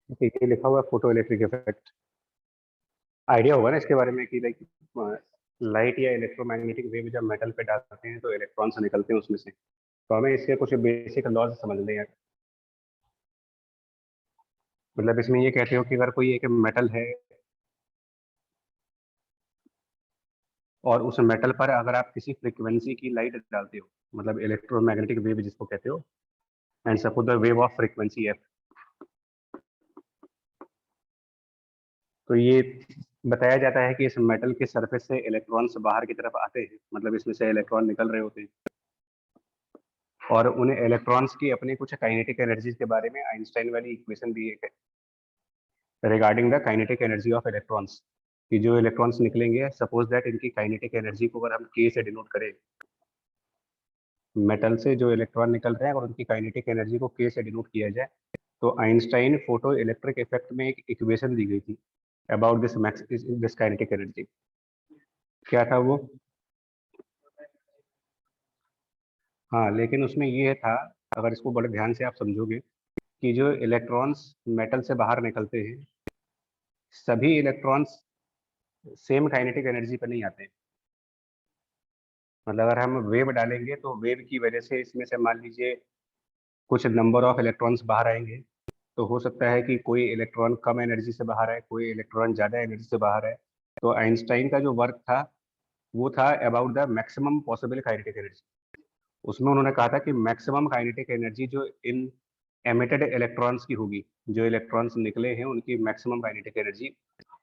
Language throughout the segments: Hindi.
ठीक है, लिखा हुआ है फोटो इलेक्ट्रिक इफेक्ट। आइडिया होगा ना इसके बारे में कि लाइक लाइट या इलेक्ट्रोमैग्नेटिक वेव जब मेटल पे डालते हैं तो इलेक्ट्रॉन्स निकलते हैं उसमें से। तो हमें इसके कुछ बेसिक लॉज समझने हैं। मतलब इसमें ये कहते हो कि अगर कोई एक मेटल है और उस मेटल पर अगर आप किसी फ्रीक्वेंसी की लाइट डालते हो, मतलब इलेक्ट्रोमैग्नेटिक वेव जिसको कहते हो, and suppose the wave of frequency F, तो ये बताया जाता है कि इस मेटल के सरफेस से इलेक्ट्रॉन्स बाहर की तरफ आते हैं, मतलब इसमें से इलेक्ट्रॉन निकल रहे होते हैं। और उन इलेक्ट्रॉन्स की अपने कुछ काइनेटिक एनर्जीज के बारे में आइंस्टाइन वाली इक्वेशन भी है regarding the kinetic energy of electrons, कि जो इलेक्ट्रॉन्स निकलेंगे सपोज दैट इनकी काइनेटिक एनर्जी को अगर हम के से डिनोट करें, मेटल से जो इलेक्ट्रॉन निकल रहे हैं और उनकी काइनेटिक एनर्जी को के से डिनोट किया जाए, तो आइंस्टाइन फोटो इलेक्ट्रिक इफेक्ट में एक इक्वेशन दी गई थी अबाउट दिस काइनेटिक एनर्जी। क्या था वो? हाँ, लेकिन उसमें ये था, अगर इसको बड़े ध्यान से आप समझोगे, कि जो इलेक्ट्रॉन्स मेटल से बाहर निकलते हैं, सभी इलेक्ट्रॉन्स सेम काइनेटिक एनर्जी पर नहीं आते हैं। मतलब अगर हम वेव डालेंगे तो वेव की वजह से इसमें से मान लीजिए कुछ नंबर ऑफ इलेक्ट्रॉन्स बाहर आएंगे। तो हो सकता है कि कोई इलेक्ट्रॉन कम एनर्जी से बाहर आए, कोई इलेक्ट्रॉन ज़्यादा एनर्जी से बाहर आए। तो आइंस्टाइन का जो वर्क था वो था about the maximum possible kinetic energy. उसमें उन्होंने कहा था कि मैक्सिमम काइनेटिक एनर्जी जो इन एमिटेड इलेक्ट्रॉन्स की होगी, जो इलेक्ट्रॉन्स निकले हैं उनकी मैक्सिमम काइनेटिक एनर्जी,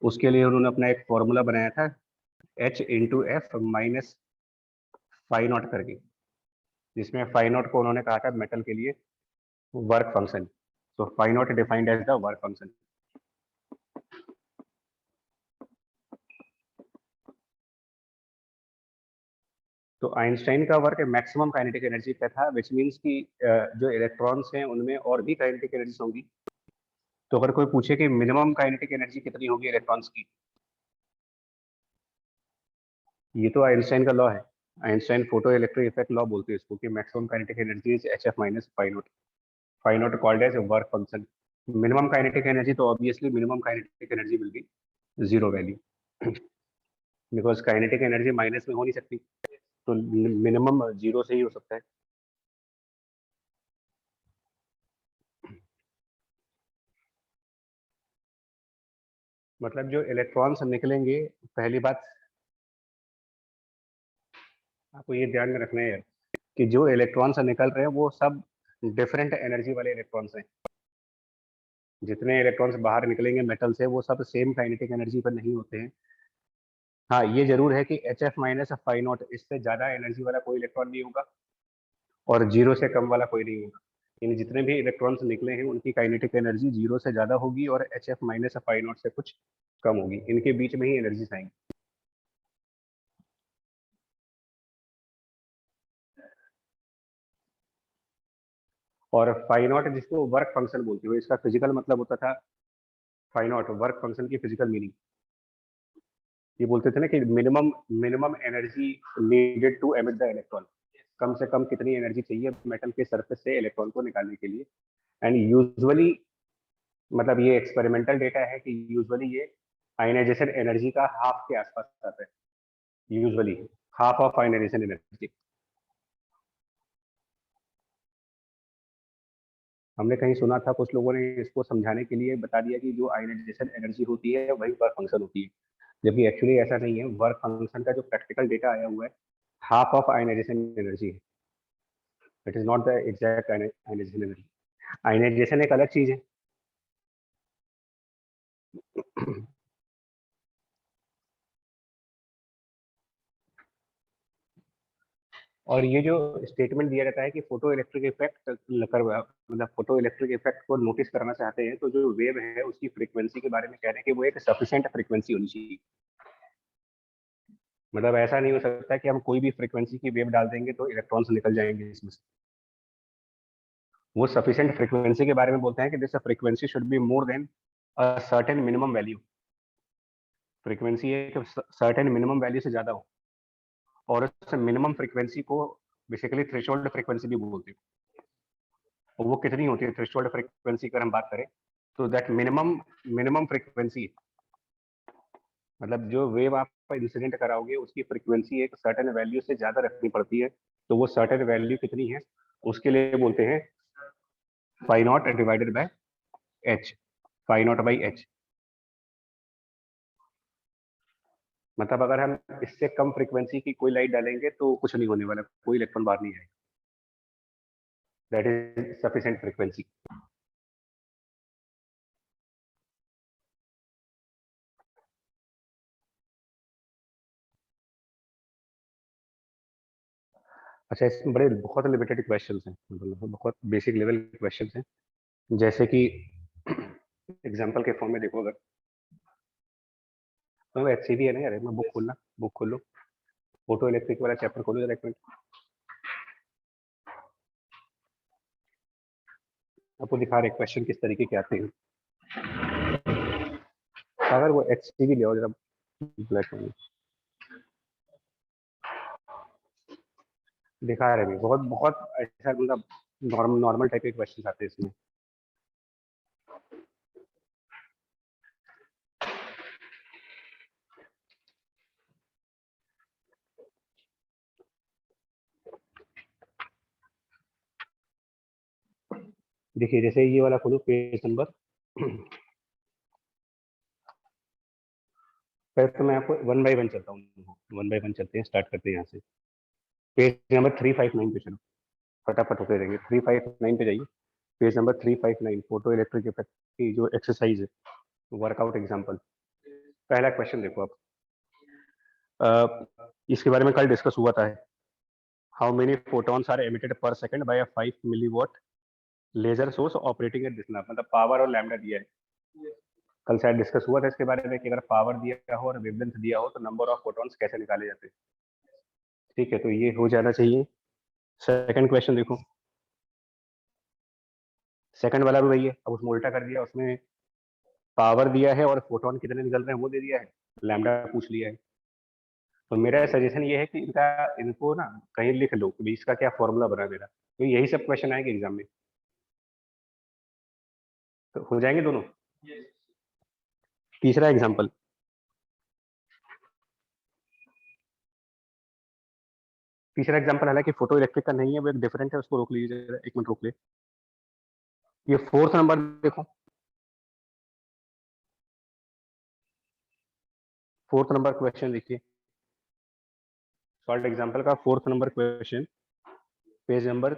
उसके लिए उन्होंने अपना एक फॉर्मूला बनाया था, H/F माइनस फाई नॉट करके, जिसमें फाई नॉट को उन्होंने कहा था मेटल के लिए वर्क फंक्शन। तो phi naught defined as the work function. तो आइंस्टाइन का वर्क मैक्सिमम काइनेटिक एनर्जी पे था, विच मीन्स कि जो इलेक्ट्रॉन्स हैं उनमें और भी काइनेटिक एनर्जी होंगी। तो अगर कोई पूछे कि मिनिमम काइनेटिक एनर्जी कितनी होगी इलेक्ट्रॉन्स की, ये तो आइंस्टाइन का लॉ है। Einstein photoelectric effect law बोलते हैं इसको, कि maximum kinetic energy is Hf minus phi naught called as work function. Minimum kinetic energy तो obviously minimum kinetic energy will be zero value, because kinetic energy minus में हो नहीं सकती, तो मिनिमम जीरो से ही हो सकता है। मतलब जो इलेक्ट्रॉन्स निकलेंगे, पहली बात आपको ये ध्यान में रखना है कि जो इलेक्ट्रॉन्स निकल रहे हैं वो सब डिफरेंट एनर्जी वाले इलेक्ट्रॉन्स हैं। जितने इलेक्ट्रॉन्स बाहर निकलेंगे मेटल से वो सब सेम काइनेटिक एनर्जी पर नहीं होते हैं। हाँ, ये जरूर है कि Hf माइनस फाई नॉट, इससे ज्यादा एनर्जी वाला कोई इलेक्ट्रॉन नहीं होगा और जीरो से कम वाला कोई नहीं होगा। इन जितने भी इलेक्ट्रॉन्स निकले हैं उनकी काइनेटिक एनर्जी जीरो से ज्यादा होगी और Hf माइनस फाई नॉट से कुछ कम होगी। इनके बीच में ही एनर्जी आएंगी। और फाई नॉट जिसको वर्क फंक्शन बोलते हो, इसका फिजिकल मतलब होता था, फाई नॉट वर्क फंक्शन की फिजिकल मीनिंग ये बोलते थे ना कि minimum minimum energy needed to emit the electron. कम से कम कितनी एनर्जी चाहिए मेटल के सरफेस से इलेक्ट्रॉन को निकालने के लिए। एंड यूजुअली, मतलब ये एक्सपेरिमेंटल डेटा है कि यूजुअली ये आयनाइजेशन एनर्जी का हाफ के आसपास आता है, usually half of ionisation energy. हमने कहीं सुना था, कुछ लोगों ने इसको समझाने के लिए बता दिया कि जो आयनाइजेशन एनर्जी होती है वही वर्क फंक्शन होती है, जबकि एक्चुअली ऐसा नहीं है। वर्क फंक्शन का जो प्रैक्टिकल डेटा आया हुआ है, हाफ ऑफ आयनाइजेशन एनर्जी है। It is not the exact ionisation energy. Ionisation एक अलग चीज है। और ये जो स्टेटमेंट दिया जाता है कि फोटो इलेक्ट्रिक इफेक्ट मतलब फोटो इलेक्ट्रिक इफेक्ट को नोटिस करना चाहते हैं, तो जो वेव है उसकी फ्रीक्वेंसी के बारे में कह रहे हैं कि वो एक सफिशिएंट फ्रीक्वेंसी होनी चाहिए। मतलब ऐसा नहीं हो सकता कि हम कोई भी फ्रीक्वेंसी की वेव डाल देंगे तो इलेक्ट्रॉन्स निकल जाएंगे इसमें से। वो सफिशिएंट फ्रीक्वेंसी के बारे में बोलते हैं कि this frequency should be more than a certain minimum value. Frequency एक सर्टेन मिनिमम वैल्यू से ज्यादा हो, और उस मिनिमम फ्रीक्वेंसी को बेसिकली थ्रेशोल्ड फ्रीक्वेंसी भी बोलते हैं। और वो कितनी होती है थ्रेशोल्ड फ्रीक्वेंसी, अगर हम बात करें, तो दैट मिनिमम फ्रीक्वेंसी, मतलब जो वेव आप इंसिडेंट कराओगे उसकी फ्रीक्वेंसी एक सर्टेन वैल्यू से ज्यादा रखनी पड़ती है। तो वो सर्टेन वैल्यू कितनी है उसके लिए बोलते हैं phi naught divided by H, phi naught by H. मतलब अगर हम इससे कम फ्रीक्वेंसी की कोई लाइट डालेंगे तो कुछ नहीं होने वाला, कोई इलेक्ट्रॉन बाहर नहीं आएगा। That is sufficient frequency. अच्छा, इसमें बड़े बहुत लिमिटेड क्वेश्चंस हैं, मतलब बहुत बेसिक लेवल क्वेश्चंस हैं। जैसे कि एग्जांपल के फॉर्म में देखो, अगर तो एचसीवी है ना यार, मैं बुक खोल लो, फोटो इलेक्ट्रिक वाला चैप्टर खोलो जरा एक मिनट। आपको दिखा रहे क्वेश्चन किस तरीके के आते हैं। अगर वो एचसीवी ले आओ जरा ब्लैक में, दिखा रहे भी बहुत बहुत ऐसा, मतलब नॉर्मल टाइप के क्वेश्चन आते हैं इसमें। देखिए जैसे ये वाला खोलो पेज नंबर पहले तो मैं आपको वन बाय वन चलता हूँ, वन बाय वन चलते हैं, स्टार्ट करते हैं यहाँ से। पेज नंबर 359 पे चलो, फटाफट होते रहेंगे। 359 पे जाइए, page number 359, photo electric effect की जो एक्सरसाइज है, वर्कआउट एग्जाम्पल। पहला क्वेश्चन देखो आप, इसके बारे में कल डिस्कस हुआ था। How many photons are emitted per second by a 5 milliwatt laser source operating at this number, मतलब पावर और लैम्डा दिया है। कल शायद डिस्कस हुआ था इसके बारे में कि अगर पावर दिया हो और वेवलेंथ दिया हो तो नंबर ऑफ फोटॉन्स कैसे निकाले जाते हैं। ठीक है, तो ये हो जाना चाहिए। सेकंड क्वेश्चन देखो, सेकंड वाला भी वही है, अब उसमें उल्टा कर दिया, उसमें पावर दिया है और फोटोन कितने निकल रहे हैं वो दे दिया है, लैम्डा पूछ लिया है। तो मेरा सजेशन ये है कि इनको ना कहीं लिख लो कि इसका क्या फॉर्मूला बना मेरा, तो यही सब क्वेश्चन आएंगे एग्जाम में, तो हो जाएंगे दोनों। तीसरा एग्जाम्पल, तीसरा एग्जाम्पल हालांकि फोटो इलेक्ट्रिक का नहीं है, वो एक डिफरेंट है, उसको रोक लीजिए, एक मिनट रोक ले। ये फोर्थ नंबर देखो, फोर्थ नंबर क्वेश्चन देखिए, शॉर्ट एग्जाम्पल का fourth number question, page number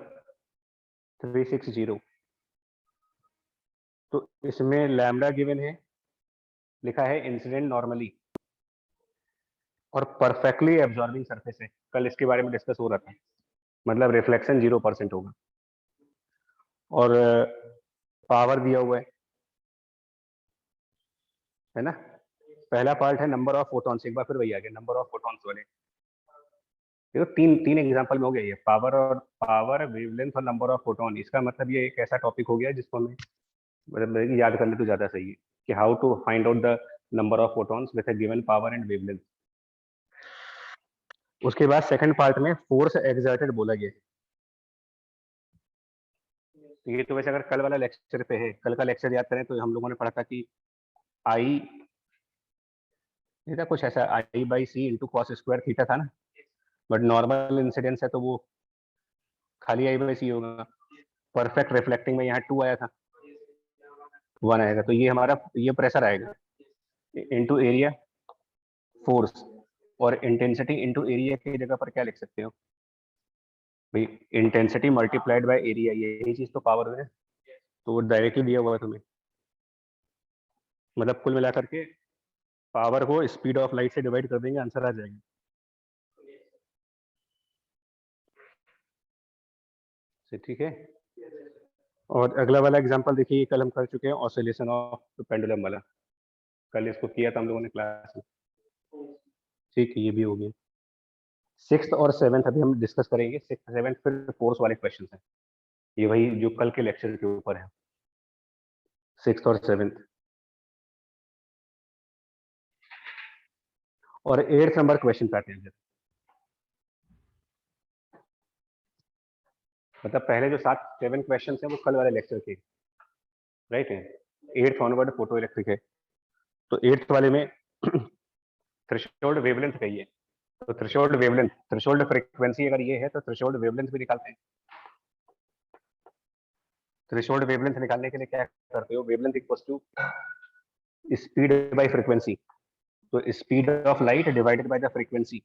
360। तो इसमें लैम्डा गिवन है, लिखा है इंसिडेंट नॉर्मली और परफेक्टली एब्जॉर्बिंग सरफेस है। कल इसके बारे में डिस्कस हो रहा था, मतलब रिफ्लेक्शन 0% होगा। और पावर दिया हुआ है ना। पहला पार्ट है नंबर ऑफ फोटॉन्स, एक बार फिर वही आ गया नंबर ऑफ फोटॉन्स वाले। देखो तीन तीन एग्जांपल में हो गया ये, पावर वेवलेंथ और नंबर ऑफ फोटोन। इसका मतलब ये एक ऐसा टॉपिक हो गया जिसको हमें मतलब याद कर ले तो ज्यादा सही है कि how to find out the number of photons with a given power and wavelength. उसके बाद सेकंड पार्ट में फोर्स एक्सर्टेड बोला गया है। तो ये तो वैसे अगर कल वाला लेक्चर पे है, कल का लेक्चर याद करें तो हम लोगों ने पढ़ा था कि आई, ये था कुछ ऐसा, I by C into cos square theta था ना। बट नॉर्मल इंसिडेंस है तो वो खाली आई बाई सी होगा। परफेक्ट रिफ्लेक्टिंग में यहाँ 2 आया था, 1 आएगा, तो ये हमारा ये प्रेशर आएगा इंटू एरिया फोर्स, और इंटेंसिटी इंटू एरिया की जगह पर क्या लिख सकते हो भाई, इंटेंसिटी मल्टीप्लाइड बाय एरिया, यही चीज तो पावर है। तो वो डायरेक्टली दिया हुआ है तुम्हें, मतलब कुल मिलाकर के पावर को स्पीड ऑफ लाइट से डिवाइड कर देंगे, आंसर आ जाएगा। ठीक है। और अगला वाला एग्जांपल देखिए, कल हम कर चुके हैं ऑसिलेशन ऑफ पेंडुलम वाला, कल इसको किया था हम लोगों ने क्लास में। ठीक है, ये भी हो गया। सिक्स और सेवन्थ अभी हम डिस्कस करेंगे, सिक्स सेवन्थ फिर फोर्स वाले क्वेश्चन हैं, ये वही जो कल के लेक्चर के ऊपर है, सिक्स और सेवन्थ। और एट्थ नंबर क्वेश्चन पे आते हैं। मतलब पहले जो 7 7 क्वेश्चन हैं वो कल वाले लेक्चर के, राइट है। 8th ऑनवर्ड फोटो इलेक्ट्रिक है। तो 8th वाले में थ्रेशोल्ड वेवलेंथ कहिए, तो थ्रेशोल्ड फ्रीक्वेंसी अगर ये है तो थ्रेशोल्ड वेवलेंथ भी निकालते हैं। थ्रेशोल्ड वेवलेंथ निकालने के लिए क्या करते हो, wavelength equals to speed by frequency, तो speed of light divided by the frequency,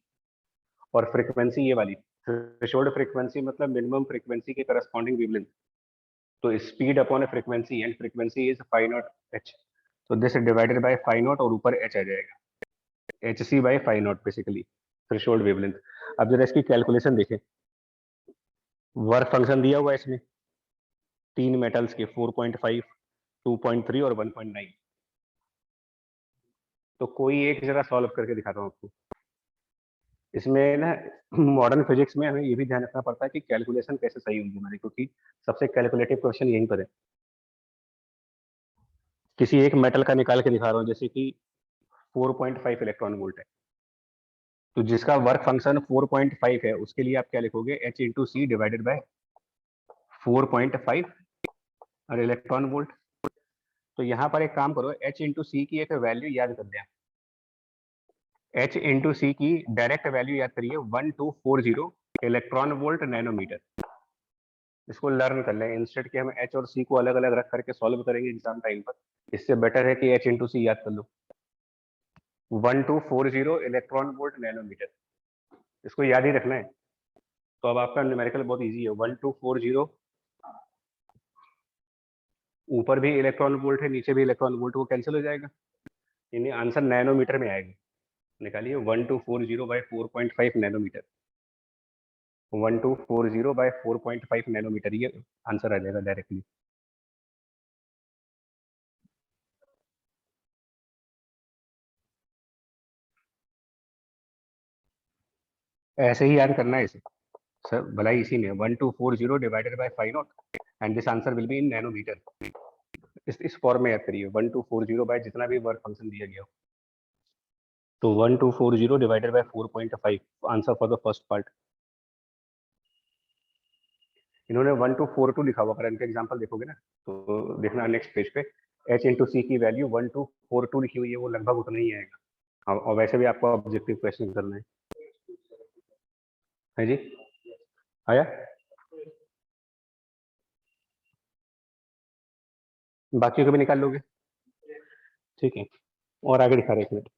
और फ्रीक्वेंसी ये वाली थ्रेशोल्ड फ्रीक्वेंसी मतलब मिनिमम फ्रीक्वेंसी के करस्पॉन्डिंग वेवलेंथ, तो speed upon frequency and frequency is phi naught H, तो this divided by phi naught और ऊपर एच आ जाएगा, H C by phi naught basically threshold wavelength. अब जरा इसकी कैलकुलेशन देखें, वर्क फंक्शन दिया हुआ है इसमें 3 मेटल्स के 4.5, 2.3 और 1.9, तो कोई एक जरा सॉल्व करके दिखाता हूँ आपको। इसमें ना मॉडर्न फिजिक्स में हमें ये भी ध्यान रखना पड़ता है कि कैलकुलेशन कैसे सही होगी हमारी, क्योंकि सबसे कैलकुलेटिव क्वेश्चन यहीं पर है। किसी एक मेटल का निकाल के दिखा रहा हूँ, जैसे कि 4.5 इलेक्ट्रॉन वोल्ट है, तो जिसका वर्क फंक्शन 4.5 है उसके लिए आप क्या लिखोगे, h into C divided by 4.5 और इलेक्ट्रॉन वोल्ट। तो यहाँ पर एक काम करो, h इंटू सी की एक वैल्यू याद कर लिया, h इंटू सी की डायरेक्ट वैल्यू याद करिए 1240 इलेक्ट्रॉन वोल्ट नैनोमीटर। इसको लर्न कर लें, इंस्टेड कि हम h और c को अलग अलग रख करके सॉल्व करेंगे एग्जाम टाइम पर, इससे बेटर है कि h इंटू सी याद कर लो, 1240 इलेक्ट्रॉन वोल्ट नैनोमीटर, इसको याद ही रखना है। तो अब आपका न्यूमेरिकल बहुत इजी है, 1240, ऊपर भी इलेक्ट्रॉन वोल्ट है नीचे भी इलेक्ट्रॉन वोल्ट, वो कैंसिल हो जाएगा, यानी आंसर नैनोमीटर में आएगा। निकालिए 1240 बाय 4.5 नैनोमीटर, 1240 बाय 4.5 नैनोमीटर, ये आंसर आ जाएगा डायरेक्टली। ऐसे ही याद करना है इसे सर, भला इसी में 1240 divided by 5 naught and this answer will be in nanometre. इस फॉर्म में याद करिए 1240 बाय जितना भी वर्क फंक्शन दिया गया हो, तो 1240 divided by 4.5 answer for the first part. इन्होंने 1242 लिखा हुआ, अगर इनके एग्जाम्पल देखोगे ना तो देखना नेक्स्ट पेज पे h इंटू सी की वैल्यू 1242 लिखी हुई है, वो लगभग उतना ही आएगा। और वैसे भी आपको ऑब्जेक्टिव क्वेश्चन करना है जी, आया बाकी को भी निकाल लोगे, ठीक है। और आगे दिखा रहे एक मिनट,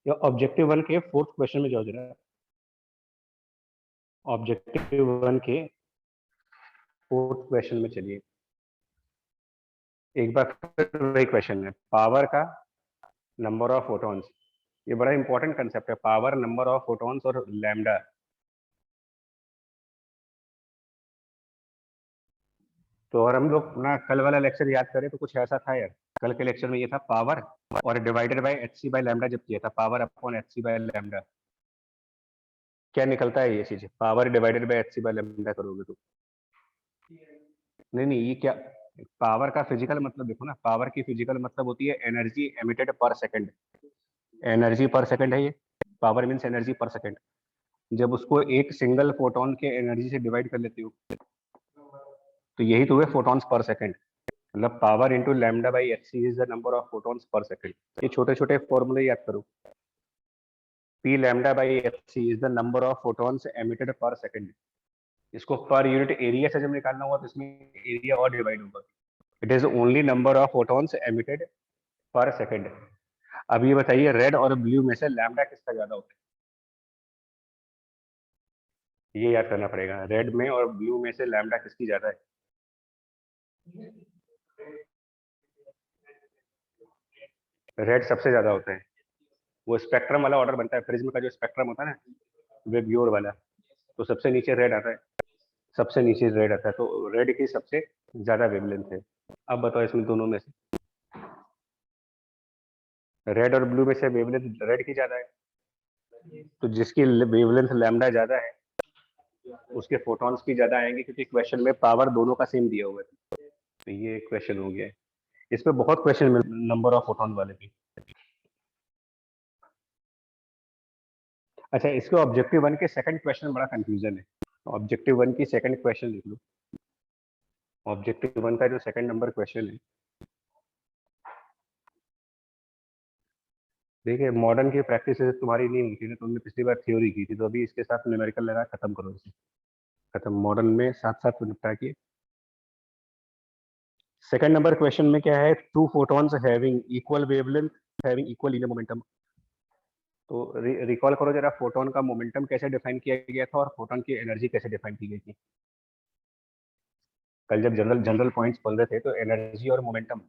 ऑब्जेक्टिव 1 के 4th क्वेश्चन में जाओ जरा, ऑब्जेक्टिव 1 के 4th क्वेश्चन में चलिए। एक बार फिर वही क्वेश्चन है, पावर का नंबर ऑफ फोटॉन्स, ये बड़ा इंपॉर्टेंट कंसेप्ट है, पावर नंबर ऑफ फोटॉन्स और लैम्डा। तो और हम लोग ना कल वाला लेक्चर याद करें तो कुछ ऐसा था यार, कल के लेक्चर में ये था पावर और divided by H C by lambda, जब किया था power upon H C by lambda, क्या निकलता है ये चीज, power divided by H C by lambda करोगे तो, नहीं ये क्या, पावर का फिजिकल मतलब देखो ना, पावर की फिजिकल मतलब होती है energy emitted per second, energy पर सेकंड है ये, पावर मीन्स एनर्जी पर सेकंड। जब उसको एक सिंगल फोटोन के एनर्जी से डिवाइड कर लेते हो तो यही तो हुए फोटॉन्स पर सेकंड, मतलब power into lambda by H C is the number of photons per second. ये छोटे छोटे फॉर्मूले याद करो, P lambda by H C is the number of photons emitted per second. इसको पर यूनिट एरिया से जब निकालना हुआ तो इसमें एरिया और डिवाइड होगा, it is only number of photons emitted per second. अब ये बताइए रेड और ब्लू में से लैम्डा किसका ज्यादा होता है, ये याद करना पड़ेगा, रेड में और ब्लू में से लैम्डा किसकी ज्यादा है। रेड सबसे ज्यादा होता है, वो स्पेक्ट्रम वाला ऑर्डर बनता है, प्रिज्म का जो स्पेक्ट्रम होता है ना वेव्योर वाला, तो सबसे नीचे रेड आता है, सबसे नीचे रेड आता है, तो रेड की सबसे ज्यादा वेवलेंथ है। अब बताओ इसमें दोनों में से, रेड और ब्लू में से वेवलेंथ रेड की ज्यादा है, तो जिसकी वेवलेंथ लैम्डा ज्यादा है उसके फोटॉन्स भी ज्यादा आएंगे, क्योंकि क्वेश्चन में पावर दोनों का सेम दिया हुआ है। तो ये क्वेश्चन हो गया है, इस पे बहुत क्वेश्चन मिले नंबर ऑफ फोटॉन वाले भी। अच्छा, इसको ऑब्जेक्टिव 1 के सेकंड क्वेश्चन बड़ा कंफ्यूजन है। ऑब्जेक्टिव 1 की सेकंड क्वेश्चन लिख लो। ऑब्जेक्टिव 1 का जो सेकंड नंबर क्वेश्चन है, देखिए मॉडर्न की प्रैक्टिस तुम्हारी नहीं हुई थी ना, तुमने पिछली बार थ्योरी की थी, तो अभी इसके साथ न्यूमेरिकल लगा खत्म करो इसे। खत्म, मॉडर्न में साथ साथ निपटा के। सेकंड नंबर क्वेश्चन में क्या है, two photons having equal wavelength having equal linear momentum. तो रिकॉल करो जरा, फोटोन का मोमेंटम कैसे डिफाइन किया गया था और फोटोन की एनर्जी कैसे डिफाइन की गई थी। कल जब जनरल जनरल पॉइंट्स बोल रहे थे तो एनर्जी और मोमेंटम,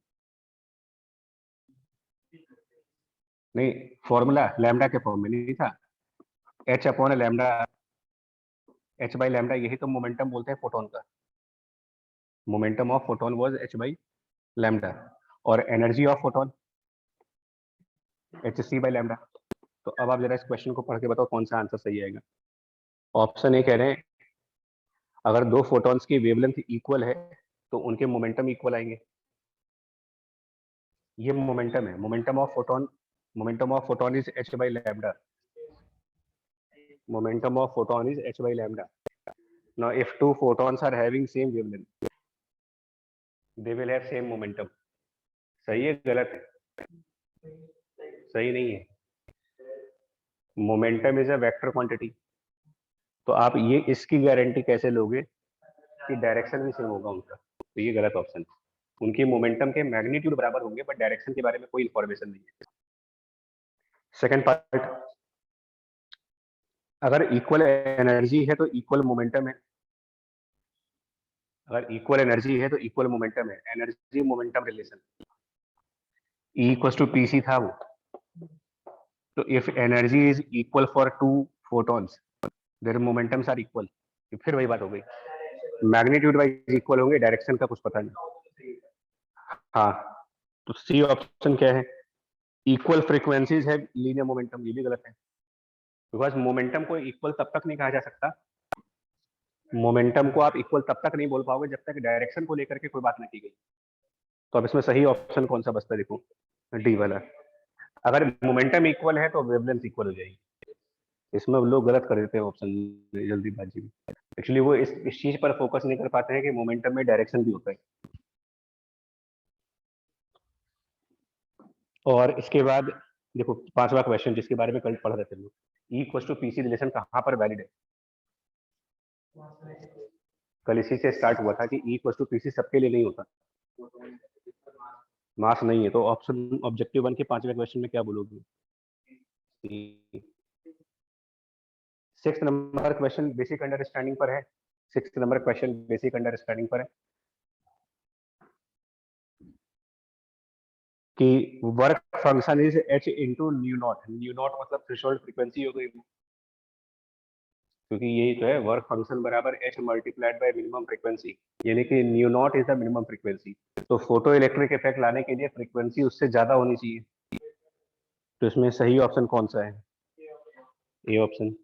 नहीं फॉर्मूला लैम्डा के फॉर्म में नहीं था, H upon lambda, H by lambda, यही तो मोमेंटम बोलते हैं फोटोन का। Momentum of photon was H by lambda, और energy of photon H C by lambda. तो अब आप जरा इस क्वेश्चन को पढ़ के बताओ कौन सा आंसर सही आएगा। ऑप्शन ए कह रहे हैं अगर दो फोटॉन्स की वेवलेंथ इक्वल है तो उनके मोमेंटम इक्वल आएंगे। ये मोमेंटम है, momentum of photon is H by lambda. Momentum of photon is h by lambda. Now, if two photons are having same wavelength, they will have same momentum. सही है गलत है? सही नहीं है। Momentum is a vector quantity. तो आप ये इसकी गारंटी कैसे लोगे कि डायरेक्शन भी सेम होगा उनका? तो ये गलत ऑप्शन है। उनकी मोमेंटम के मैग्नीट्यूड बराबर होंगे बट डायरेक्शन के बारे में कोई इंफॉर्मेशन नहीं है। सेकंड पार्ट, अगर इक्वल एनर्जी है तो इक्वल मोमेंटम है। अगर इक्वल एनर्जी है तो इक्वल मोमेंटम है। Energy momentum relation E equal to P C था वो। तो if energy is equal for two photons their momentums are equal. फिर वही बात हो गई, मैग्नीट्यूड वाइज इक्वल होंगे, डायरेक्शन का कुछ पता नहीं। हाँ, तो सी ऑप्शन क्या है, इक्वल फ्रीक्वेंसीज है लीनियर मोमेंटम, ये भी गलत है। बिकॉज मोमेंटम को इक्वल तब तक नहीं कहा जा सकता, मोमेंटम को आप इक्वल तब तक नहीं बोल पाओगे जब तक डायरेक्शन को लेकर के कोई बात नहीं की गई। तो अब इसमें सही ऑप्शन कौन सा बचता है, देखो डी वाला। अगर मोमेंटम इक्वल है तो वेवलेंथ इक्वल हो जाएगी। इसमें लोग गलत कर देते हैं ऑप्शन जल्दीबाजी में। एक्चुअली वो इस चीज पर फोकस नहीं कर पाते हैं कि मोमेंटम में डायरेक्शन भी होता है। और इसके बाद देखो पांचवा क्वेश्चन जिसके बारे में कल पढ़ रहे थे लोग, E equal to PC relation कहाँ पर वैलिड है? कल इसी से स्टार्ट हुआ था कि ई इक्वल टू पीसी सबके लिए नहीं होता, मास नहीं है। तो ऑप्शन ऑब्जेक्टिव 1 के पांचवें क्वेश्चन में क्या बोलोगे? Six number question basic understanding पर है। Six number question basic understanding पर है कि work function is H into new not. New not मतलब थ्रेशोल्ड फ्रीक्वेंसी हो गई, क्योंकि यही तो है, वर्क फंक्शन बराबर H multiplied by minimum frequency, यानी कि new not is the minimum frequency. तो फोटो इलेक्ट्रिक इफेक्ट लाने के लिए फ्रीक्वेंसी उससे ज्यादा होनी चाहिए। तो इसमें सही ऑप्शन कौन सा है? A option.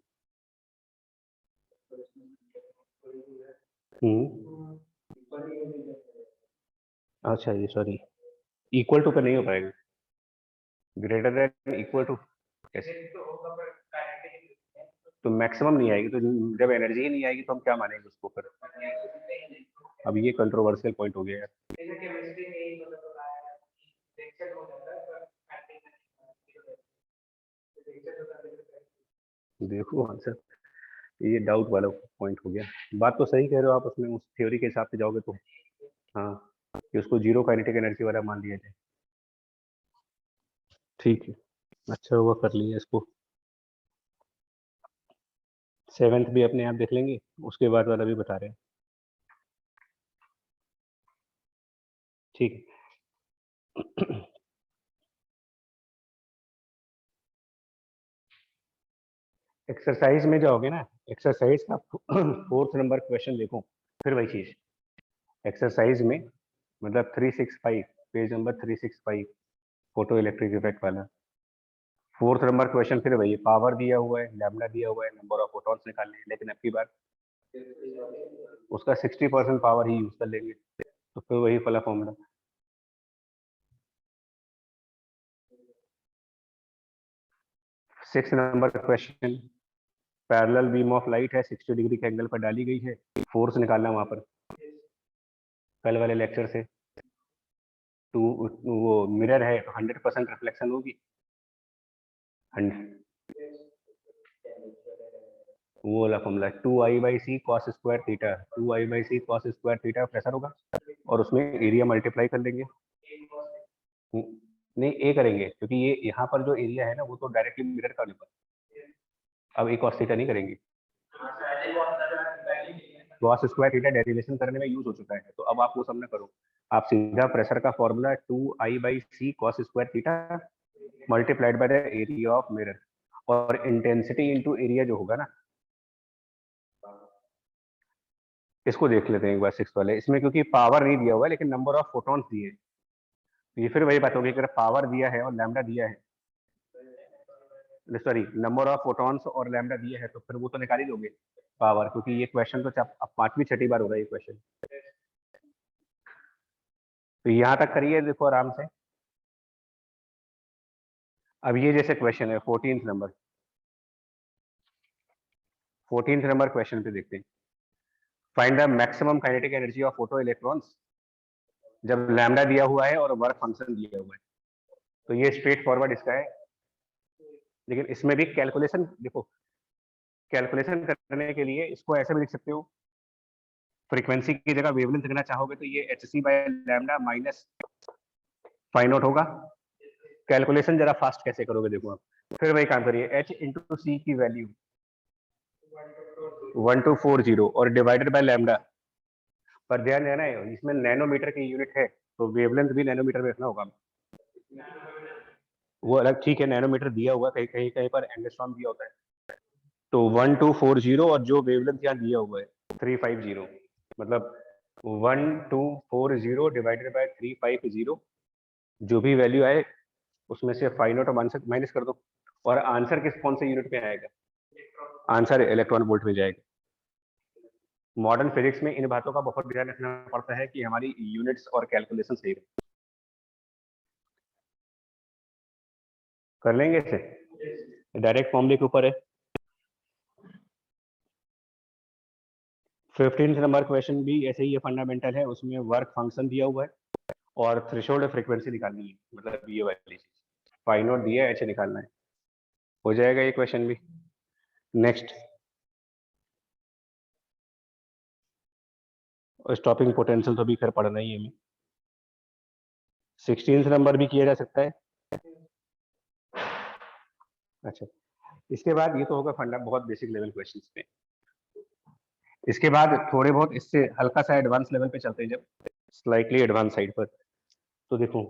अच्छा जी, सॉरी, इक्वल टू पे नहीं हो पाएगा, ग्रेटर देन इक्वल टू कैसे? तो मैक्सिमम नहीं आएगी, तो जब एनर्जी ही नहीं आएगी तो हम क्या मानेंगे उसको फिर? अब ये कंट्रोवर्शियल पॉइंट हो गया यार। देखो आंसर, ये डाउट वाला पॉइंट हो गया। बात तो सही कह रहे हो आप, उसमें उस थ्योरी के हिसाब से जाओगे तो हाँ, कि उसको जीरो काइनेटिक एनर्जी वाला मान लिया जाए। ठीक है, अच्छा हुआ कर लिया इसको। सेवेंथ भी अपने आप देख लेंगे, उसके बाद वाला भी बता रहे हैं। ठीक है। एक्सरसाइज में जाओगे ना, एक्सरसाइज का फोर्थ नंबर क्वेश्चन देखो, फिर वही चीज। एक्सरसाइज में मतलब 365, page number 365, photo electric effect वाला फोर्थ नंबर क्वेश्चन फिर वही, पावर दिया हुआ है, लैम्डा दिया हुआ है, नंबर ऑफ फोटॉन्स निकालने हैं, लेकिन अब की बार उसका 60% पावर ही यूज कर लेंगे। तो फिर वही वाला formula. Six number question, parallel beam of light है, 60 डिग्री के एंगल पर डाली गई है, फोर्स निकालना वहां पर कल वाले लेक्चर से। टू वो मिरर है तो 100% रिफ्लेक्शन होगी। वो वाला formula 2I/c cos square theta, 2I/c cos square theta pressure होगा और उसमें एरिया मल्टीप्लाई कर लेंगे। नहीं ए करेंगे क्योंकि ये यहाँ पर जो एरिया है ना वो तो डायरेक्टली मिरर का ऊपर, अब ए cos थीटा नहीं करेंगे। cos स्क्वायर थीटा डेरिवेशन करने में यूज हो चुका है, तो अब आप वो सामने करो, आप सीधा प्रेशर का formula 2I/c cos square theta multiplied by the area of mirror और इंटेंसिटी इनटू एरिया जो होगा ना, इसको देख लेते हैं एक बार 6 वाले। इसमें क्योंकि पावर नहीं दिया हुआ है लेकिन नंबर ऑफ फोटॉन्स दिए, तो ये फिर वही बात होगी, अगर पावर दिया है और लैम्डा दिया है, सॉरी नंबर ऑफ फोटॉन्स और लैम्डा दिया है, तो फिर वो तो निकाल ही दोगे पावर, क्योंकि ये क्वेश्चन तो अब 5वीं 6ठी बार होगा ये क्वेश्चन। तो यहाँ तक करिए देखो आराम से। अब ये जैसे क्वेश्चन है 14th number, 14th number question पे देखते हैं, find the maximum kinetic energy of photo electrons जब लैम्डा दिया हुआ है और वर्क फंक्शन दिया हुआ है। तो ये स्ट्रेट फॉरवर्ड इसका है, लेकिन इसमें भी कैलकुलेशन देखो, कैलकुलेशन करने के लिए इसको ऐसे भी लिख सकते हो, फ्रीक्वेंसी की जगह वेवलेंथ लिखना चाहोगे तो ये hc/λ माइनस फाइव नॉट होगा। कैलकुलेशन जरा फास्ट कैसे करोगे देखो आप, फिर वही काम करिए, h इंटू सी की वैल्यू 1240 और डिवाइडेड बाय लैम्डा, पर ध्यान देना है इसमें नैनोमीटर की यूनिट है तो वेवलेंथ भी नैनोमीटर में रखना होगा। वो अलग ठीक है, नैनोमीटर दिया हुआ, कहीं कहीं कहीं पर एंगस्ट्रॉम दिया होता है, तो 1240 और जो वेवलेंथ यहाँ दिया हुआ है 350, मतलब 1240 डिवाइडेड बाय 350, जो भी वैल्यू आए उसमें से 5 नॉट माइनस कर दो, और आंसर किस कौन से यूनिट में आएगा, आंसर इलेक्ट्रॉन वोल्ट में जाएगा। मॉडर्न फिजिक्स में इन बातों का बहुत ध्यान रखना पड़ता है कि हमारी यूनिट्स और कैलकुलेशन सही रहे। कर लेंगे इसे, डायरेक्ट फॉर्मूले के ऊपर है। 15th नंबर क्वेश्चन भी ऐसे ही, ये फंडामेंटल है, उसमें वर्क फंक्शन दिया हुआ है और थ्रेशोल्ड फ्रीक्वेंसी निकालनी है, मतलब ये वाली चीज, फाइव नॉट दिया है, एच निकालना है, हो जाएगा ये क्वेश्चन भी। नेक्स्ट, स्टॉपिंग पोटेंशियल तो भी खैर पढ़ना ही है हमें। 16th नंबर भी किया जा सकता है। अच्छा, इसके बाद ये तो होगा फंडा, बहुत बेसिक लेवल क्वेश्चंस पे। इसके बाद थोड़े बहुत इससे हल्का सा एडवांस लेवल पे चलते हैं, जब स्लाइटली एडवांस साइड पर, तो देखो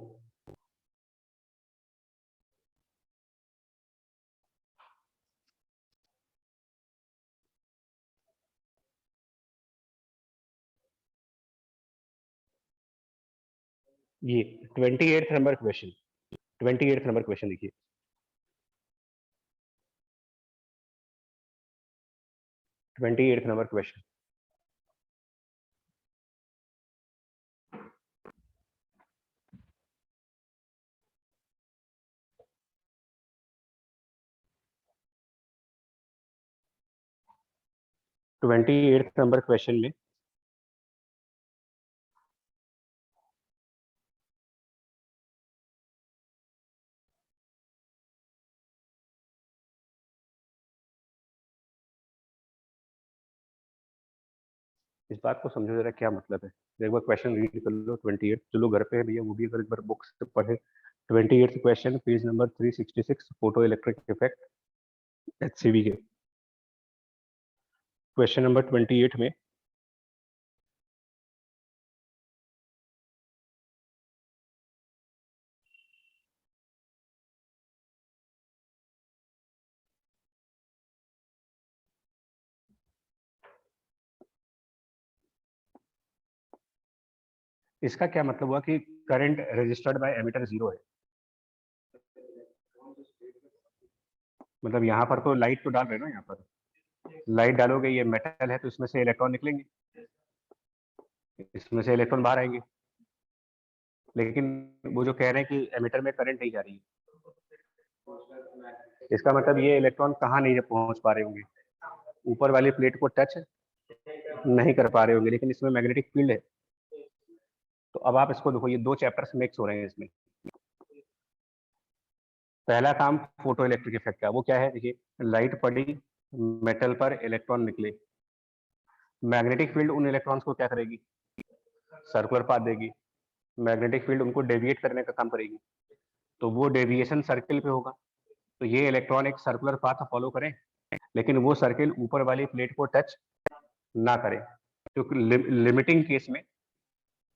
ये 28th number question, 28th number question देखिए, 28th number question, twenty eighth number question में इस बात को समझो जरा क्या मतलब है, एक बार क्वेश्चन रीड कर लो। 28 जो लोग घर पे है भैया वो भी अगर एक बार बुक से पढ़े। 28th question, page number 366, photo electric effect HCV के क्वेश्चन नंबर 28 में इसका क्या मतलब हुआ कि करंट रजिस्टर्ड बाय एमिटर 0 है, मतलब यहाँ पर तो लाइट तो डाल रहे हैं ना, यहाँ पर लाइट डालोगे, ये मेटल है तो इसमें से इलेक्ट्रॉन निकलेंगे, इसमें से इलेक्ट्रॉन बाहर आएंगे, लेकिन वो जो कह रहे हैं कि एमिटर में करंट नहीं जा रही है, इसका मतलब ये इलेक्ट्रॉन कहाँ नहीं पहुंच पा रहे होंगे, ऊपर वाली प्लेट को टच नहीं कर पा रहे होंगे, लेकिन इसमें मैग्नेटिक फील्ड है। तो अब आप इसको देखो, ये दो चैप्टर्स मिक्स हो रहे हैं इसमें। पहला काम फोटो इलेक्ट्रिक इफेक्ट का, वो क्या है, देखिए लाइट पड़ी, मेटल पर इलेक्ट्रॉन निकले, मैग्नेटिक फील्ड उन इलेक्ट्रॉन्स को क्या करेगी, सर्कुलर पाथ देगी, मैग्नेटिक फील्ड उनको डेविएट करने का काम करेगी, तो वो डेविएशन सर्किल पे होगा। तो ये इलेक्ट्रॉन एक सर्कुलर पाथ फॉलो करें, लेकिन वो सर्किल ऊपर वाली प्लेट को टच ना करे, क्योंकि लिमिटिंग केस में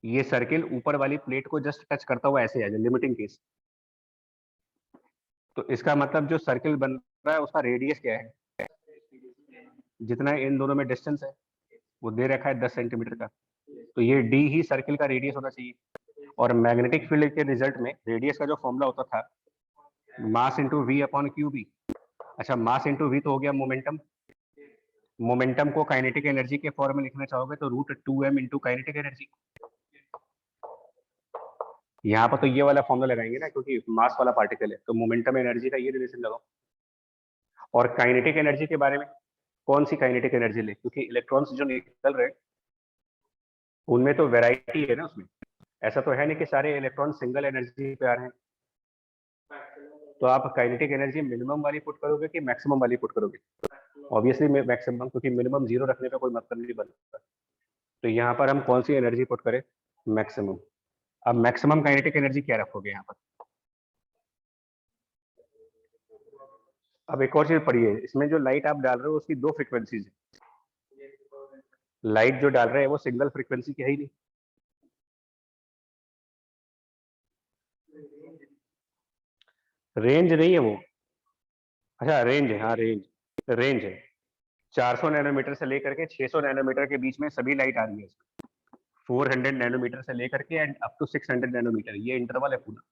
ये सर्किल ऊपर वाली प्लेट को जस्ट टच करता हुआ ऐसे आ जाए, लिमिटिंग केस। तो इसका मतलब जो सर्किल बन रहा है उसका रेडियस क्या है, जितना इन दोनों में डिस्टेंस है वो दे रखा है 10 सेंटीमीटर का, तो ये डी ही सर्किल का रेडियस होना चाहिए। और मैग्नेटिक फील्ड के रिजल्ट में रेडियस का जो फॉर्मूला होता था, mass into V upon Q B. अच्छा, मास इंटू वी तो हो गया मोमेंटम, मोमेंटम को काइनेटिक एनर्जी के फॉर्म में लिखना चाहोगे तो √2m इंटू काइनेटिक एनर्जी। यहाँ पर तो ये वाला फॉर्मूला लगाएंगे ना, क्योंकि मास वाला पार्टिकल है, तो मोमेंटम एनर्जी का ये रिलेशन लगाओ। और काइनेटिक एनर्जी के बारे में, कौन सी काइनेटिक एनर्जी ले, क्योंकि इलेक्ट्रॉन्स जो निकल रहे हैं उनमें तो वेराइटी है ना उसमें, ऐसा तो है नहीं कि सारे इलेक्ट्रॉन सिंगल एनर्जी पे आ रहे हैं। तो आप काइनेटिक एनर्जी मिनिमम वाली पुट करोगे कि मैक्सिमम वाली पुट करोगे? ऑब्वियसली मैक्सिमम, क्योंकि मिनिमम 0 रखने का कोई मतलब नहीं बनता। तो यहाँ पर हम कौन सी एनर्जी पुट करें, मैक्सिमम। अब मैक्सिमम काइनेटिक एनर्जी क्या रखोगे यहाँ पर? अब एक और चीज पढ़िए, इसमें जो लाइट आप डाल रहे हो उसकी दो फ्रीक्वेंसीज है। लाइट जो डाल रहे हैं वो सिंगल फ्रीक्वेंसी की है ही नहीं। रेंज नहीं है वो, अच्छा रेंज है, हाँ रेंज है। 400 नैनोमीटर से लेकर के 600 नैनोमीटर के बीच में सभी लाइट आ रही है। 400 नैनोमीटर से लेकर के एंड अप टू 600 नैनोमीटर, ये इंटरवल है पूरा।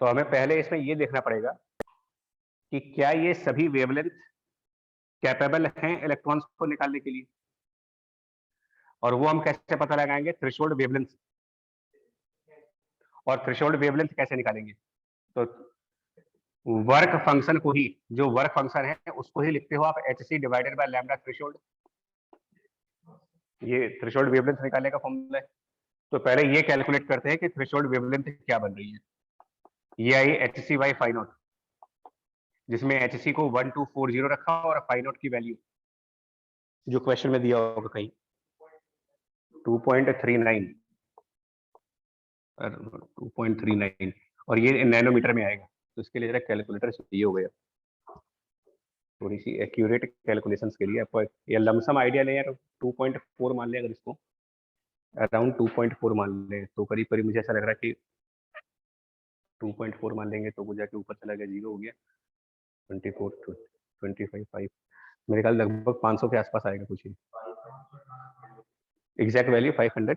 तो हमें पहले इसमें ये देखना पड़ेगा कि क्या ये सभी वेवलेंथ कैपेबल हैं इलेक्ट्रॉन्स को निकालने के लिए। और वो हम कैसे पता लगाएंगे, थ्रेशोल्ड वेवलेंथ। और थ्रेशोल्ड वेवलेंथ कैसे निकालेंगे, तो वर्क फंक्शन को ही, जो वर्क फंक्शन है उसको ही लिखते हो आप hc divided by lambda threshold. ये थ्रेशोल्ड वेवलेंथ निकालने का फॉर्मूला है। तो पहले ये कैलकुलेट करते हैं कि थ्रेशोल्ड वेवलेंथ क्या बन रही है। ये आई hc बाई फाई नॉट, जिसमें hc को 1240 रखा और फाई नॉट की वैल्यू जो क्वेश्चन में दिया होगा कहीं 2.39 और ये नैनोमीटर में आएगा, तो इसके लिए जरा कैलकुलेटर चाहिए हो गया थोड़ी सी एक्यूरेट कैलकुलेशन के लिए। आपको ये लमसम आइडिया नहीं है तो 2.4 मान लें, अगर इसको अराउंड 2.4 मान लें तो करीब करीब मुझे ऐसा लग रहा है कि 2.4 मान लेंगे तो वो जाके ऊपर चला गया, 0 हो गया, 24 25 5, मेरे ख्याल लगभग 500 के आसपास आएगा कुछ ही। एग्जैक्ट वैल्यू 500,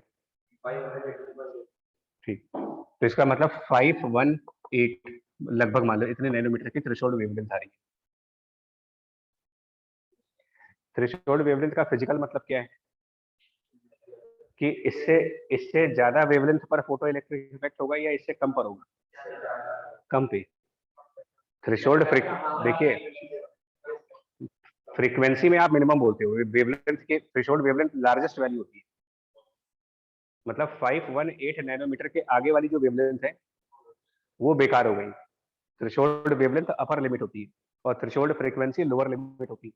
ठीक। तो इसका मतलब 518 लगभग मान लो, इतने नैनोमीटर की थ्रेशोल्ड वेवलेंथ आ रही है। थ्रेशोल्ड वेवलेंथ का फिजिकल मतलब क्या है कि इससे इससे ज्यादा वेवलेंथ पर फोटो इलेक्ट्रिक इफेक्ट होगा या इससे कम पर होगा, कम पे। थ्रेशोल्ड देखिए फ्रीक्वेंसी में आप मिनिमम बोलते हो, वेवलेंथ के थ्रेशोल्ड वेवलेंथ लार्जेस्ट वैल्यू होती है, मतलब 518 नैनोमीटर के आगे वाली जो वेवलेंथ है वो बेकार हो गई। थ्रेशोल्ड वेवलेंथ अपर लिमिट होती है और थ्रेशोल्ड फ्रीक्वेंसी लोअर लिमिट होती है।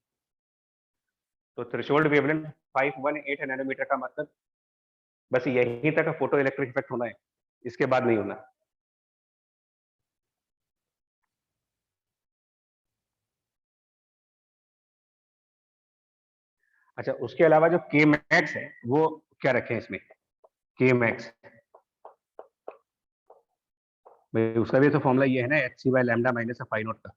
तो थ्रेशोल्ड वेवलेंथ 518 नैनोमीटर का मतलब बस यहीं तक फोटो इलेक्ट्रिक इफेक्ट होना है, इसके बाद नहीं होना। अच्छा, उसके अलावा जो के मैक्स है वो क्या रखें इसमें, के मैक्स उसका भी तो फॉर्मूला ये है ना, H C by lambda minus phi naught का।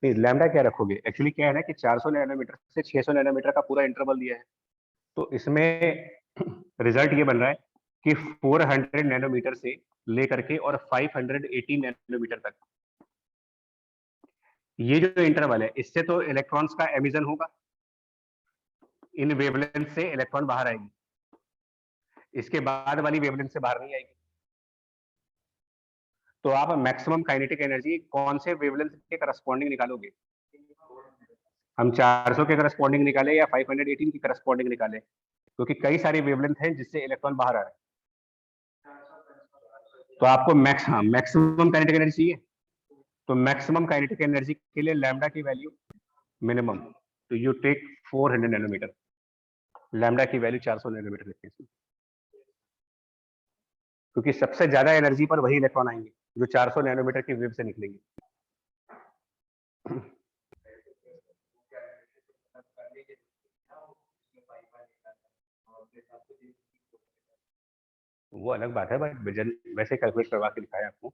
नहीं, लैम्डा क्या रखोगे, एक्चुअली क्या है ना कि 400 नैनोमीटर से 600 नैनोमीटर का पूरा इंटरवल दिया है, तो इसमें रिजल्ट ये बन रहा है कि 400 नैनोमीटर से लेकर के और 580 नैनोमीटर तक, ये जो इंटरवल है इससे तो इलेक्ट्रॉन्स का एमिशन होगा, इन वेवलेंथ से इलेक्ट्रॉन बाहर आएगी, इसके बाद वाली वेवलेंथ से बाहर नहीं आएगी। तो आप मैक्सिमम काइनेटिक एनर्जी कौन से वेवलेंथ के करस्पॉन्डिंग निकालोगे? हम 400 के करस्पॉन्डिंग निकाले या 518 की करस्पॉन्डिंग निकाले? क्योंकि कई सारी वेवलेंथ हैं जिससे इलेक्ट्रॉन बाहर आ रहा है। तो आपको मैक्सिमम काइनेटिक एनर्जी चाहिए। तो मैक्सिमम काइनेटिक एनर्जी के लिए लैम्डा की वैल्यू मिनिमम, तो यू टेक 400 नैनोमीटर। लैम्डा की वैल्यू 400 नैनोमीटर रखते हैं, क्योंकि सबसे ज्यादा एनर्जी पर वही इलेक्ट्रॉन आएंगे जो 400 नैनोमीटर की वेव से निकलेंगे। वो अलग बात है भाई, वैसे कैलकुलेट करवा के दिखाया आपको।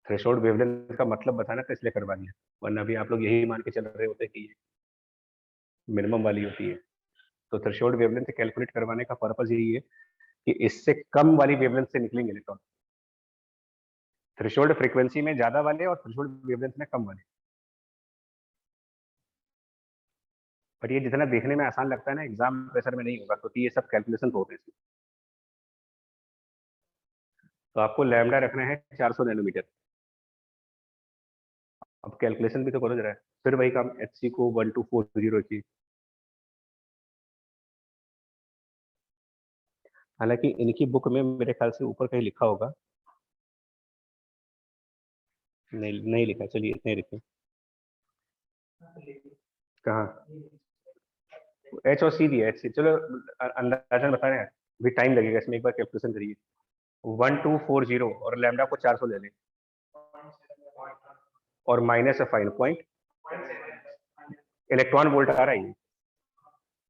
थ्रेशोल्ड वेवलेंथ का मतलब बताना था इसलिए करवा दिया, वरना अभी आप लोग यही मान के चल रहे होते कि मिनिमम वाली होती है। तो थ्रेशोल्ड वेवलेंथ कैलकुलेट करवाने का पर्पज यही है कि इससे कम वाली वेवलेंथ से निकलेंगे इलेक्ट्रॉन। थ्रेशोल्ड फ्रीक्वेंसी में ज्यादा वाले और थ्रेशोल्ड वेवलेंथ में कम वाले। पर ये जितना देखने में आसान लगता है ना, एग्जाम प्रेशर में नहीं होगा, क्योंकि ये सब कैलकुलेशन होते हैं। तो आपको लैम्डा रखना है 400 नैनोमीटर। अब कैलकुलेशन भी तो करो जरा, फिर वही काम, एच सी को 1240 की। हालांकि इनकी बुक में मेरे ख्याल से ऊपर कहीं लिखा होगा, नहीं नहीं लिखा, चलिए इतने ही लिखे। कहाँ? एच और सी दिया, एच सी, चलो अंदाजा बता रहे हैं, भी टाइम लगेगा इसमें, एक बार कैलकुलेशन करिए। 1240 और लैम्डा को 400 ले लें, और माइनस है फाइन पॉइंट, इलेक्ट्रॉन वोल्ट आ रहा है।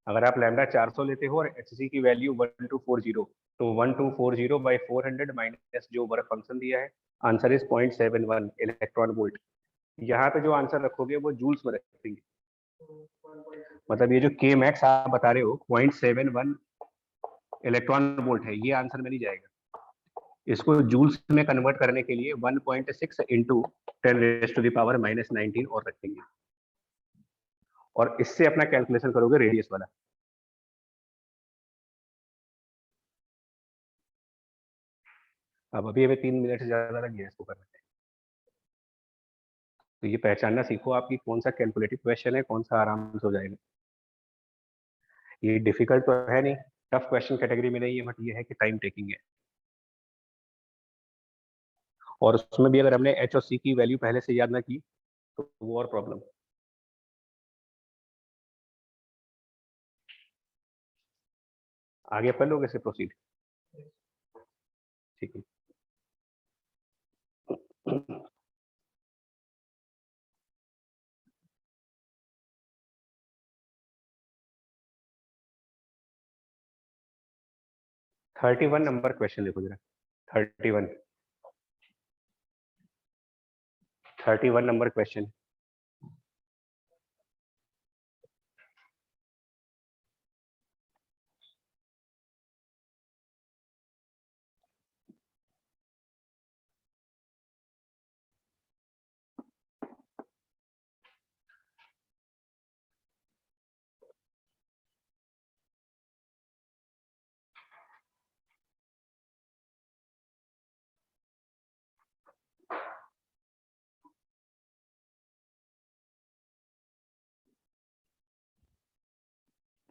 अगर आप लैम्डा 400 लेते हो और एच सी की वैल्यू 1240, तो 1240 बाई 400 माइनस जो वर्क फंक्शन दिया है, आंसर इज 0.71 इलेक्ट्रॉन वोल्ट। यहाँ पे जो आंसर रखोगे वो जूल्स में रखेंगे। मतलब ये जो के मैक्स आप बता रहे हो 0.71 इलेक्ट्रॉन वोल्ट है, ये आंसर में नहीं जाएगा। इसको जूल्स में कन्वर्ट करने के लिए 1.6 इंटू 10⁻⁻19 और रखेंगे, और इससे अपना कैलकुलेशन करोगे रेडियस वाला। अब अभी अभी 3 मिनट से ज्यादा लग गया इसको करने में। तो ये पहचानना सीखो आपकी कौन सा कैलकुलेटिव क्वेश्चन है, कौन सा आराम से हो जाएगा। ये डिफिकल्ट तो है नहीं, टफ क्वेश्चन कैटेगरी में नहीं है, बट ये है कि टाइम टेकिंग है। और उसमें भी अगर हमने एच और सी की वैल्यू पहले से याद ना की तो वो और प्रॉब्लम। आगे अपन लोग इसे प्रोसीड, ठीक है। 31 नंबर क्वेश्चन लिखो जरा। 31 31 नंबर क्वेश्चन।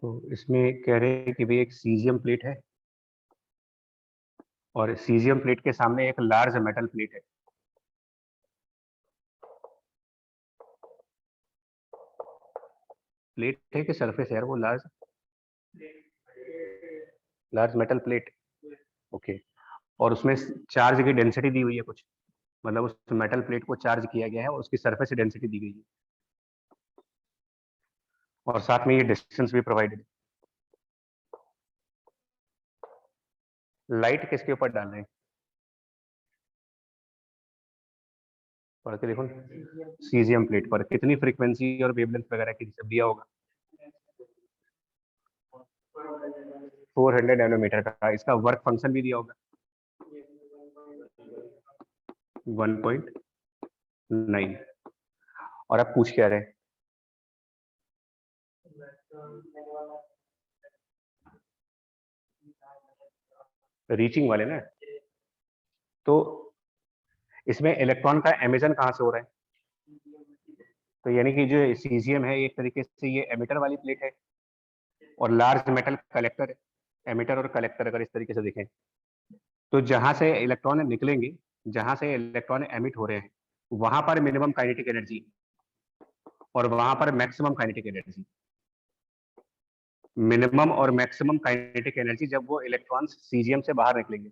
तो इसमें कह रहे हैं कि भाई एक सीजियम प्लेट है, और सीजियम प्लेट के सामने एक लार्ज मेटल प्लेट है। प्लेट है कि सरफेस है यार वो large? Large metal plate, okay. और उसमें चार्ज की डेंसिटी दी हुई है कुछ, मतलब उस मेटल प्लेट को चार्ज किया गया है और उसकी सरफेस डेंसिटी दी गई है, और साथ में ये डिस्टेंस भी प्रोवाइडेड है। लाइट किसके ऊपर डाल रहे हैं? पढ़ के देखो। सीजियम प्लेट पर कितनी फ्रीक्वेंसी और वेवलेंथ वगैरह की सब दिया होगा? 400 नैनोमीटर का, इसका वर्क फंक्शन भी दिया होगा 1.9। और आप पूछ क्या रहे हैं? रीचिंग वाले ना, तो इसमें इलेक्ट्रॉन का एमिशन कहाँ से हो रहा है? तो यानी कि जो सीजियम है एक तरीके से ये एमिटर वाली प्लेट है और लार्ज मेटल कलेक्टर है। एमिटर और कलेक्टर अगर इस तरीके से देखें तो जहां से इलेक्ट्रॉन निकलेंगे, जहां से इलेक्ट्रॉन एमिट हो रहे हैं, वहां पर मिनिमम काइनेटिक एनर्जी और वहां पर मैक्सिमम काइनेटिक एनर्जी। मिनिमम और मैक्सिमम काइनेटिक एनर्जी जब वो इलेक्ट्रॉन्स सीजियम से बाहर निकलेंगे।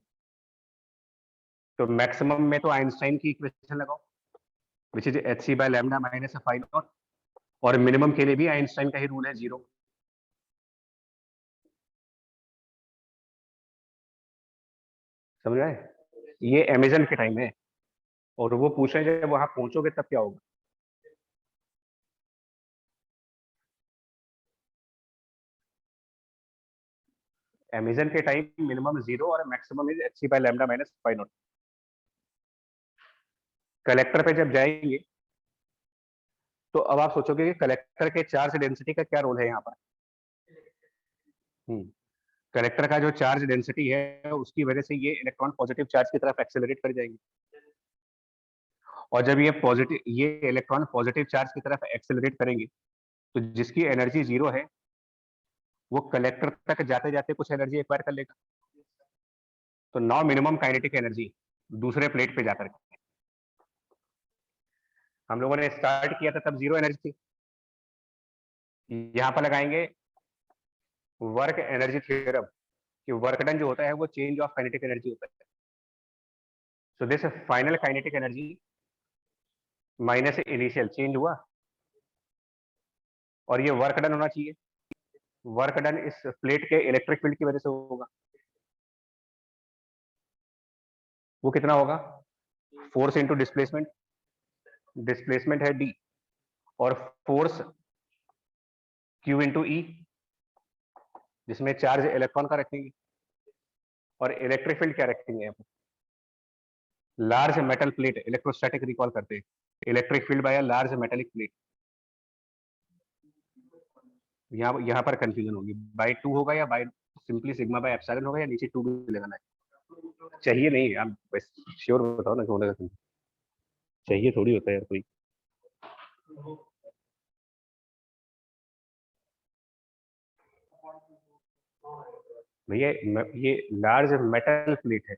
तो मैक्सिमम में तो आइंस्टाइन की इक्वेशन लगाओ, which is H C by lambda minus phi naught, और मिनिमम के लिए भी आइंस्टाइन का ही रूल है, 0। समझ आए? ये अमेजन के टाइम है, और वो पूछ रहे हैं जब वहां पहुंचोगे तब क्या होगा। अमेजन के टाइम मिनिमम 0 और maximum is H C by lambda minus phi naught. Collector पे जब जाएंगे तो अब आप सोचोगे कि कलेक्टर के चार्ज डेंसिटी का क्या रोल है यहाँ पर। कलेक्टर का जो चार्ज डेंसिटी है उसकी वजह से ये इलेक्ट्रॉन पॉजिटिव चार्ज की तरफ एक्सेलरेट कर जाएंगे, और जब ये इलेक्ट्रॉन पॉजिटिव चार्ज की तरफ एक्सेलरेट करेंगे तो जिसकी एनर्जी 0 है वो कलेक्टर तक जाते जाते कुछ एनर्जी एक्वायर कर लेगा। तो नाउ मिनिमम काइनेटिक एनर्जी दूसरे प्लेट पे जाकर के। हम लोगों ने स्टार्ट किया था तब 0 एनर्जी थी। यहाँ पर लगाएंगे वर्क एनर्जी थ्योरम कि वर्क डन जो होता है वो चेंज ऑफ काइनेटिक एनर्जी होता है। So this final kinetic energy minus initial change हुआ, और ये वर्क डन होना चाहिए। वर्क डन इस प्लेट के इलेक्ट्रिक फील्ड की वजह से होगा। वो कितना होगा? Force into displacement. डिस्प्लेसमेंट है डी, और फोर्स क्यू इंटू ई, जिसमें चार्ज इलेक्ट्रॉन का रखेंगे, और इलेक्ट्रिक फील्ड क्या रखेंगे यहाँ पर? Large metal plate, electrostatic recall करते हैं electric field by large metallic plate. यहाँ यहाँ पर कंफ्यूजन होगी, बाई 2 होगा या by simply sigma by epsilon होगा, या नीचे 2 भी लगाना है? चाहिए नहीं, आप बस श्योर बताओ ना, होने का चाहिए थोड़ी होता है यार कोई। भैया ये लार्ज मेटल प्लेट है,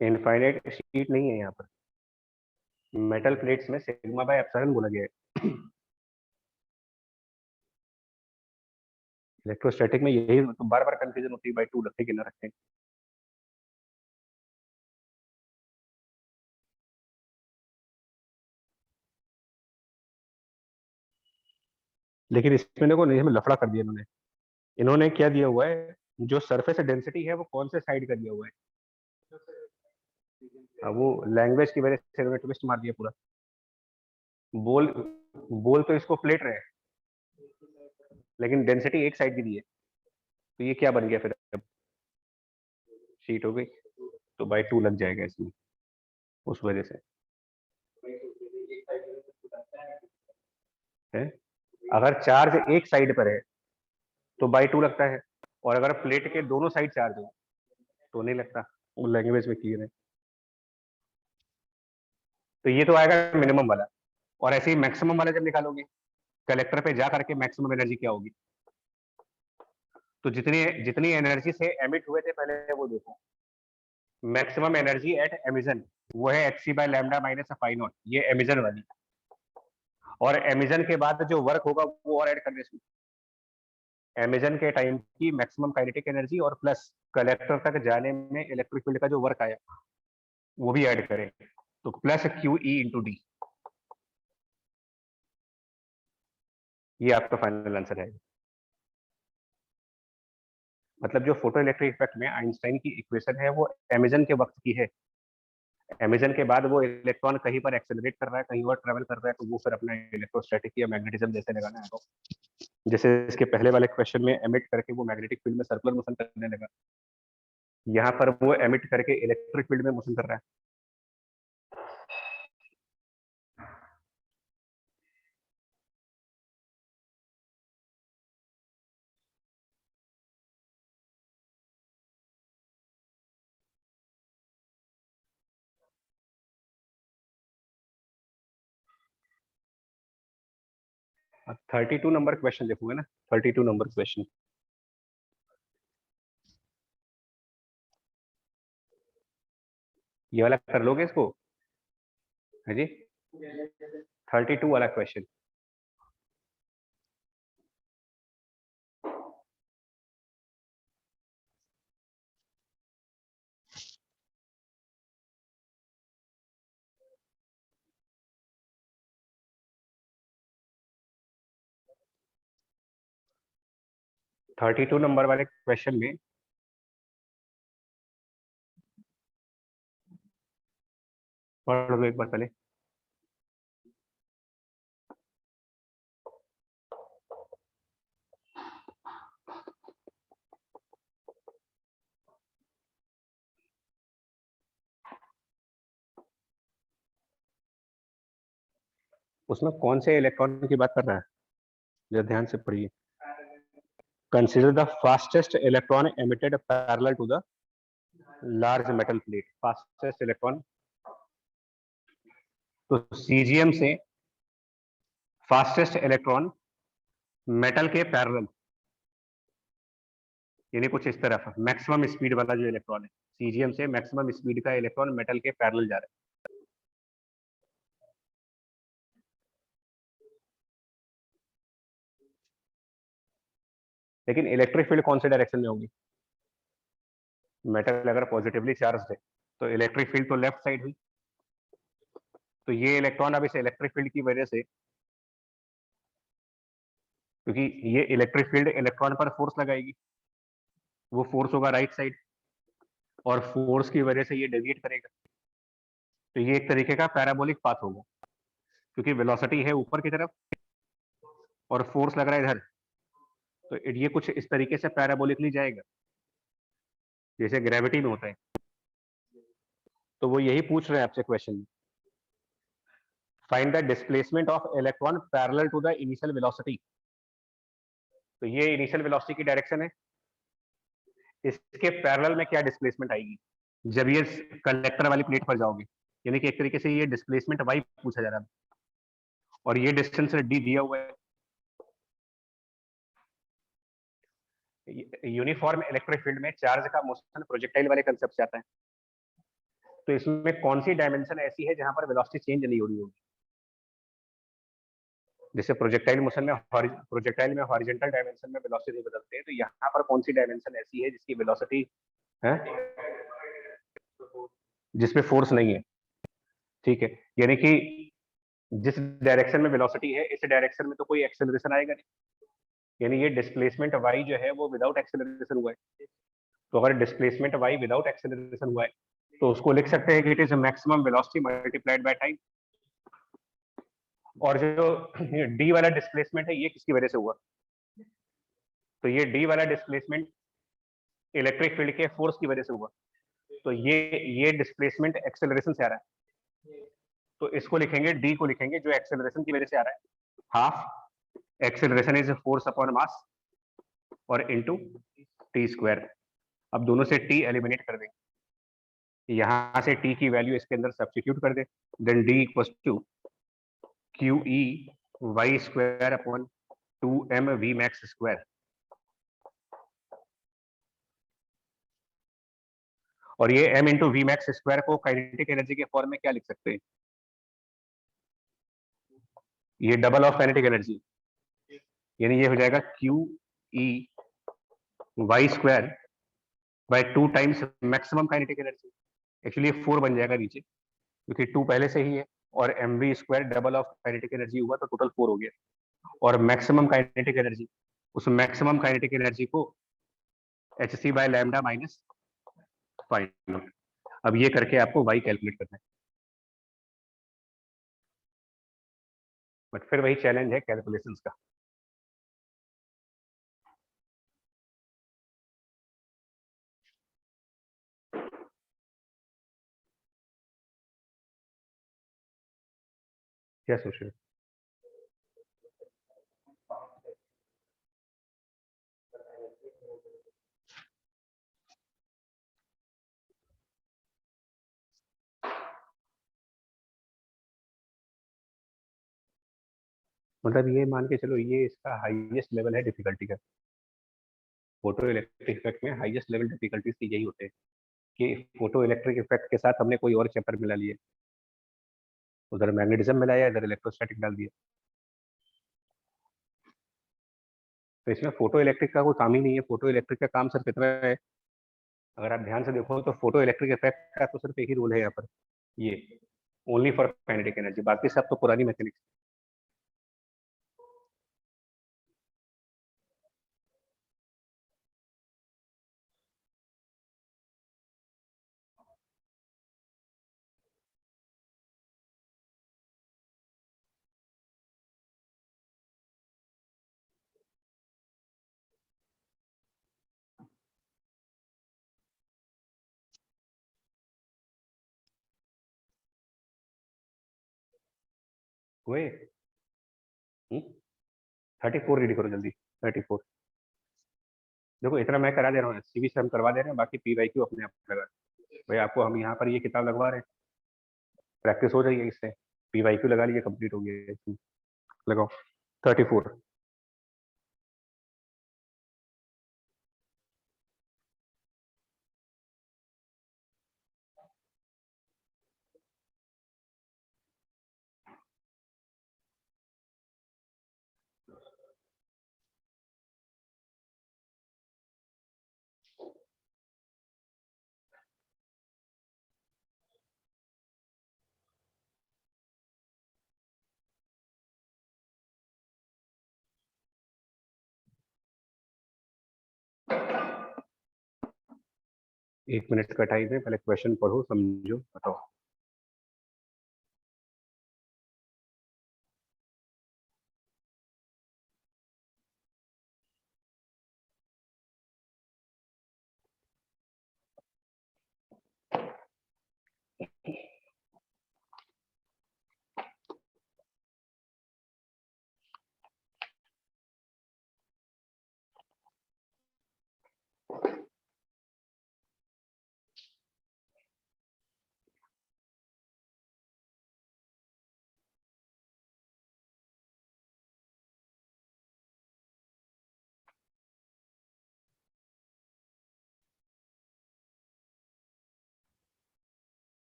इनफाइनाइट शीट नहीं है यहाँ पर। मेटल प्लेट्स में सिग्मा बाय एप्सिलॉन बोला गया है। इलेक्ट्रोस्टैटिक में यही तो बार बार कंफ्यूजन होती है, बाई 2 रखे कि ना रखें। लेकिन इसमें देखो नहीं, हमें लफड़ा कर दिया इन्होंने। इन्होंने क्या दिया हुआ है, जो सरफेस डेंसिटी है वो कौन से साइड का दिया हुआ है। अब वो लैंग्वेज की वजह से इन्होंने ट्विस्ट मार दिया पूरा। बोल बोल तो इसको प्लेट रहे हैं, लेकिन डेंसिटी एक साइड की दी है। तो ये क्या बन गया फिर? अब शीट हो गई, तो बाई 2 लग जाएगा इसमें, उस वजह से है। अगर चार्ज एक साइड पर है तो बाई 2 लगता है, और अगर प्लेट के दोनों साइड चार्ज हो तो नहीं लगता। वो लैंग्वेज में क्लियर है। तो ये तो आएगा मिनिमम वाला, और ऐसे ही मैक्सिमम वाला जब निकालोगे कलेक्टर पे जा करके मैक्सिमम एनर्जी क्या होगी। तो जितनी जितनी एनर्जी से एमिट हुए थे पहले वो देखो। मैक्सिमम एनर्जी एट एमिजन वो है H C by lambda minus phi naught, ये एमिजन वाली। और एमिजन के बाद जो वर्क होगा वो और ऐड करने से, एमिजन के टाइम की मैक्सिमम काइनेटिक एनर्जी और प्लस कलेक्टर तक जाने में इलेक्ट्रिक फील्ड का जो वर्क आया वो भी ऐड करें, तो plus Q E into D. ये आपका फाइनल आंसर है। मतलब जो फोटो इलेक्ट्रिक इफेक्ट में आइंस्टाइन की इक्वेशन है वो एमिजन के वक्त की है। एमिजन के बाद वो इलेक्ट्रॉन कहीं पर एक्सेलरेट कर रहा है, कहीं और ट्रेवल कर रहा है, तो वो फिर अपना इलेक्ट्रोस्टैटिक या मैग्नेटिज्म जैसे लगाना है। तो जैसे इसके पहले वाले क्वेश्चन में एमिट करके वो मैग्नेटिक फील्ड में सर्कुलर मोशन करने लगा, यहाँ पर वो एमिट करके इलेक्ट्रिक फील्ड में मोशन कर रहा है। अब 32 नंबर क्वेश्चन लिखूंगा ना, 32 नंबर क्वेश्चन। ये वाला कर लोगे इसको? है जी, 32 वाला क्वेश्चन। थर्टी टू नंबर वाले क्वेश्चन में पढ़ लो एक बार पहले। उसमें कौन से इलेक्ट्रॉन की बात कर रहा है, जरा ध्यान से पढ़िए। Consider the fastest electron emitted parallel to the large metal plate. Fastest electron, तो सीजीएम से फास्टेस्ट इलेक्ट्रॉन मेटल के पैरेलल, यानी कुछ इस तरफ मैक्सिमम स्पीड वाला जो इलेक्ट्रॉन है, सीजीएम से मैक्सिमम स्पीड का इलेक्ट्रॉन मेटल के पैरेलल जा रहा है। लेकिन इलेक्ट्रिक फील्ड कौन से डायरेक्शन में होगी? मेटल अगर पॉजिटिवली चार्ज है तो इलेक्ट्रिक फील्ड तो लेफ्ट साइड हुई। तो ये इलेक्ट्रॉन अब इस इलेक्ट्रिक फील्ड की वजह से, क्योंकि ये इलेक्ट्रिक फील्ड इलेक्ट्रॉन पर फोर्स लगाएगी, वो फोर्स होगा राइट साइड, और फोर्स की वजह से ये डेविएट करेगा। तो ये एक तरीके का पैराबोलिक पाथ होगा, क्योंकि वेलोसिटी है ऊपर की तरफ और फोर्स लग रहा है इधर, तो ये कुछ इस तरीके से पैराबोलिकली जाएगा जैसे ग्रेविटी में होता है। तो वो यही पूछ रहे हैं आपसे क्वेश्चन में, find the displacement of electron parallel to the initial velocity. तो ये इनिशियल वेलोसिटी की डायरेक्शन है, इसके पैरेलल में क्या डिस्प्लेसमेंट आएगी जब ये कलेक्टर वाली प्लेट पर जाओगे, यानी कि एक तरीके से ये डिस्प्लेसमेंट वाई पूछा जा रहा है, और ये डिस्टेंस डी दिया हुआ है। यूनिफॉर्म इलेक्ट्रिक फील्ड में चार्ज का मोशन प्रोजेक्टाइल वाले कंसेप्ट से आता है। तो इसमें कौन सी डायमेंशन ऐसी है जहां पर वेलोसिटी चेंज नहीं हो रही होगी? जैसे प्रोजेक्टाइल में हॉरिजॉन्टल डायमेंशन में वेलोसिटी बदलते हैं, तो यहाँ पर कौन सी डायमेंशन ऐसी है जिसकी वेलोसिटी है, जिसपे फोर्स नहीं है? ठीक है, यानी कि जिस डायरेक्शन में वेलोसिटी है इस डायरेक्शन में तो कोई एक्सेलरेशन आएगा नहीं, यानी ये डिस्प्लेसमेंट वाई जो है वो विदाउट एक्सेलरेशन हुआ है। तो अगर डिस्प्लेसमेंट वाई विदाउट एक्सेलरेशन हुआ है तो उसको लिख सकते हैं कि it is maximum velocity multiplied by time. और जो डी वाला डिस्प्लेसमेंट है ये किसकी वजह से हुआ? तो ये डी वाला डिस्प्लेसमेंट इलेक्ट्रिक फील्ड के फोर्स की वजह से हुआ। तो ये डिस्प्लेसमेंट एक्सेलरेशन से आ रहा है, तो इसको लिखेंगे, डी को लिखेंगे जो एक्सेलरेशन की वजह से आ रहा है, half acceleration is force upon mass और इनटू टी स्क्वायर। अब दोनों से टी एलिमिनेट कर देंगे, यहां से टी की वैल्यू इसके अंदर सब्स्टिट्यूट कर दे, then D equals to Q E Y square upon 2m V max square. और ये m into V max square को काइनेटिक एनर्जी के फॉर्म में क्या लिख सकते हैं? ये डबल ऑफ काइनेटिक एनर्जी, यानी ये हो जाएगा Q E Y square by 2 times maximum kinetic energy. Actually 4 बन जाएगा नीचे, क्योंकि 2 पहले से ही है, और M V square double of kinetic energy हुआ तो टोटल 4 हो गया। और मैक्सिमम काइनेटिक एनर्जी, उस मैक्सिमम काइनेटिक एनर्जी को H C by lambda minus find. अब ये करके आपको वाई कैलकुलेट करना है, बट फिर वही चैलेंज है कैलकुलेशंस का। क्या सोच रहे हो? मतलब ये मान के चलो, ये इसका हाईएस्ट लेवल है डिफिकल्टी का। फोटो इलेक्ट्रिक इफेक्ट में हाईएस्ट लेवल डिफिकल्टीज यही होते हैं कि फोटो इलेक्ट्रिक इफेक्ट के साथ हमने कोई और चैप्टर मिला लिया, उधर मैग्नेटिज्म मिलाया, इधर इलेक्ट्रोस्टैटिक डाल दिया। तो इसमें फोटो इलेक्ट्रिक का कोई काम ही नहीं है। फोटो इलेक्ट्रिक का काम सिर्फ इतना है, अगर आप ध्यान से देखो तो फोटो इलेक्ट्रिक इफेक्ट का तो सिर्फ एक ही रोल है यहाँ पर, ये ओनली फॉर काइनेटिक एनर्जी, बाकी सब तो पुरानी मैकेनिक्स। हुए 34 रीड करो जल्दी, 34। देखो इतना मैं करा दे रहा हूँ, सीवी से हम करवा दे रहे हैं, बाकी पी वाई क्यू अपने आप लगा। भाई आपको हम यहाँ पर ये किताब लगवा रहे हैं, प्रैक्टिस हो जाएगी इससे। पी वाई क्यू लगा लीजिए, कंप्लीट हो गया। लगाओ 34। एक मिनट का टाइम है, पहले क्वेश्चन पढ़ो समझो बताओ।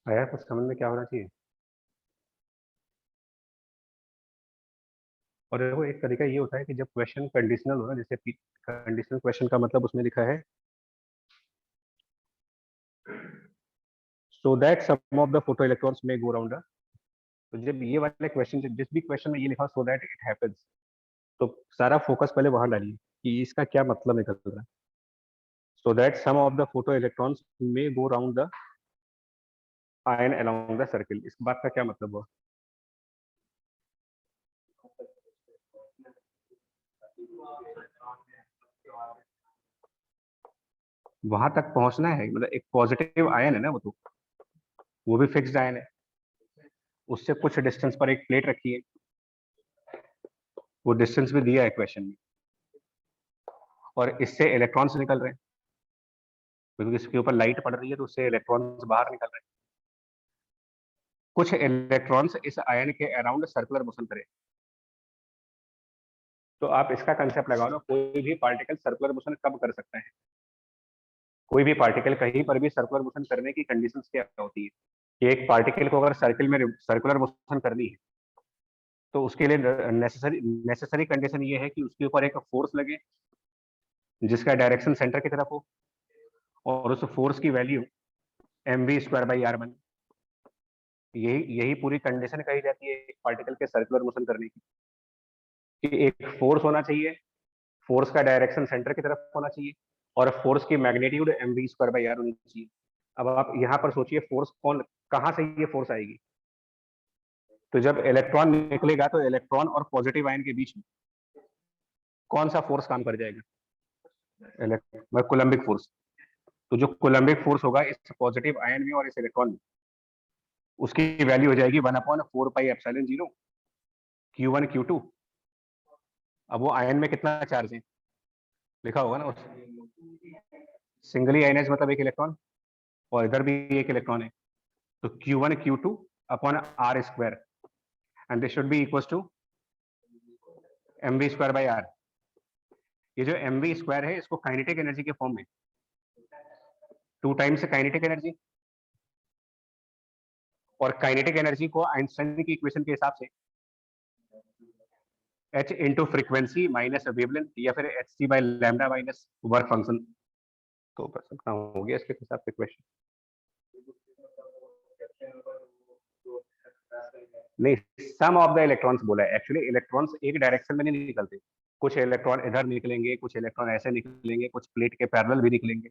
आया कुछ समझ में क्या होना चाहिए? और देखो एक तरीका ये होता है कि जब क्वेश्चन कंडीशनल हो ना, जैसे कंडीशनल क्वेश्चन का मतलब उसमें लिखा है so that some of the photo electrons may go around. तो जब ये वाले क्वेश्चन, जिस भी क्वेश्चन में ये लिखा सो दैट इट हैपेंस, तो सारा फोकस पहले वहां डालिए कि इसका क्या मतलब निकल रहा है। So that some of the photo electrons may go around the ion along the circle, इस बात का क्या मतलब हुआ? वहां तक पहुंचना है, मतलब एक पॉजिटिव आयन है ना वो, तो वो भी फिक्स्ड आयन है, उससे कुछ डिस्टेंस पर एक प्लेट रखी है, वो डिस्टेंस भी दिया है क्वेश्चन में, और इससे इलेक्ट्रॉन्स निकल रहे हैं, क्योंकि इसके ऊपर लाइट पड़ रही है तो उससे इलेक्ट्रॉन्स बाहर निकल रहे हैं। कुछ इलेक्ट्रॉन्स इस आयन के अराउंड सर्कुलर मोशन करें। तो आप इसका कंसेप्ट लगाओ ना, कोई भी पार्टिकल सर्कुलर मोशन कब कर सकता है? कोई भी पार्टिकल कहीं पर भी सर्कुलर मोशन करने की कंडीशंस क्या होती है कि एक पार्टिकल को अगर सर्किल में सर्कुलर मोशन करनी है, तो उसके लिए नेसेसरी नेसेसरी कंडीशन ये है कि उसके ऊपर एक फोर्स लगे जिसका डायरेक्शन सेंटर की तरफ हो, और उस फोर्स की वैल्यू mv²/r बने। यही यही पूरी कंडीशन कही जाती है एक पार्टिकल के सर्कुलर मोशन करने की, कि एक फोर्स होना चाहिए, फोर्स का डायरेक्शन सेंटर की तरफ होना चाहिए, और फोर्स की मैग्नीट्यूड mv²/r होनी चाहिए। अब आप यहाँ पर सोचिए फोर्स कौन, कहाँ से ये फोर्स आएगी? तो जब इलेक्ट्रॉन निकलेगा तो इलेक्ट्रॉन और पॉजिटिव आयन के बीच में कौन सा फोर्स काम कर जाएगा? Coulombic force. तो जो कोलम्बिक फोर्स होगा इस पॉजिटिव आयन में और इस इलेक्ट्रॉन में, उसकी वैल्यू हो जाएगी 1/4πε0 Q1 Q2। अब वो आयन में कितना चार्ज है लिखा होगा ना उस, सिंगली आयनाइज मतलब एक इलेक्ट्रॉन, और इधर भी एक इलेक्ट्रॉन है, तो Q1 Q2 upon R square and this should be equal to mv square by r। ये जो mv स्क्वायर है इसको काइनेटिक एनर्जी के फॉर्म में 2 टाइम्स काइनेटिक एनर्जी, और काइनेटिक एनर्जी को आइंस्टाइन की इक्वेशन के हिसाब से h into frequency minus wavelength या फिर hc by lambda minus work function. तो बस इतना हो गया इसके हिसाब से क्वेश्चन। नहीं, सम ऑफ द इलेक्ट्रॉन्स बोला है। एक्चुअली इलेक्ट्रॉन्स एक डायरेक्शन में नहीं निकलते, कुछ इलेक्ट्रॉन इधर निकलेंगे, कुछ इलेक्ट्रॉन ऐसे निकलेंगे, कुछ प्लेट के पैरेलल भी निकलेंगे।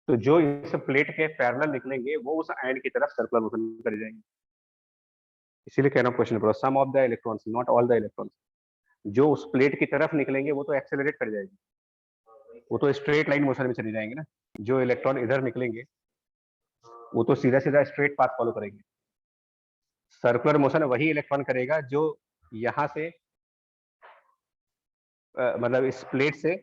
तो जो इस प्लेट के पैरेलल निकलेंगे वो उस आयन की तरफ सर्कुलर मोशन कर जाएंगे। इसीलिए कह रहा हूँ क्वेश्चन पढ़ो, some of the electrons not all the electrons. जो उस प्लेट की तरफ निकलेंगे वो तो एक्सेलरेट कर जाएंगे, वो तो स्ट्रेट लाइन मोशन में चले जाएंगे ना। जो इलेक्ट्रॉन इधर निकलेंगे वो तो सीधा सीधा स्ट्रेट पाथ फॉलो करेंगे। सर्कुलर मोशन वही इलेक्ट्रॉन करेगा जो यहाँ से मतलब इस प्लेट से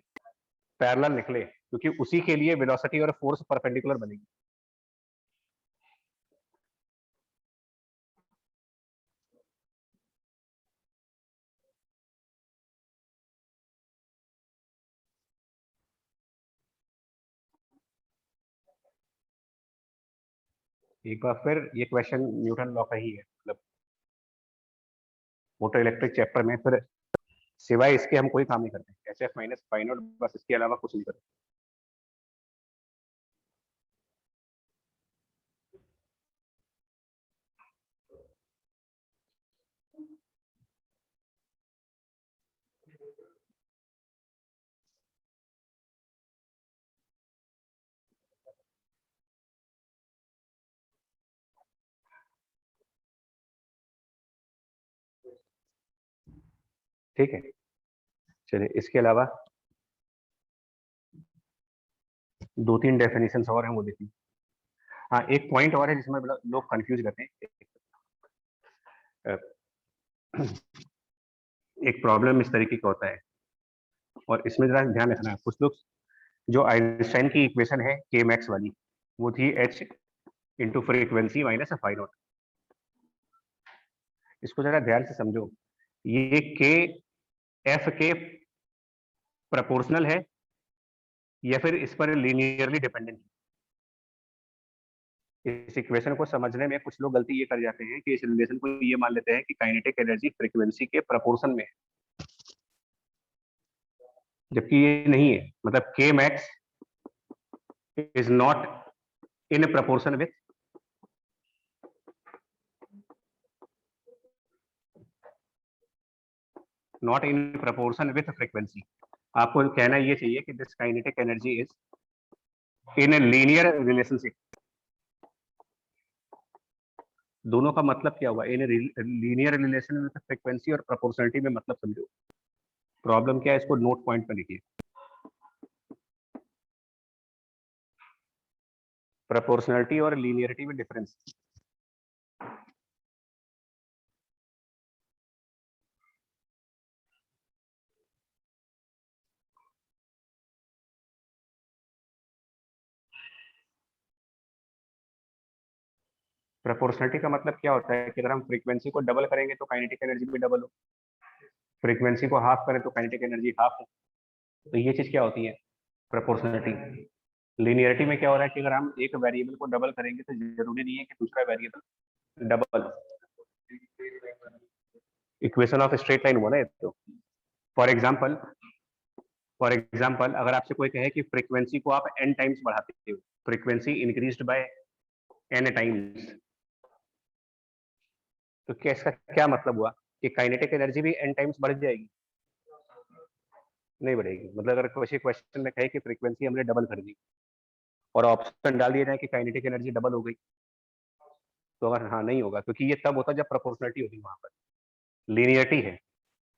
पैरेलल निकले, क्योंकि उसी के लिए वेलोसिटी और फोर्स परपेंडिकुलर बनेगी। एक बार फिर ये क्वेश्चन न्यूटन लॉ का ही है, मतलब मोटर इलेक्ट्रिक चैप्टर में फिर सिवाय इसके हम कोई काम नहीं करते। H F minus phi naught, बस इसके अलावा कुछ नहीं करते। ठीक है, चलिए इसके अलावा 2-3 डेफिनेशन और हैं वो देखिए। हाँ, एक पॉइंट और है जिसमें लोग कंफ्यूज करते हैं। एक प्रॉब्लम इस तरीके का होता है, और इसमें जरा ध्यान रखना है। कुछ लोग, जो आइंस्टाइन की इक्वेशन है के मैक्स वाली, वो थी h into frequency minus phi naught. इसको जरा ध्यान से समझो, ये के एफ के प्रोपोर्शनल है या फिर इस पर लीनियरली डिपेंडेंट है। इस इक्वेशन को समझने में कुछ लोग गलती ये कर जाते हैं कि इस रिलेशन को ये मान लेते हैं कि काइनेटिक एनर्जी फ्रीक्वेंसी के प्रोपोर्शन में है, जबकि ये नहीं है। मतलब के max is not in proportion with frequency. आपको कहना ये चाहिए कि this kinetic energy is in linear relationship. दोनों का मतलब क्या हुआ? In linear relation with frequency और प्रोपोर्शनलिटी में मतलब समझो। प्रॉब्लम क्या है, इसको नोट पॉइंट पर लिखिए। प्रोपोर्शनलिटी और लीनियरिटी में डिफरेंस। प्रोपोर्शनलिटी का मतलब क्या होता है कि अगर हम फ्रीक्वेंसी को डबल करेंगे तो काइनेटिक एनर्जी भी डबल हो, फ्रीक्वेंसी को हाफ करें तो काइनेटिक एनर्जी हाफ हो। तो ये चीज क्या होती है? प्रोपोर्शनलिटी। लीनियरिटी में क्या हो रहा है कि अगर हम एक वेरिएबल को डबल करेंगे तो जरूरी नहीं है कि दूसरा वेरिएबल डबल हो। इक्वेशन ऑफ स्ट्रेट लाइन हुआ ना ये तो। फॉर एग्जाम्पल अगर आपसे कोई कहे कि फ्रीक्वेंसी को आप n टाइम्स बढ़ाते हो, frequency increased by n times, तो क्या इसका क्या मतलब हुआ कि काइनेटिक एनर्जी भी n टाइम्स बढ़ जाएगी? नहीं बढ़ेगी। मतलब अगर किसी क्वेश्चन में कहे कि फ्रीक्वेंसी हमने डबल कर दी और ऑप्शन डाल दिया जाए कि काइनेटिक एनर्जी डबल हो गई, तो अगर हाँ, नहीं होगा, क्योंकि ये तब होता जब प्रोपोर्शनलिटी होगी। वहां पर लीनियरिटी है।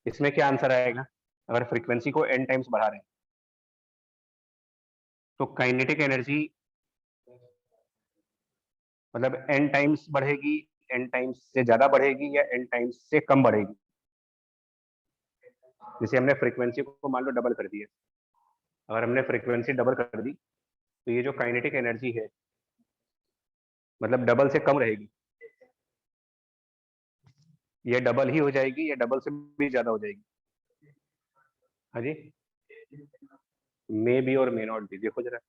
इसमें क्या आंसर आएगा? अगर फ्रीक्वेंसी को n टाइम्स बढ़ा रहे हैं तो काइनेटिक एनर्जी मतलब n टाइम्स बढ़ेगी, n टाइम्स से ज्यादा बढ़ेगी या n टाइम्स से कम बढ़ेगी। जैसे हमने फ्रीक्वेंसी को मान लो डबल कर दिया, अगर हमने फ्रीक्वेंसी डबल कर दी तो ये जो काइनेटिक एनर्जी है मतलब डबल से कम रहेगी, ये डबल ही हो जाएगी या डबल से भी ज्यादा हो जाएगी? हाँ जी, मे बी और मे नॉट बी, देखो जरा।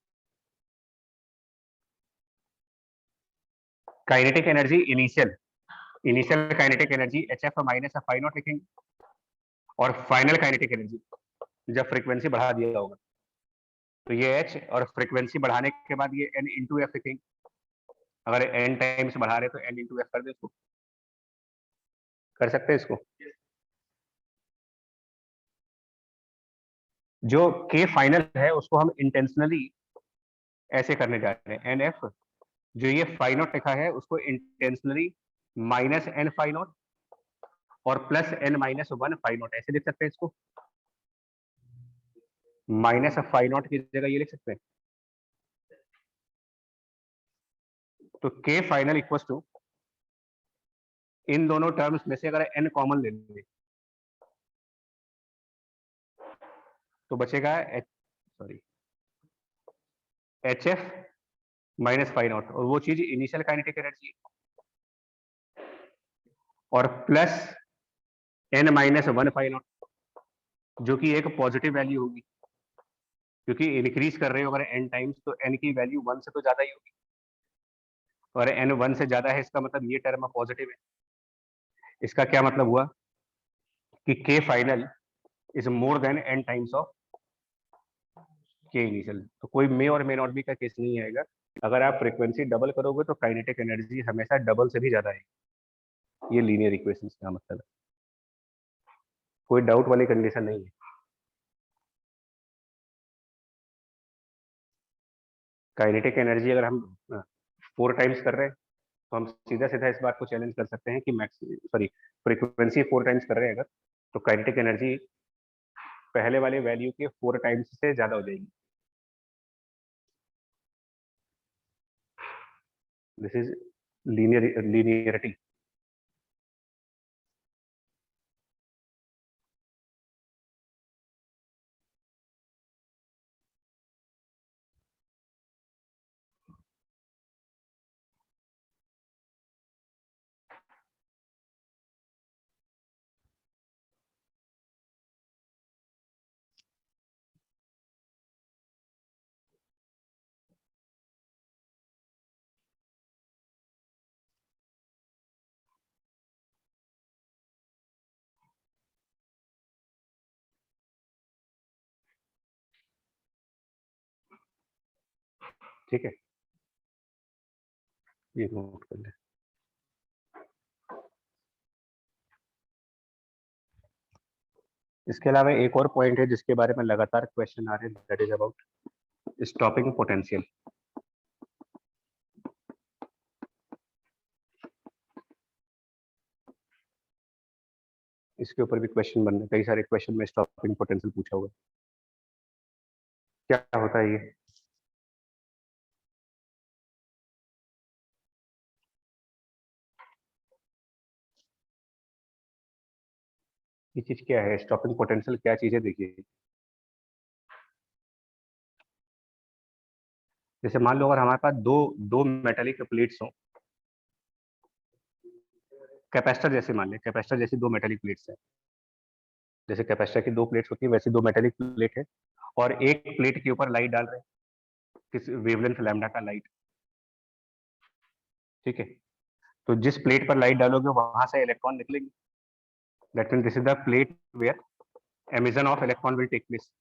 Kinetic energy initial, initial kinetic energy H F minus phi naught लिखेंगे, और फाइनल काइनेटिक एनर्जी जब फ्रीक्वेंसी बढ़ा दिया होगा तो ये एच, और फ्रीक्वेंसी बढ़ाने के बाद ये एन इंटू एफ लिखेंगे। अगर एन टाइम्स बढ़ा रहे तो एन इंटू एफ कर दे इसको, कर सकते हैं इसको। जो के फाइनल है उसको हम इंटेंशनली ऐसे करने जा रहे हैं, एन एफ, जो ये फाई नॉट लिखा है उसको intentionally minus N phi naught और plus N minus one phi naught, ऐसे लिख सकते हैं इसको। माइनस फाई नॉट की जगह ये लिख सकते हैं। तो के फाइनल इक्वल टू, इन दोनों टर्म्स में से अगर एन कॉमन ले लें तो बचेगा H, sorry, H F minus phi naught, और वो चीज इनिशियल काइनेटिक एनर्जी, और plus N minus one phi naught, जो कि एक पॉजिटिव वैल्यू होगी, क्योंकि इंक्रीज कर रहे हो अगर एन टाइम्स तो एन की वैल्यू वन से तो ज्यादा ही होगी, और एन वन से ज्यादा है इसका मतलब ये टर्म पॉजिटिव है। इसका क्या मतलब हुआ कि K final is more than N times of K initial. तो कोई मे और मे नॉट बी का केस नहीं आएगा। अगर आप फ्रीक्वेंसी डबल करोगे तो काइनेटिक एनर्जी हमेशा डबल से भी ज्यादा आएगी। ये लीनियर इक्वेशन का मतलब है, कोई डाउट वाली कंडीशन नहीं है। काइनेटिक एनर्जी अगर हम 4 टाइम्स कर रहे हैं तो हम सीधा सीधा इस बात को चैलेंज कर सकते हैं कि मैक्स, सॉरी, फ्रीक्वेंसी 4 टाइम्स कर रहे हैं अगर, तो काइनेटिक एनर्जी पहले वाले वैल्यू के 4 टाइम्स से ज्यादा हो जाएगी। This is linearity. ठीक है, ये नोट कर ले। इसके अलावा एक और पॉइंट है जिसके बारे में लगातार क्वेश्चन आ रहे हैं, that is about stopping potential. इसके ऊपर भी क्वेश्चन बन रहे, कई सारे क्वेश्चन में स्टॉपिंग पोटेंशियल पूछा हुआ है। क्या होता है ये? ये चीज क्या है स्टॉपिंग पोटेंशियल, क्या चीज है? देखिए, जैसे मान लो अगर हमारे पास दो दो मेटेलिक प्लेट्स हो, कैपेसिटर जैसे, मान लें कैपेसिटर जैसी दो मेटेलिक प्लेट्स हैं, जैसे कैपेसिटर की दो प्लेट्स होती है वैसी दो मेटेलिक प्लेट है, और एक प्लेट के ऊपर लाइट डाल रहे हैं, किस वेवलेंथ लैम्डा का लाइट, ठीक है? तो जिस प्लेट पर लाइट डालोगे वहां से इलेक्ट्रॉन निकलेंगे, that mean this is the plate where emission of electron will take place.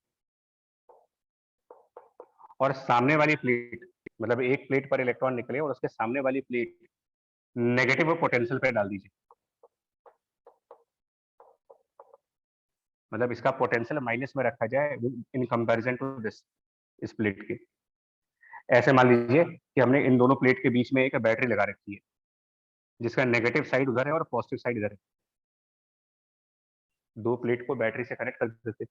और सामने वाली प्लेट, मतलब एक प्लेट पर इलेक्ट्रॉन निकले और उसके सामने वाली प्लेट नेगेटिव पोटेंशियल पे डाल दीजिए, मतलब इसका पोटेंशियल माइनस में रखा जाए इन कंपैरिजन टू दिस, इस प्लेट के। ऐसे मान लीजिए कि हमने इन दोनों प्लेट के बीच में एक बैटरी लगा रखी है, जिसका नेगेटिव साइड उधर है और पॉजिटिव साइड इधर है। दो प्लेट को बैटरी से कनेक्ट कर देते,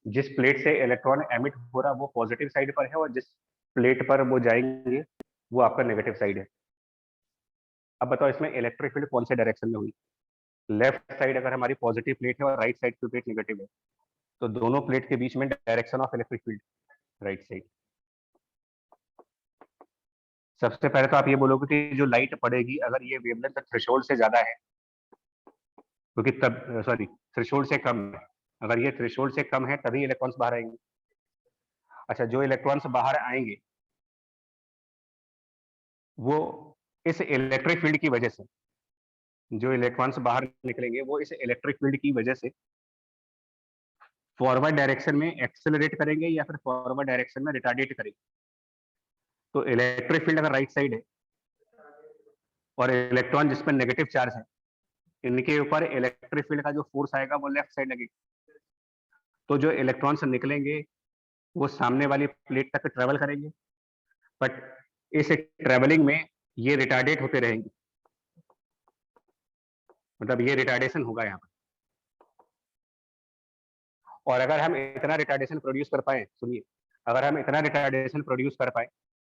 जिस प्लेट से इलेक्ट्रॉन एमिट हो रहा वो पॉजिटिव साइड पर है, और जिस प्लेट पर वो जाएंगे वो आपका नेगेटिव साइड है। अब बताओ इसमें इलेक्ट्रिक फील्ड कौन से डायरेक्शन में हुई? लेफ्ट साइड अगर हमारी पॉजिटिव प्लेट है और राइट साइड की प्लेट नेगेटिव है, तो दोनों प्लेट के बीच में direction of electric field right side. सबसे पहले तो आप ये बोलोगे कि जो लाइट पड़ेगी अगर ये वेवलेंथ थ्रेशोल्ड से ज्यादा है, क्योंकि तब सॉरी थ्रेशोल्ड से कम है, अगर ये थ्रेशोल्ड से कम है तभी इलेक्ट्रॉन्स बाहर आएंगे। अच्छा, जो इलेक्ट्रॉन्स बाहर आएंगे वो इस इलेक्ट्रिक फील्ड की वजह से, जो इलेक्ट्रॉन्स बाहर निकलेंगे वो इस इलेक्ट्रिक फील्ड की वजह से फॉरवर्ड डायरेक्शन में एक्सेलरेट करेंगे या फिर फॉरवर्ड डायरेक्शन में रिटार्डेट करेंगे। तो इलेक्ट्रिक फील्ड अगर राइट साइड है और इलेक्ट्रॉन जिसमें नेगेटिव चार्ज है, इनके ऊपर इलेक्ट्रिक फील्ड का जो फोर्स आएगा वो लेफ्ट साइड लगेगा। तो जो इलेक्ट्रॉन्स निकलेंगे वो सामने वाली प्लेट तक ट्रेवल करेंगे, बट इस ट्रेवलिंग में ये रिटार्डेट होते रहेंगे, मतलब ये रिटार्डेशन होगा यहाँ पर। और अगर हम इतना रिटार्डेशन प्रोड्यूस कर पाए, सुनिए, अगर हम इतना रिटार्डेशन प्रोड्यूस कर पाए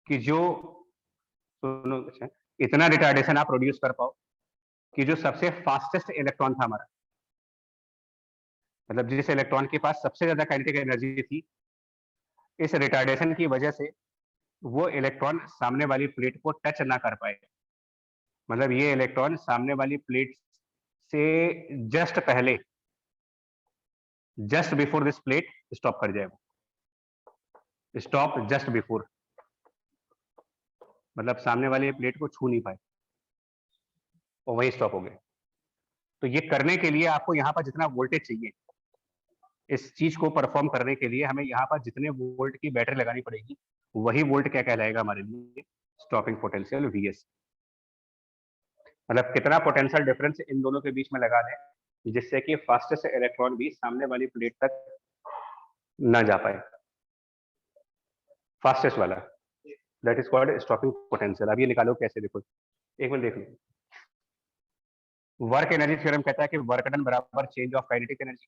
कि जो, सुनो, अच्छा, इतना रिटार्डेशन आप प्रोड्यूस कर पाओ कि जो सबसे फास्टेस्ट इलेक्ट्रॉन था हमारा, मतलब जिस इलेक्ट्रॉन के पास सबसे ज्यादा काइनेटिक एनर्जी थी, इस रिटार्डेशन की वजह से वो इलेक्ट्रॉन सामने वाली प्लेट को टच ना कर पाए, मतलब ये इलेक्ट्रॉन सामने वाली प्लेट से जस्ट पहले, just before this plate stop कर जाएगा। स्टॉप जस्ट बिफोर, मतलब सामने वाली प्लेट को छू नहीं पाए और वही स्टॉप हो गए। तो ये करने के लिए आपको यहाँ पर जितना वोल्टेज चाहिए, इस चीज को परफॉर्म करने के लिए हमें यहाँ पर जितने वोल्ट की बैटरी लगानी पड़ेगी, वही वोल्ट क्या कहलाएगा हमारे लिए, स्टॉपिंग पोटेंशियल Vs। मतलब कितना पोटेंशियल डिफरेंस इन दोनों के बीच में लगा दें जिससे कि फास्टेस्ट इलेक्ट्रॉन भी सामने वाली प्लेट तक ना जा पाए, फास्टेस्ट वाला, that is called stopping potential. अब ये निकालो कैसे, देखो एक मिनट देख लो। वर्क एनर्जी थ्योरम कहता है कि वर्क डन बराबर चेंज ऑफ काइनेटिक एनर्जी,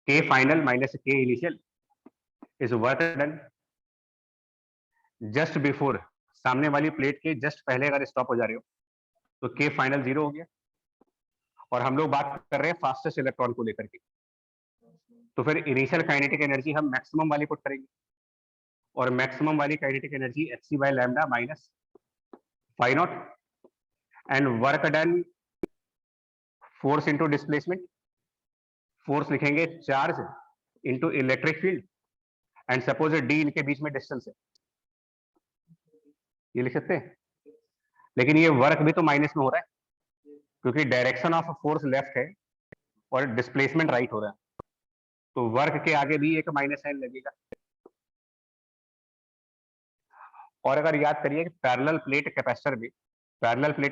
के फाइनल माइनस के initial is work done just before, सामने वाली प्लेट के जस्ट पहले अगर स्टॉप हो जा रहे हो तो के फाइनल 0 हो गया। और हम लोग बात कर रहे हैं फास्टेस्ट इलेक्ट्रॉन को लेकर के, तो फिर इनिशियल काइनेटिक एनर्जी हम मैक्सिमम वाली पुट करेंगे, और मैक्सिमम वाली kinetic energy hc by lambda minus phi naught, and work done force into displacement, force लिखेंगे charge into electric field, and suppose D इनके बीच में डिस्टेंस है, ये लिख सकते हैं। लेकिन ये वर्क भी तो माइनस में हो रहा है क्योंकि डायरेक्शन ऑफ फोर्स लेफ्ट है और डिस्प्लेसमेंट राइट हो रहा है, तो वर्क के आगे भी एक माइनस साइन लगेगा। और अगर याद करिए कि पैरेलल प्लेट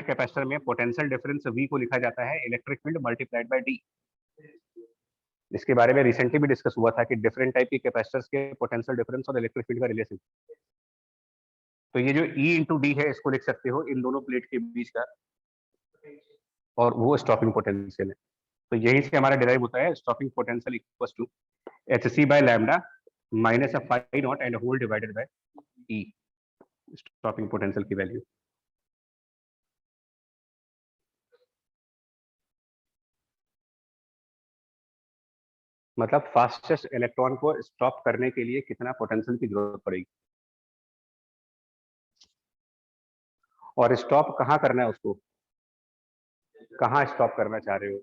कैपेसिटर में पोटेंशियल डिफरेंस V को लिखा जाता है electric field multiplied by D. इसके बारे में रिसेंटली भी डिस्कस हुआ था कि डिफरेंट टाइप की कैपेसिटर्स के पोटेंशियल डिफरेंस और इलेक्ट्रिक फील्ड का रिलेशन। तो ये जो E इंटू डी है इसको लिख सकते हो इन दोनों प्लेट के बीच का, और वो स्टॉपिंग पोटेंशियल है। तो यहीं से हमारा डिराइव होता है stopping potential equals to hc by lambda minus phi naught and whole divided by E, stopping potential की वैल्यू। मतलब फास्टेस्ट इलेक्ट्रॉन को स्टॉप करने के लिए कितना पोटेंशियल की जरूरत पड़ेगी, और स्टॉप कहाँ करना है उसको, कहाँ स्टॉप करना चाह रहे हो।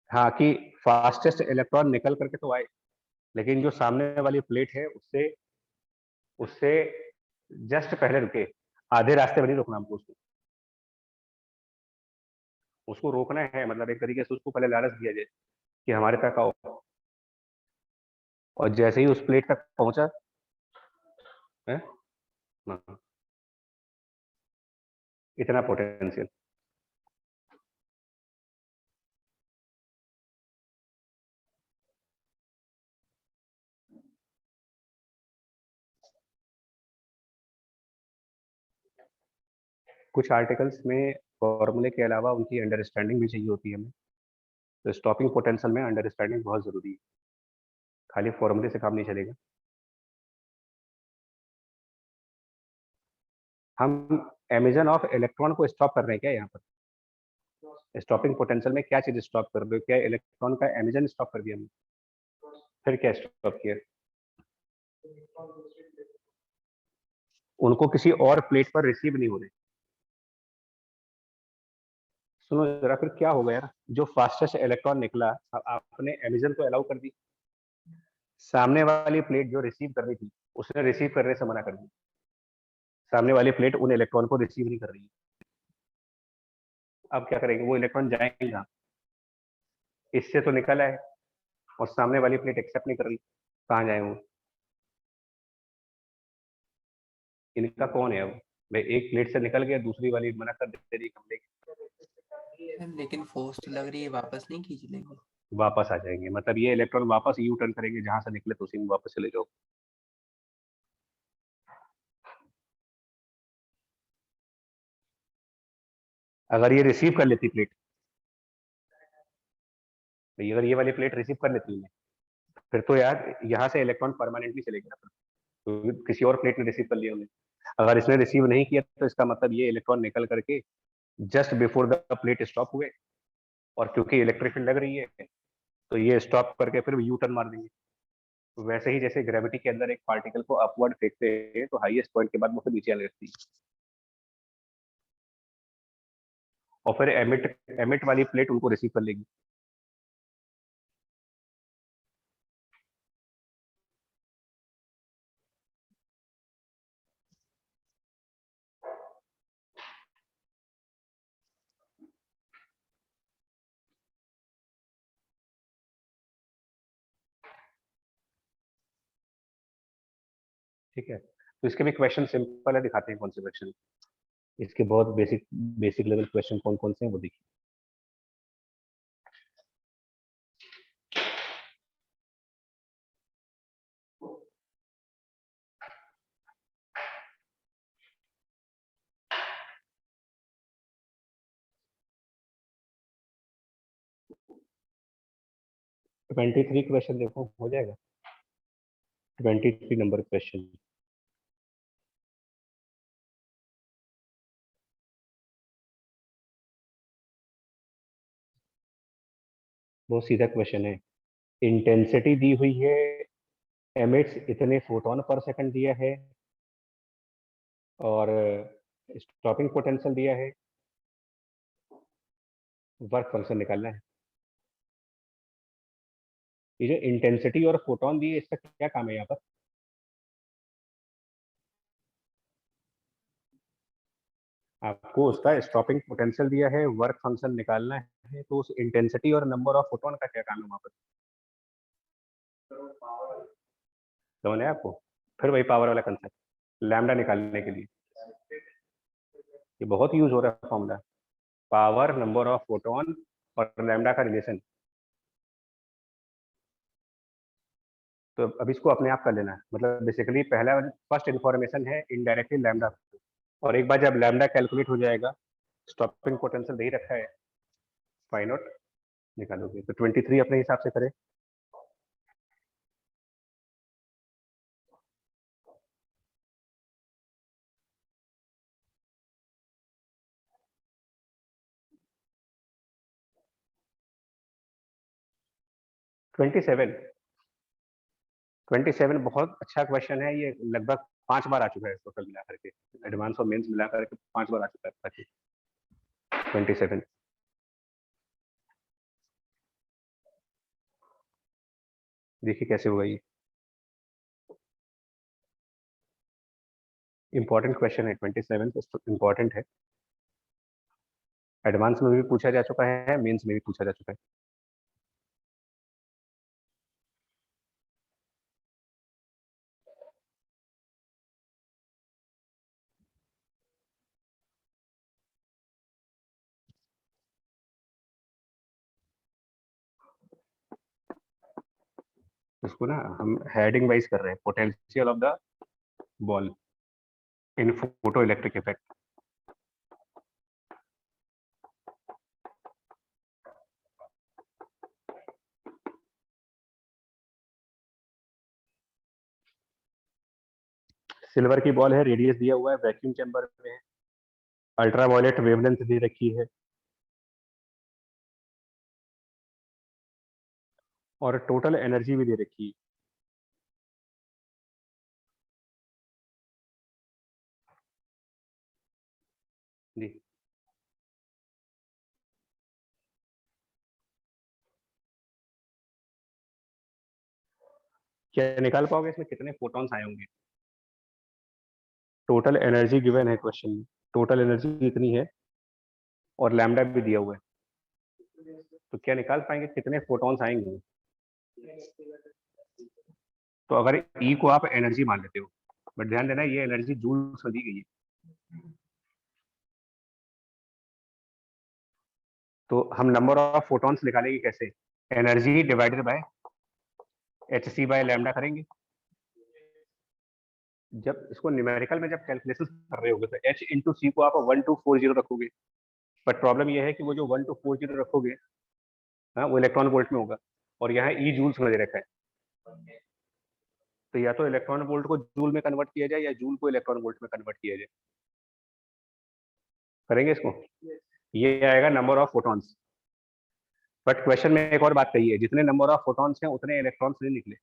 हाँ, कि फास्टेस्ट इलेक्ट्रॉन निकल करके तो आए, लेकिन जो सामने वाली प्लेट है उससे उससे जस्ट पहले रुके, आधे रास्ते पर नहीं रुकना हमको, उसको उसको रोकना है, मतलब एक तरीके से उसको पहले लालच दिया जाए कि हमारे तक आओ, और जैसे ही उस प्लेट तक पहुंचा है, हाँ, इतना पोटेंशियल। कुछ आर्टिकल्स में फॉर्मूले के अलावा उनकी अंडरस्टैंडिंग भी चाहिए होती है हमें, तो स्टॉपिंग पोटेंशियल में अंडरस्टैंडिंग बहुत जरूरी है, खाली फॉर्मूले से काम नहीं चलेगा। हम एमिजन ऑफ इलेक्ट्रॉन को स्टॉप कर रहे हैं क्या यहाँ पर, स्टॉपिंग पोटेंशियल में क्या चीज स्टॉप कर रहे हो, क्या इलेक्ट्रॉन का एमिजन स्टॉप कर दिया हमने, फिर क्या स्टॉप किया। उनको किसी और प्लेट पर रिसीव नहीं हो रहे। सुनो जरा, फिर क्या होगा यार, जो फास्टेस्ट इलेक्ट्रॉन निकला, आपने एमिजन को अलाउ कर दी, सामने वाली प्लेट जो रिसीव कर रही थी उसने रिसीव करने से मना कर दी। सामने वाली प्लेट उन इलेक्ट्रॉन को रिसीव नहीं कर रही है। अब क्या करेंगे, वो इलेक्ट्रॉन जाएंगे कहाँ? इससे तो निकला है और सामने वाली प्लेट एक्सेप्ट नहीं कर रही, कहाँ जाए वो? इनका कौन है वो? भाई एक प्लेट से निकल गया, दूसरी वाली मना कर दे रही हम लेंगे। लेकिन फोर्स तो लग रही है, वापस नहीं खींच लेंगे। वापस आ जाएंगे, मतलब ये इलेक्ट्रॉन वापस यू टर्न करेंगे, जहां से निकले तो उसी में वापस चले जाओ। अगर ये रिसीव कर लेती प्लेट, तो अगर ये वाली प्लेट रिसीव कर लेती है, फिर तो यार यहाँ से इलेक्ट्रॉन परमानेंटली चले गया, तो किसी और प्लेट ने रिसीव कर लिया उन्हें। अगर इसने रिसीव नहीं किया तो इसका मतलब ये इलेक्ट्रॉन निकल करके just before the plate stop हुए, और क्योंकि इलेक्ट्रिक फील्ड लग रही है तो ये स्टॉप करके फिर यू टर्न मार देंगे। तो वैसे ही जैसे ग्रेविटी के अंदर एक पार्टिकल को अपवर्ड फेंकते हैं तो हाईएस्ट पॉइंट के बाद वो फिर नीचे आने लगती है, और फिर एमिट एमिट वाली प्लेट उनको रिसीव कर लेगी। ठीक है, तो इसके भी क्वेश्चन सिंपल है, दिखाते हैं कौन से क्वेश्चन। इसके बहुत बेसिक बेसिक लेवल क्वेश्चन कौन कौन से हैं वो देखिए। 23 क्वेश्चन देखो, हो जाएगा। 23 नंबर क्वेश्चन। बहुत सीधा क्वेश्चन है। इंटेंसिटी दी हुई है, एमिट्स इतने फोटोन पर सेकंड दिया है, और स्टॉपिंग पोटेंशियल दिया है, वर्क फंक्शन निकालना है। ये जो इंटेंसिटी और फोटोन दिए, इसका क्या काम है यहाँ पर? आपको उसका स्टॉपिंग पोटेंशियल दिया है, वर्क फंक्शन निकालना है, तो उस इंटेंसिटी और नंबर ऑफ फोटोन का क्या काम है वहां पर? समझ आया आपको? फिर वही पावर वाला कंसेप्ट, लैम्डा निकालने के लिए ये बहुत यूज हो रहा है formula, power, number of photon और लैम्डा का रिलेशन। तो अब इसको अपने आप कर लेना है, मतलब बेसिकली पहला फर्स्ट इन्फॉर्मेशन है इनडायरेक्टली लैम्डा, और एक बार जब लैम्डा कैलकुलेट हो जाएगा, स्टॉपिंग पोटेंशियल दे ही रखा है, फाइंड आउट निकालोगे। तो 23 अपने हिसाब से करें। ट्वेंटी सेवन 27 बहुत अच्छा क्वेश्चन है, ये लगभग 5 बार आ चुका है टोटल मिला करके, एडवांस और मेंस मिला करके 5 बार आ चुका है 27। देखिए कैसे होगा ये, इंपॉर्टेंट क्वेश्चन है 27, तो इंपॉर्टेंट है। एडवांस में भी पूछा जा चुका है, मेंस में भी पूछा जा चुका है। इसको ना हम हेडिंग वाइज कर रहे हैं, potential of the ball in photo electric effect. Silver की बॉल है, रेडियस दिया हुआ है, वैक्यूम चैम्बर में है, अल्ट्रावायलेट वेवलेंथ दे रखी है, और टोटल एनर्जी भी दे रखी है। जी, क्या निकाल पाओगे इसमें कितने फोटॉन्स आए होंगे? टोटल एनर्जी गिवन है क्वेश्चन में, टोटल एनर्जी इतनी है और लैम्डा भी दिया हुआ है, तो क्या निकाल पाएंगे कितने फोटॉन्स आएंगे? तो अगर ई को आप एनर्जी मान लेते हो, बट ध्यान देना ये एनर्जी जूल्स में दी गई है, तो हम नंबर ऑफ फोटॉन्स निकालेंगे कैसे? Energy divided by H C by lambda करेंगे। जब इसको न्यूमेरिकल में जब कैलकुलेशन कर रहे होगे तो एच इंटू सी को आप 1240 रखोगे, बट प्रॉब्लम यह है कि वो जो 1240 रखोगे, हाँ, वो इलेक्ट्रॉन वोल्ट में होगा और यहाँ ई जूल्स में दे रखा है, तो या तो इलेक्ट्रॉन वोल्ट को जूल में कन्वर्ट किया जाए या जूल को इलेक्ट्रॉन वोल्ट में कन्वर्ट किया जाए। करेंगे इसको, ये आएगा number of photons. But question में एक और बात कही है, जितने नंबर ऑफ फोटॉन्स हैं उतने इलेक्ट्रॉन्स नहीं निकले।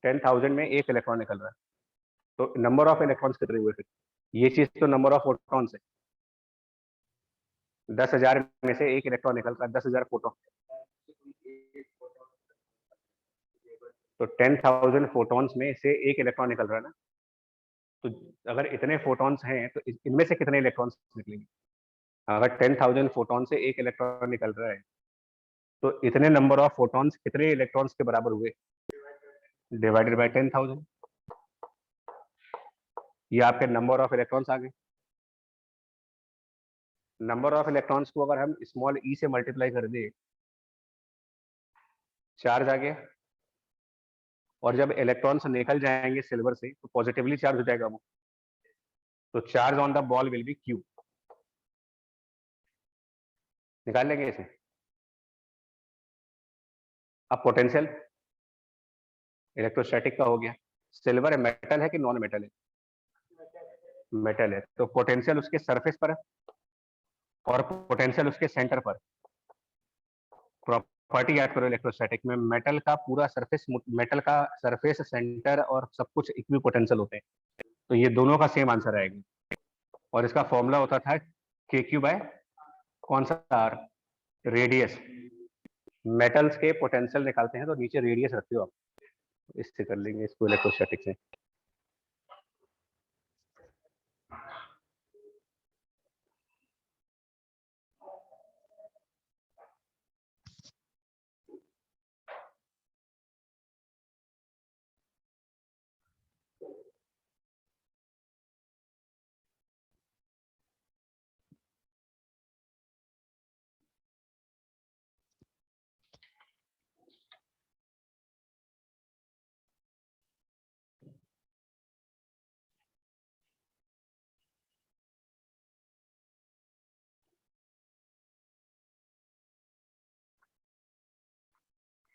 10,000 में एक इलेक्ट्रॉन निकल रहा है, तो नंबर ऑफ इलेक्ट्रॉन्स कितने हुए फिर? ये चीज तो नंबर ऑफ फोटॉन्स है, 10,000 में से एक इलेक्ट्रॉन निकल रहा है, 10,000 फोटॉन, तो 10,000 फोटॉन्स में से एक इलेक्ट्रॉन निकल रहा है ना, तो अगर इतने फोटॉन्स हैं तो इनमें से कितने इलेक्ट्रॉन्स निकलेंगे? अगर 10,000 फोटॉन से एक इलेक्ट्रॉन निकल रहा है, तो इतने नंबर ऑफ फोटॉन्स कितने इलेक्ट्रॉन्स के बराबर हुए? डिवाइडेड बाय 10,000, ये आपके नंबर ऑफ इलेक्ट्रॉन्स आ गए। नंबर ऑफ इलेक्ट्रॉन्स को अगर हम स्मॉल ई से मल्टीप्लाई कर दे, चार्ज आ गया, और जब इलेक्ट्रॉन्स निकल जाएंगे सिल्वर से तो पॉजिटिवली चार्ज हो जाएगा वो, तो charge on the ball will be Q. निकाल लेंगे इसे। अब पोटेंशियल इलेक्ट्रोस्टैटिक का हो गया, सिल्वर मेटल है कि नॉन मेटल है? मेटल है, तो पोटेंशियल उसके सरफेस पर है और पोटेंशियल उसके सेंटर पर। प्रॉपर्टी याद करो इलेक्ट्रोस्टैटिक में, मेटल का पूरा सरफेस, मेटल का सरफेस, सेंटर और सब कुछ इक्वी पोटेंशियल होते हैं, तो ये दोनों का सेम आंसर आएगा। और इसका फॉर्मूला होता था के क्यू बाय कौन सा आर, रेडियस। मेटल्स के पोटेंशियल निकालते हैं तो नीचे रेडियस रखते हो आप, इससे कर लेंगे इसको इलेक्ट्रोस्टैटिक से।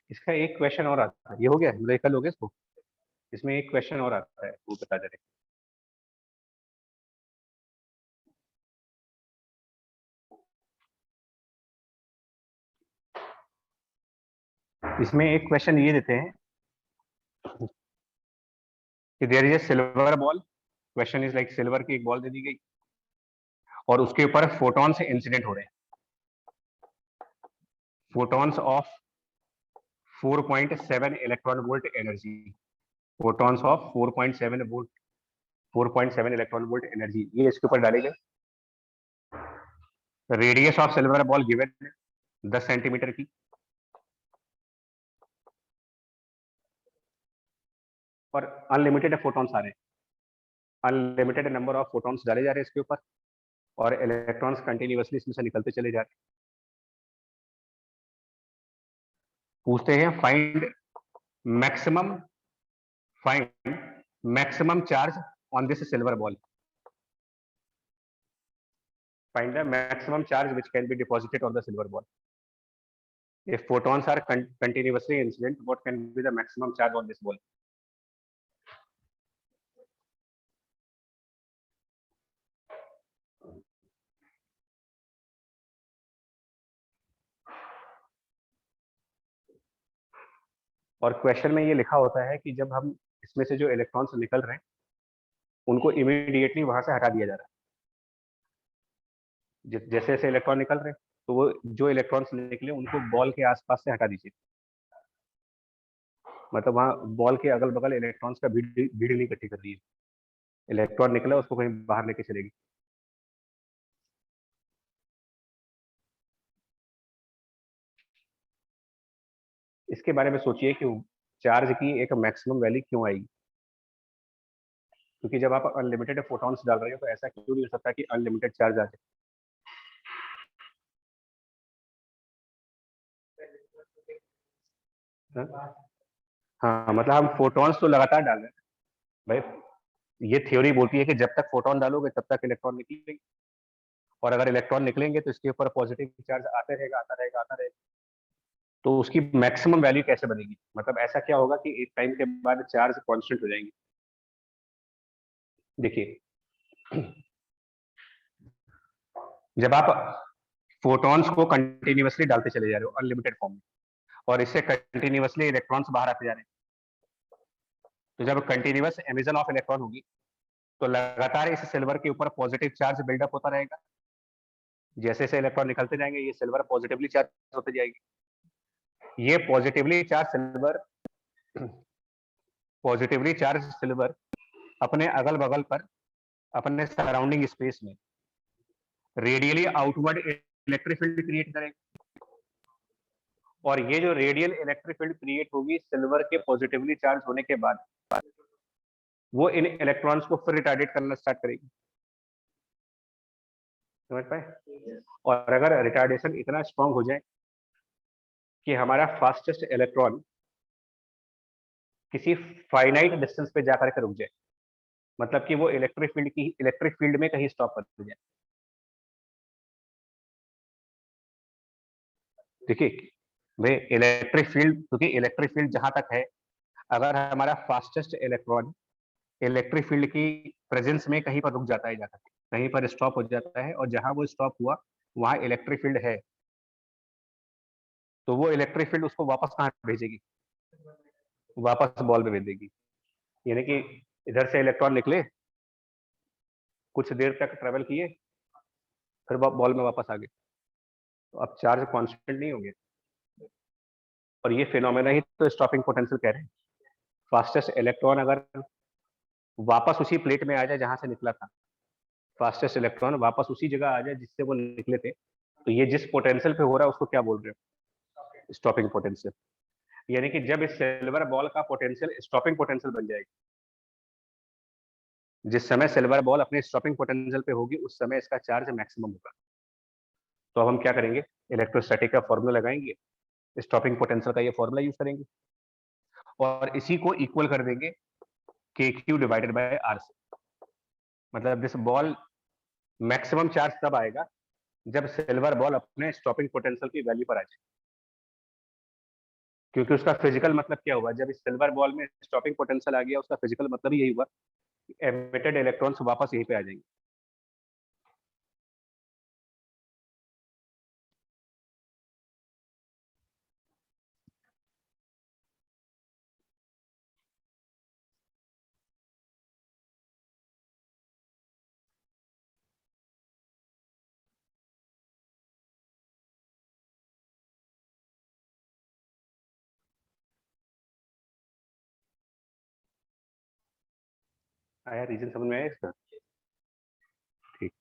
इसका एक क्वेश्चन और आता है, ये हो गया कल हो गया इसको, इसमें एक क्वेश्चन और आता है वो बता दे रहे। इसमें एक क्वेश्चन ये देते हैं कि there is a silver ball, question is like silver की एक बॉल दे दी गई और उसके ऊपर फोटॉन से इंसिडेंट हो रहे हैं, photons of 4.7 electron volt energy, photons of 4.7 volt, 4.7 electron volt energy, ये इसके ऊपर डाले गए। Radius of silver ball given 10 centimetre की, और अनलिमिटेड फोटॉन्स आ रहे हैं, अनलिमिटेड नंबर ऑफ फोटॉन्स डाले जा रहे हैं इसके ऊपर और इलेक्ट्रॉन्स कंटिन्यूअसली इसमें से निकलते चले जा रहे हैं। पूछते हैं maximum find maximum charge on this silver ball, find the maximum charge which can be deposited on the silver ball. If photons are continuously incident, what can be the maximum charge on this ball? और क्वेश्चन में ये लिखा होता है कि जब हम इसमें से जो इलेक्ट्रॉन्स निकल रहे हैं उनको इमीडिएटली वहां से हटा दिया जा रहा है। जैसे जैसे इलेक्ट्रॉन निकल रहे हैं, तो वो जो इलेक्ट्रॉन्स निकले उनको बॉल के आसपास से हटा दीजिए। मतलब वहां बॉल के अगल बगल इलेक्ट्रॉन्स का भीड़ भीड़ नहीं इकट्ठी कर रही है। इलेक्ट्रॉन निकला उसको कहीं बाहर लेके चलेगी। इसके बारे में सोचिए कि चार्ज की एक मैक्सिमम वैल्यू क्यों आएगी। क्योंकि जब आप अनलिमिटेड फोटॉन्स डाल रहे हो तो ऐसा क्यों नहीं हो सकता कि अनलिमिटेड चार्ज आ जाए। हाँ? हाँ, मतलब हम फोटॉन्स तो लगातार डाल रहे हैं भाई। ये थ्योरी बोलती है कि जब तक फोटोन डालोगे तब तक इलेक्ट्रॉन निकलेंगे, और अगर इलेक्ट्रॉन निकलेंगे तो इसके ऊपर पॉजिटिव चार्ज आते रहेगा, आता रहेगा, आता रहेगा। तो उसकी मैक्सिमम वैल्यू कैसे बनेगी? मतलब ऐसा क्या होगा कि एक टाइम के बाद चार्ज कांस्टेंट हो जाएंगे। देखिए, जब आप फोटॉन्स को कंटिन्यूअसली डालते चले जा रहे हो अनलिमिटेड फॉर्म में, और इससे कंटिन्यूअसली इलेक्ट्रॉन्स बाहर आते जा रहे हैं, तो जब कंटिन्यूअस एमिशन ऑफ इलेक्ट्रॉन होगी तो लगातार इस सिल्वर के ऊपर पॉजिटिव चार्ज बिल्डअप होता रहेगा। जैसे जैसे इलेक्ट्रॉन निकलते जाएंगे ये सिल्वर पॉजिटिवली चार्ज होते जाएगी। ये पॉजिटिवली चार्ज सिल्वर अपने अगल बगल पर, अपने सराउंडिंग स्पेस में radially outward electric field create करेगा। और ये जो रेडियल इलेक्ट्रिक फील्ड क्रिएट होगी सिल्वर के पॉजिटिवली चार्ज होने के बाद, वो इन इलेक्ट्रॉन्स को फिर रिटार्डेट करना स्टार्ट करेगी। समझ पाए? और अगर रिटार्डेशन इतना स्ट्रांग हो जाए कि हमारा फास्टेस्ट इलेक्ट्रॉन किसी फाइनाइट डिस्टेंस पे जाकर के रुक जाए, मतलब कि वो इलेक्ट्रिक फील्ड में कहीं स्टॉप कर जाए। देखिए भाई, इलेक्ट्रिक फील्ड, क्योंकि इलेक्ट्रिक फील्ड जहां तक है, अगर हमारा फास्टेस्ट इलेक्ट्रॉन इलेक्ट्रिक फील्ड की प्रेजेंस में कहीं पर रुक जाता है, जाकर कहीं पर स्टॉप हो जाता है, और जहां वो स्टॉप हुआ वहां इलेक्ट्रिक फील्ड है, तो वो इलेक्ट्रिक फील्ड उसको वापस कहाँ भेजेगी? वापस बॉल में भेज देगी। यानी कि इधर से इलेक्ट्रॉन निकले, कुछ देर तक ट्रेवल किए, फिर बॉल में वापस आ गए, तो अब चार्ज कांस्टेंट नहीं हो गया। और ये फिनोमेना ही तो स्टॉपिंग पोटेंशियल कह रहे हैं। फास्टेस्ट इलेक्ट्रॉन अगर वापस उसी प्लेट में आ जाए जहां से निकला था, फास्टेस्ट इलेक्ट्रॉन वापस उसी जगह आ जाए जिससे वो निकले थे, तो ये जिस पोटेंशियल पे हो रहा है उसको क्या बोल रहे हो? Stopping potential. यानी कि जब इस सिल्वर बॉल का पोटेंशियल स्टॉपिंग पोटेंशियल बन जाएगा, जिस समय सिल्वर बॉल अपने स्टॉपिंग पोटेंशियल पे होगी उस समय इसका चार्ज मैक्सिमम होगा। तो अब हम क्या करेंगे? इलेक्ट्रोस्टैटिक का फॉर्मूला लगाएंगे, स्टॉपिंग पोटेंशियल का ये फॉर्मूला यूज करेंगे, और इसी को इक्वल कर देंगे के क्यू डिवाइडेड बाय आर से। मतलब दिस बॉल मैक्सिमम चार्ज तब आएगा जब सिल्वर बॉल अपने स्टॉपिंग पोटेंशियल की वैल्यू पर आ जाए। क्योंकि उसका फिजिकल मतलब क्या हुआ? जब इस सिल्वर बॉल में स्टॉपिंग पोटेंशियल आ गया, उसका फिजिकल मतलब यही हुआ कि एमिटेड इलेक्ट्रॉन्स वापस यहीं पे आ जाएंगे। आया रीजन समझ में आया इसका? ठीक।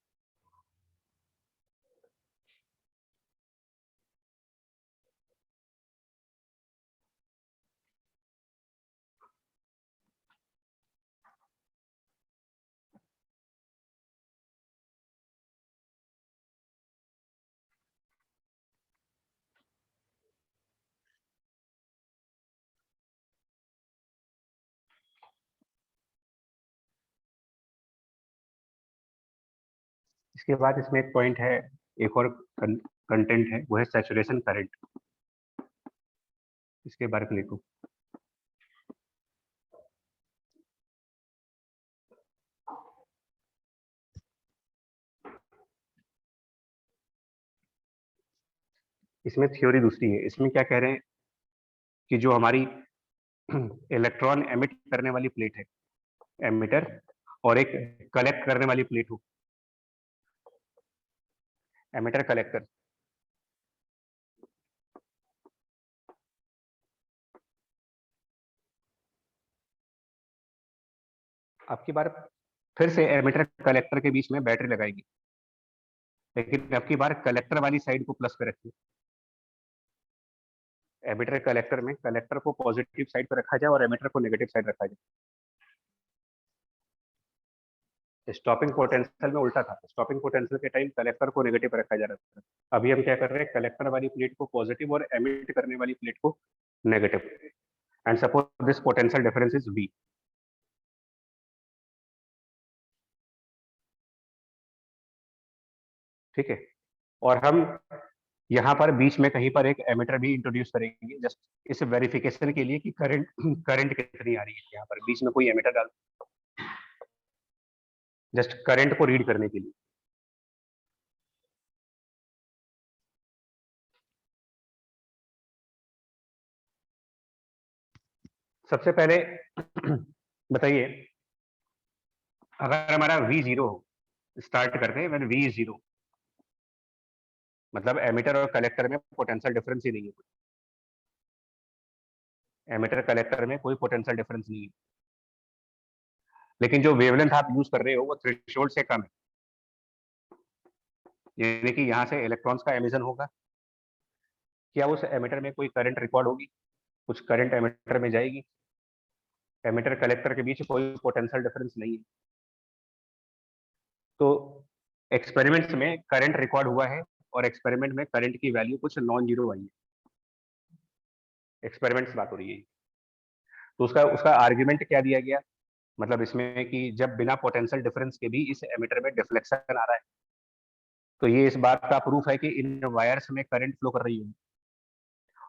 इसके बाद इसमें एक पॉइंट है, एक और कंटेंट है, वो है सैचुरेशन करंट। इसके बारे में लिखो। इसमें थ्योरी दूसरी है। इसमें क्या कह रहे हैं कि जो हमारी इलेक्ट्रॉन एमिट करने वाली प्लेट है, एमिटर, और एक कलेक्ट करने वाली प्लेट हो, एमिटर कलेक्टर। आपकी बार फिर से एमिटर कलेक्टर के बीच में बैटरी लगाएगी, लेकिन अब की बार कलेक्टर वाली साइड को प्लस पे रखिए। एमिटर कलेक्टर में कलेक्टर को पॉजिटिव साइड पर रखा जाए और एमिटर को नेगेटिव साइड रखा जाए। स्टॉपिंग पोटेंशियल में उल्टा था, स्टॉपिंग पोटेंशियल के टाइम कलेक्टर को नेगेटिव पर रखा जा रहा था। अभी हम क्या कर रहे हैं, कलेक्टर वाली प्लेट को पॉजिटिव और एमिट करने वाली प्लेट को negative, and suppose this potential difference is V। ठीक है, और हम यहाँ पर बीच में कहीं पर एक एमिटर भी इंट्रोड्यूस करेंगे, जस्ट इस वेरिफिकेशन के लिए कि करंट करंट कितनी आ रही है। यहाँ पर बीच में कोई एमिटर डाल, जस्ट करंट को रीड करने के लिए। सबसे पहले बताइए, अगर हमारा V0 स्टार्ट करते हैं व्हेन V इज 0, मतलब एमिटर और कलेक्टर में पोटेंशियल डिफरेंस ही नहीं है, एमिटर कलेक्टर में कोई पोटेंशियल डिफरेंस नहीं है, लेकिन जो वेवलेंथ आप यूज कर रहे हो वो थ्रेशोल्ड से कम है, यानी कि यहाँ से इलेक्ट्रॉन्स का एमिशन होगा। क्या उस एमिटर में कोई करंट रिकॉर्ड होगी? कुछ करंट एमिटर में जाएगी। एमिटर कलेक्टर के बीच कोई पोटेंशियल डिफरेंस नहीं है, तो एक्सपेरिमेंट्स में करंट रिकॉर्ड हुआ है और एक्सपेरिमेंट में करंट की वैल्यू कुछ नॉन जीरो आई है। एक्सपेरिमेंट्स बात हो रही है, तो उसका उसका आर्ग्यूमेंट क्या दिया गया, मतलब इसमें कि जब बिना पोटेंशियल डिफरेंस के भी इस एमिटर में डिफ्लेक्शन आ रहा है, तो ये इस बात का प्रूफ है कि इन वायर्स में करंट फ्लो कर रही है।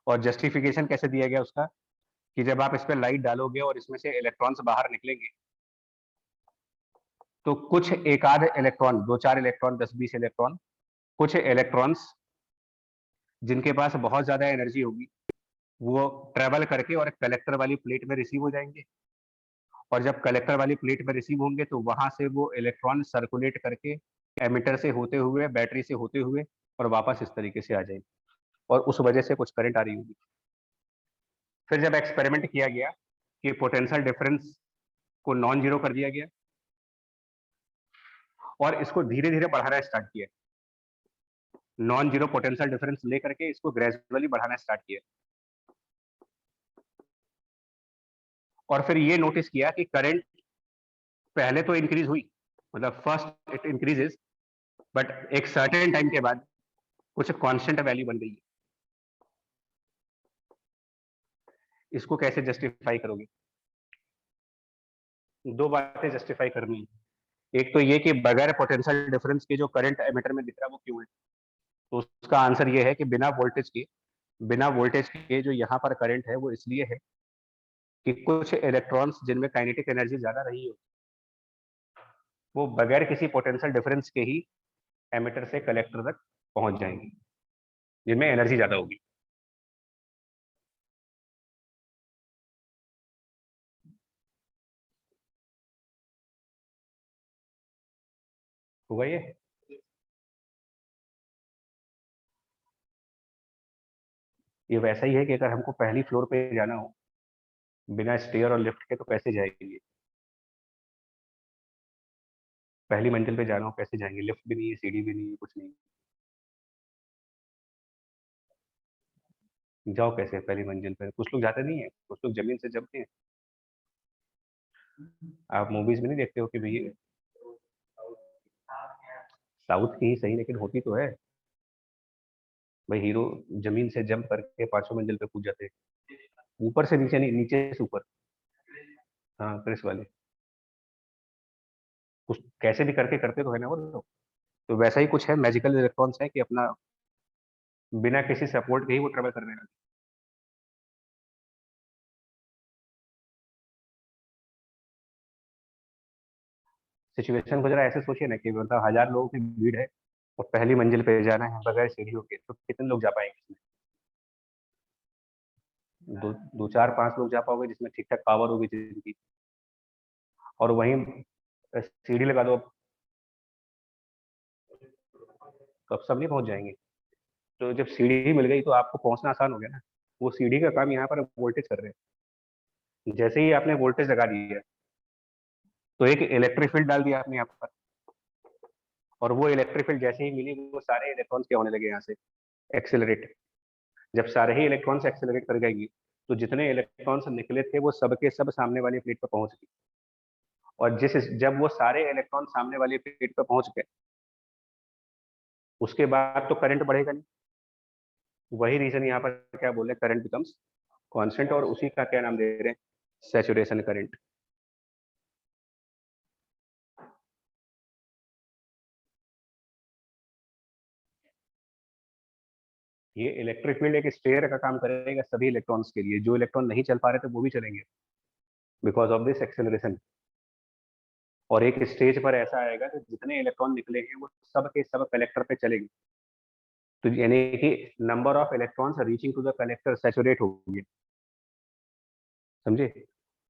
और जस्टिफिकेशन कैसे दिया गया उसका, कि जब आप इस पर लाइट डालोगे और इसमें से इलेक्ट्रॉन्स बाहर निकलेंगे, तो कुछ एक आध इलेक्ट्रॉन, 2-4 इलेक्ट्रॉन, 10-20 इलेक्ट्रॉन, कुछ इलेक्ट्रॉन्स जिनके पास बहुत ज्यादा एनर्जी होगी वो ट्रेवल करके और कलेक्टर वाली प्लेट में रिसीव हो जाएंगे, और जब कलेक्टर वाली प्लेट में रिसीव होंगे तो वहां से वो इलेक्ट्रॉन सर्कुलेट करके एमिटर से होते हुए, बैटरी से होते हुए, और वापस इस तरीके से आ जाएंगे, और उस वजह से कुछ करंट आ रही होगी। फिर जब एक्सपेरिमेंट किया गया कि पोटेंशियल डिफरेंस को नॉन जीरो कर दिया गया और इसको धीरे धीरे बढ़ाना स्टार्ट किया, नॉन जीरो पोटेंशियल डिफरेंस लेकर के इसको ग्रेजुअली बढ़ाना स्टार्ट किया, और फिर ये नोटिस किया कि करंट पहले तो इंक्रीज हुई, मतलब फर्स्ट इट इंक्रीजेस, बट एक सर्टेन टाइम के बाद कुछ कांस्टेंट वैल्यू बन गई है। इसको कैसे जस्टिफाई करोगे? दो बातें जस्टिफाई करनी है। एक तो ये कि बगैर पोटेंशियल डिफरेंस के जो करंट एमिटर में दिख रहा है वो क्यों है, तो उसका आंसर ये है कि बिना वोल्टेज के जो यहाँ पर करंट है वो इसलिए है कि कुछ इलेक्ट्रॉन्स जिनमें काइनेटिक एनर्जी ज्यादा रही हो, वो बगैर किसी पोटेंशियल डिफरेंस के ही एमिटर से कलेक्टर तक पहुंच जाएंगी, जिनमें एनर्जी ज्यादा होगी। हुआ ये वैसा ही है कि अगर हमको पहली फ्लोर पे जाना हो बिना स्टेयर और लिफ्ट के तो कैसे जाएंगे? पहली मंजिल पे जाना हो कैसे जाएंगे? लिफ्ट भी नहीं है, सीढ़ी भी नहीं है, कुछ नहीं है। जाओ कैसे पहली मंजिल पे? कुछ लोग जाते नहीं है, कुछ लोग जमीन से जमते हैं। आप मूवीज में नहीं देखते हो कि भैया साउथ की ही सही, लेकिन होती तो है भाई, हीरो जमीन से जंप करके 5वीं मंजिल पे कूद जाते हैं, ऊपर से नीचे नहीं, नीचे से ऊपर। हाँ, प्रेस वाले कुछ कैसे भी करके करते तो है ना वो लोग। तो वैसा ही कुछ है, मैजिकल इलेक्ट्रॉन्स है कि अपना बिना किसी सपोर्ट के ही वो ट्रेवल कर रहे हैं। सिचुएशन को जरा ऐसे सोचिए ना कि मतलब 1000 लोगों की भीड़ है और पहली मंजिल पे जाना है बगैर सीढ़ियों के, तो कितने लोग जा पाएंगे इसमें? दो दो चार पांच लोग जा पाओगे जिसमें ठीक ठाक पावर होगी जिनकी। और वहीं सीढ़ी लगा दो, तो अब सब नहीं पहुंच जाएंगे। तो जब सीढ़ी मिल गई तो आपको पहुंचना आसान हो गया ना। वो सीढ़ी का काम यहाँ पर वोल्टेज कर रहे हैं। जैसे ही आपने वोल्टेज लगा दी है तो एक इलेक्ट्रिक फील्ड डाल दिया आपने यहाँ पर, और वो इलेक्ट्रिक फील्ड जैसे ही मिली वो सारे इलेक्ट्रॉन्स क्या होने लगे यहाँ से, एक्सेलरेट। जब सारे ही इलेक्ट्रॉन्स एक्सेलरेट कर जाएंगी तो जितने इलेक्ट्रॉन्स निकले थे वो सब के सब सामने वाली प्लेट पर पहुंच गए। और जब वो सारे इलेक्ट्रॉन सामने वाली प्लेट पर पहुंच गए उसके बाद तो करंट बढ़ेगा नहीं। वही रीजन यहाँ पर क्या बोले, करंट बिकम्स कांस्टेंट, और उसी का क्या नाम दे रहे हैं, सैचुरेशन करंट। ये इलेक्ट्रिक फील्ड एक स्टेयर का काम करेगा सभी इलेक्ट्रॉन्स के लिए। जो इलेक्ट्रॉन नहीं चल पा रहे थे वो भी चलेंगे बिकॉज ऑफ दिस एक्सेलरेशन। और एक स्टेज पर ऐसा आएगा कि जितने इलेक्ट्रॉन निकले हैं वो सब के सब कलेक्टर पे चलेंगे। तो यानी कि number of electrons reaching to the collector saturate होगी, समझे।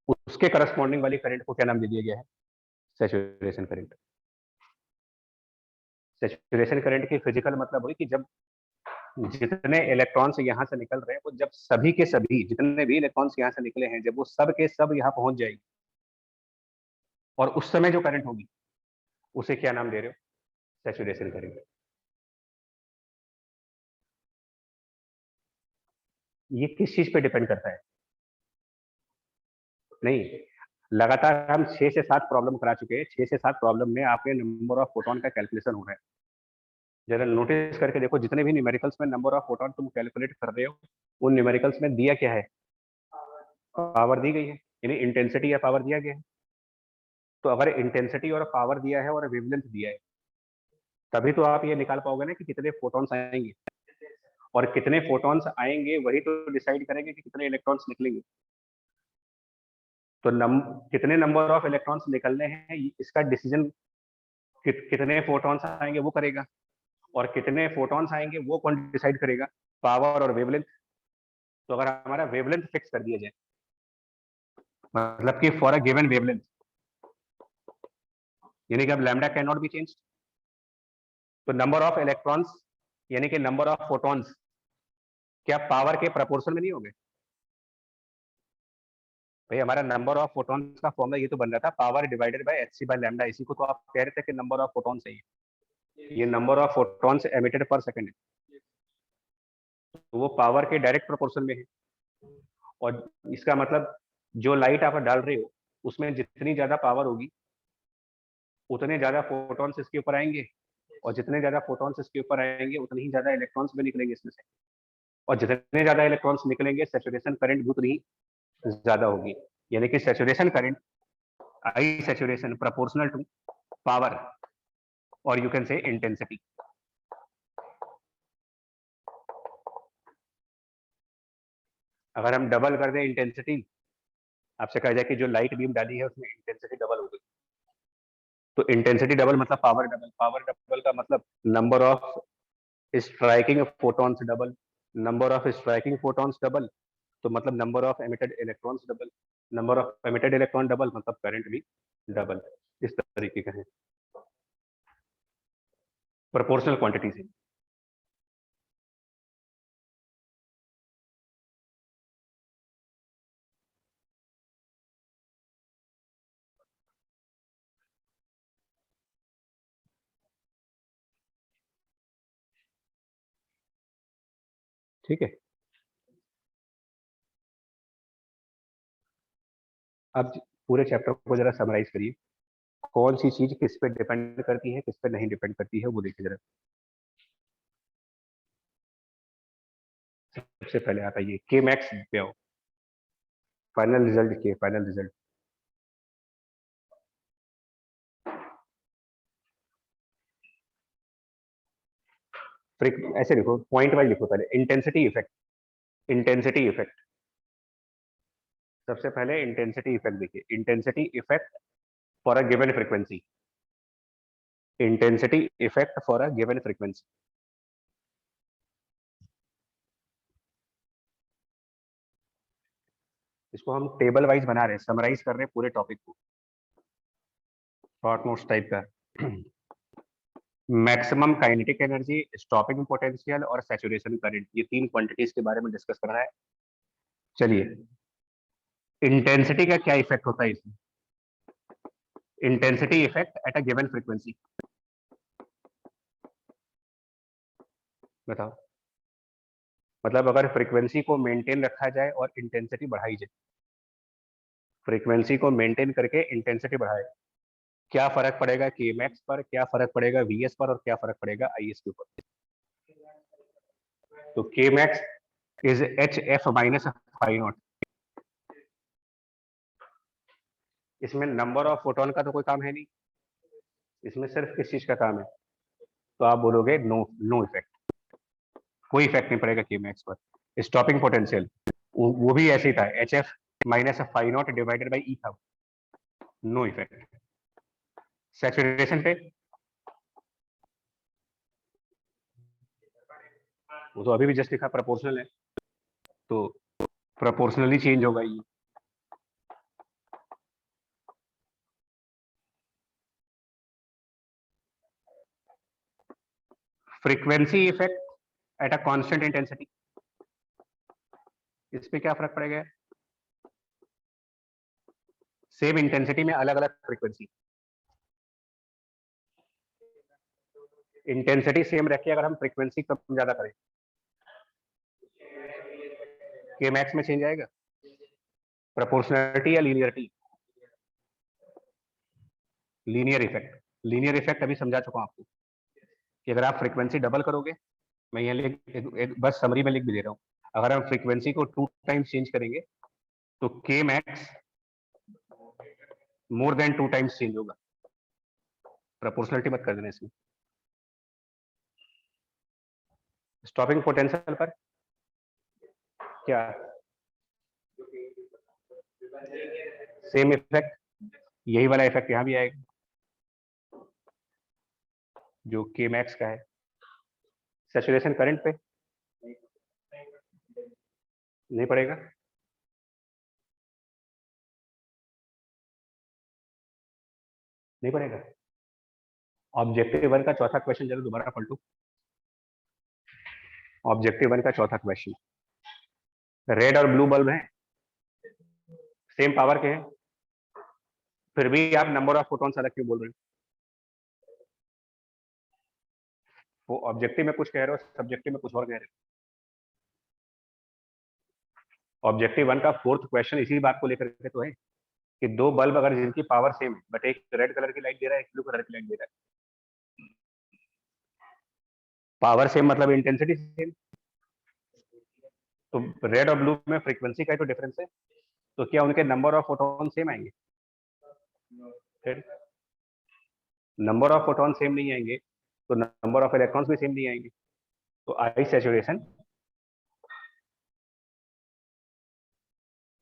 उसके करस्पॉन्डिंग वाली करंट को क्या नाम दे दिया गया है, सैचुरेशन करंट। सैचुरेशन करंट की फिजिकल मतलब हुई कि जब जितने इलेक्ट्रॉन्स यहाँ से निकल रहे हैं वो जब सभी के सभी जितने भी इलेक्ट्रॉन्स यहाँ से निकले हैं जब वो सब के सब यहाँ पहुंच जाएगी, और उस समय जो करंट होगी उसे क्या नाम दे रहे हो, सैचुरेशन करंट। ये किस चीज पे डिपेंड करता है, नहीं, लगातार हम 6 से 7 प्रॉब्लम करा चुके हैं। 6 से 7 प्रॉब्लम में आपके नंबर ऑफ फोटोन का कैलकुलेशन हो रहा है। जरा नोटिस करके देखो, जितने भी न्यूमेरिकल्स में नंबर ऑफ फोटोन तुम कैलकुलेट कर रहे हो उन न्यूमेरिकल्स में दिया क्या है, पावर दी गई है, यानी इंटेंसिटी या पावर दिया गया है। तो अगर इंटेंसिटी और पावर दिया है और वेवलेंथ दिया है तभी तो आप ये निकाल पाओगे ना कि कितने फोटॉन्स आएंगे। और कितने फोटॉन्स आएंगे वही तो डिसाइड करेंगे कि कितने इलेक्ट्रॉन्स निकलेंगे। तो कितने नंबर ऑफ इलेक्ट्रॉन्स निकलने हैं इसका डिसीजन कितने फोटॉन्स आएंगे वो करेगा। और कितने फोटॉन्स आएंगे वो कौन डिसाइड करेगा, पावर और वेवलेंथ। तो अगर हमारा वेवलेंथ फिक्स कर दिया जाए, मतलब कि फॉर अ गिवन वेवलेंथ, यानी कि अब lambda can not be change, तो नंबर ऑफ इलेक्ट्रॉन्स यानी कि नंबर ऑफ फोटॉन्स क्या पावर के प्रपोर्शन में नहीं होंगे। भाई हमारा नंबर ऑफ फोटॉन्स का फॉर्मूला ये तो बन रहा था power divided by H by lambda. इसी को तो आप कह रहे थे कि नंबर ऑफ फोटॉन्स है, ये number of photons emitted per second है, तो वो पावर के डायरेक्ट प्रोपोर्शन में है। और इसका मतलब जो लाइट आप डाल रहे हो उसमें जितनी ज्यादा पावर होगी उतने ज्यादा फोटॉन्स इसके ऊपर आएंगे, और जितने ज्यादा फोटॉन्स इसके ऊपर आएंगे उतने ही ज्यादा इलेक्ट्रॉन्स भी निकलेंगे इसमें से। और जितने ज्यादा इलेक्ट्रॉन्स निकलेंगे सैचुरेशन करंट भी उतनी ही ज्यादा होगी। यानी कि saturation current, I saturation proportional to power, और यू कैन से इंटेंसिटी। अगर हम डबल कर दें इंटेंसिटी, आपसे कहा जाए कि जो लाइट बीम डाली है उसमें इंटेंसिटी डबल हो गई, तो इंटेंसिटी डबल मतलब पावर डबल। पावर डबल का मतलब number of striking photons double, number of striking photons double, तो मतलब number of emitted electrons double, number of emitted electron double मतलब करंट भी डबल। इस तरीके का है, प्रोपोर्शनल क्वांटिटी से। ठीक है, अब पूरे चैप्टर को जरा समराइज करिए, कौन सी चीज किस पे डिपेंड करती है किस पे नहीं डिपेंड करती है वो देखिए जरा। सबसे पहले आता है ये के मैक्स पे आओ, फाइनल रिजल्ट के फाइनल रिजल्ट। ऐसे लिखो, पॉइंट वाइज लिखो, पहले इंटेंसिटी इफेक्ट। इंटेंसिटी इफेक्ट, सबसे पहले इंटेंसिटी इफेक्ट देखिए, intensity effect for a given frequency, intensity effect for a given frequency. इसको हम टेबल वाइज बना रहे हैं, समराइज कर रहे हैं पूरे टॉपिक को। शॉर्ट नोट्स टाइप का। Maximum kinetic energy, stopping potential और सैचुरेशन करंट, ये 3 क्वांटिटीज के बारे में डिस्कस करना है। चलिए, इंटेंसिटी का क्या इफेक्ट होता है इसमें? Intensity effect at a given frequency, बताओ। मतलब अगर फ्रीक्वेंसी को मेंटेन रखा जाए और इंटेंसिटी बढ़ाई जाए, फ्रीक्वेंसी को मेंटेन करके इंटेंसिटी बढ़ाए, क्या फर्क पड़ेगा के मैक्स पर, क्या फर्क पड़ेगा वीएस पर, और क्या फर्क पड़ेगा आईएस के ऊपर? तो K max is H F minus phi naught. इसमें नंबर ऑफ फोटोन का तो कोई काम है नहीं, इसमें सिर्फ किस चीज का काम है? तो आप बोलोगे नो, नो इफेक्ट, कोई इफेक्ट नहीं पड़ेगा के मैक्स पर। स्टॉपिंग पोटेंशियल वो भी ऐसे ही था, H F minus phi naught divided by E था, नो इफेक्ट। सैचुरेशन पे वो तो अभी भी जस्ट लिखा प्रोपोर्शनल है, तो प्रोपोर्शनली चेंज होगा ये। Frequency effect at a constant intensity, इस पे क्या फर्क पड़ेगा? सेम इंटेंसिटी में अलग अलग फ्रीक्वेंसी, इंटेंसिटी सेम रखे अगर हम फ्रीक्वेंसी कम ज्यादा करें, के मैक्स में चेंज आएगा? प्रोपोर्शनलिटी या linearity? Linear effect. Linear effect अभी समझा चुका हूं आपको कि अगर आप फ्रीक्वेंसी डबल करोगे, मैं यहाँ एक बस समरी में लिख भी दे रहा हूँ, अगर हम फ्रीक्वेंसी को 2 टाइम्स चेंज करेंगे तो K max more than 2 times change होगा। प्रोपोर्शनलिटी मत कर देना इसमें। स्टॉपिंग पोटेंशियल पर क्या सेम इफेक्ट, यही वाला इफेक्ट यहाँ भी आएगा जो के मैक्स का है। सैचुरेशन करंट पे नहीं पड़ेगा, नहीं पड़ेगा। ऑब्जेक्टिव 1 का चौथा क्वेश्चन जरा दोबारा पढ़ लो। ऑब्जेक्टिव 1 का चौथा क्वेश्चन, रेड और ब्लू बल्ब हैं, सेम पावर के हैं, फिर भी आप नंबर ऑफ फोटॉन्स अलग क्यों बोल रहे हो? वो ऑब्जेक्टिव में कुछ कह रहे हो, सब्जेक्टिव में कुछ और कह रहे हो। ऑब्जेक्टिव 1 का 4th क्वेश्चन इसी बात को लेकर के तो है कि 2 बल्ब अगर जिनकी पावर सेम है, बट एक रेड कलर की लाइट दे रहा है, एक ब्लू कलर की लाइट दे रहा है, पावर सेम मतलब इंटेंसिटी सेम, तो रेड और ब्लू में फ्रीक्वेंसी का ही तो डिफरेंस है, तो क्या उनके नंबर ऑफ फोटॉन सेम आएंगे? फिर नंबर ऑफ फोटॉन सेम नहीं आएंगे तो नंबर ऑफ इलेक्ट्रॉन्स भी सेम नहीं आएंगे, तो आई सैचुरेशन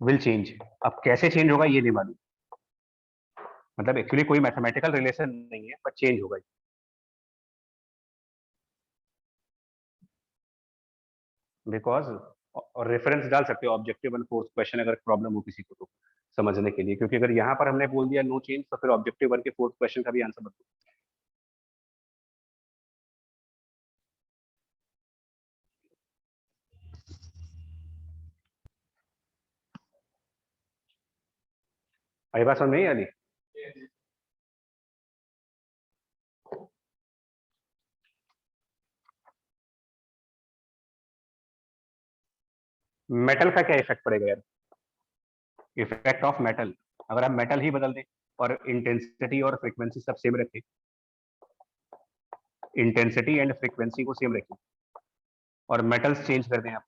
विल चेंज। अब कैसे चेंज होगा ये नहीं मालूम, मतलब एक्चुअली कोई मैथमेटिकल रिलेशन नहीं है, पर चेंज होगा। बिकॉज, और रेफरेंस डाल सकते हो ऑब्जेक्टिव 1 4th क्वेश्चन अगर प्रॉब्लम हो किसी को तो समझने के लिए, क्योंकि अगर यहाँ पर हमने बोल दिया नो चेंज तो फिर ऑब्जेक्टिव 1 के 4th क्वेश्चन का भी आंसर बताओ। आई बात समझ नहीं आली? मेटल का क्या इफेक्ट पड़ेगा यार? इफेक्ट ऑफ मेटल, अगर आप मेटल ही बदल दें और इंटेंसिटी और फ्रीक्वेंसी सब सेम रखें, इंटेंसिटी एंड फ्रीक्वेंसी को सेम रखें और मेटल्स चेंज कर दें आप,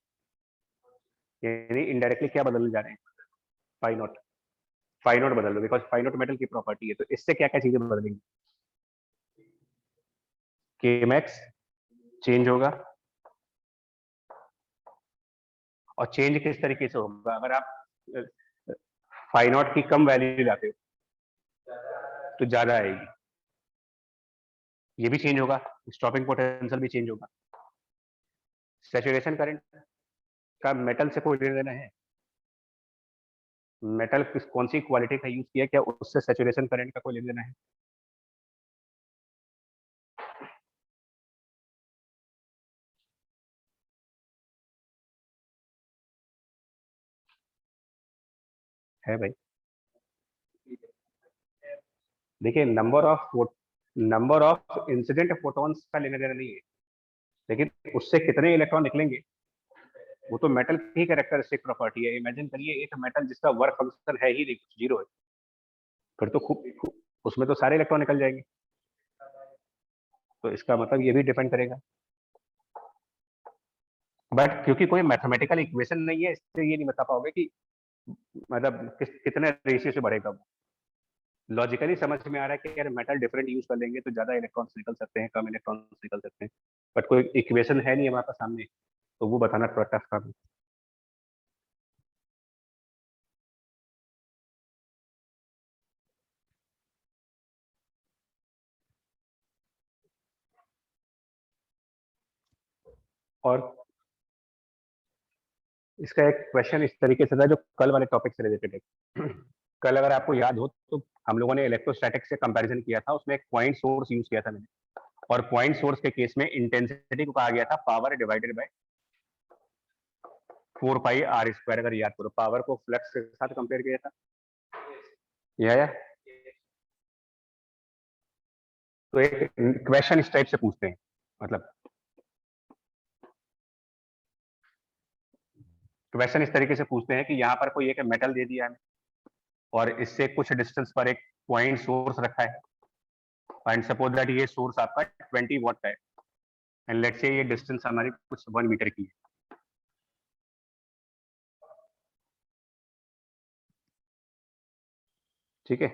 यानी इनडायरेक्टली क्या बदलने जा रहे हैं? फाई नॉट, फाई नॉट बदल दो, बिकॉज फाई नॉट मेटल की प्रॉपर्टी है, तो इससे क्या क्या चीजें बदलेंगी? के मैक्स चेंज होगा, और चेंज किस तरीके से होगा? अगर आप फाई नॉट की कम वैल्यू लाते हो तो ज्यादा आएगी, ये भी चेंज होगा, स्टॉपिंग पोटेंशियल भी चेंज होगा। सैचुरेशन करंट का मेटल से कोई लेना देना है? मेटल किस कौन सी क्वालिटी का यूज किया, क्या उससे सैचुरेशन करंट का कोई लेना देना है? है भाई। देखिए नंबर ऑफ इंसिडेंट फोटॉन्स का लेना देना नहीं है, लेकिन उससे कितने इलेक्ट्रॉन निकलेंगे वो तो मेटल की कैरेक्टरिस्टिक प्रॉपर्टी है। इमेजिन करिए एक मेटल जिसका वर्क फंक्शन है ही नहीं, जीरो है, फिर तो उसमें तो सारे इलेक्ट्रॉन निकल जाएंगे। तो इसका मतलब ये भी डिपेंड करेगा, बट क्योंकि कोई मैथमेटिकल इक्वेशन नहीं है इससे ये नहीं बता पाओगे कि मतलब कितने रेशियो से बढ़ेगा। लॉजिकली समझ में आ रहा है कि यार मेटल डिफरेंट यूज कर लेंगे तो ज्यादा इलेक्ट्रॉन्स निकल सकते हैं, कम इलेक्ट्रॉन्स निकल सकते हैं, बट कोई इक्वेशन है नहीं हमारे पास सामने, तो वो बताना थोड़ा टफ काम है। और इसका एक क्वेश्चन इस तरीके से था जो कल वाले टॉपिक से रिलेटेड है। कल अगर आपको याद हो तो हम लोगों ने इलेक्ट्रोस्टैटिक से कंपैरिजन किया था, उसमें एक पॉइंट सोर्स यूज किया था मैंने, और पॉइंट सोर्स के केस में इंटेंसिटी को कहा गया था पावर डिवाइडेड बाय 4πr²। अगर याद करो पावर को फ्लक्स के साथ कंपेयर किया था, या तो एक क्वेश्चन इस टाइप से पूछते हैं, मतलब क्वेश्चन इस तरीके से पूछते हैं कि यहाँ पर कोई एक मेटल दे दिया है और इससे कुछ डिस्टेंस पर एक पॉइंट सोर्स रखा है, एंड सपोज दैट ये सोर्स आपका 20 वॉट का है, एंड लेट्स से ये डिस्टेंस हमारी कुछ 1 मीटर की है। ठीक है,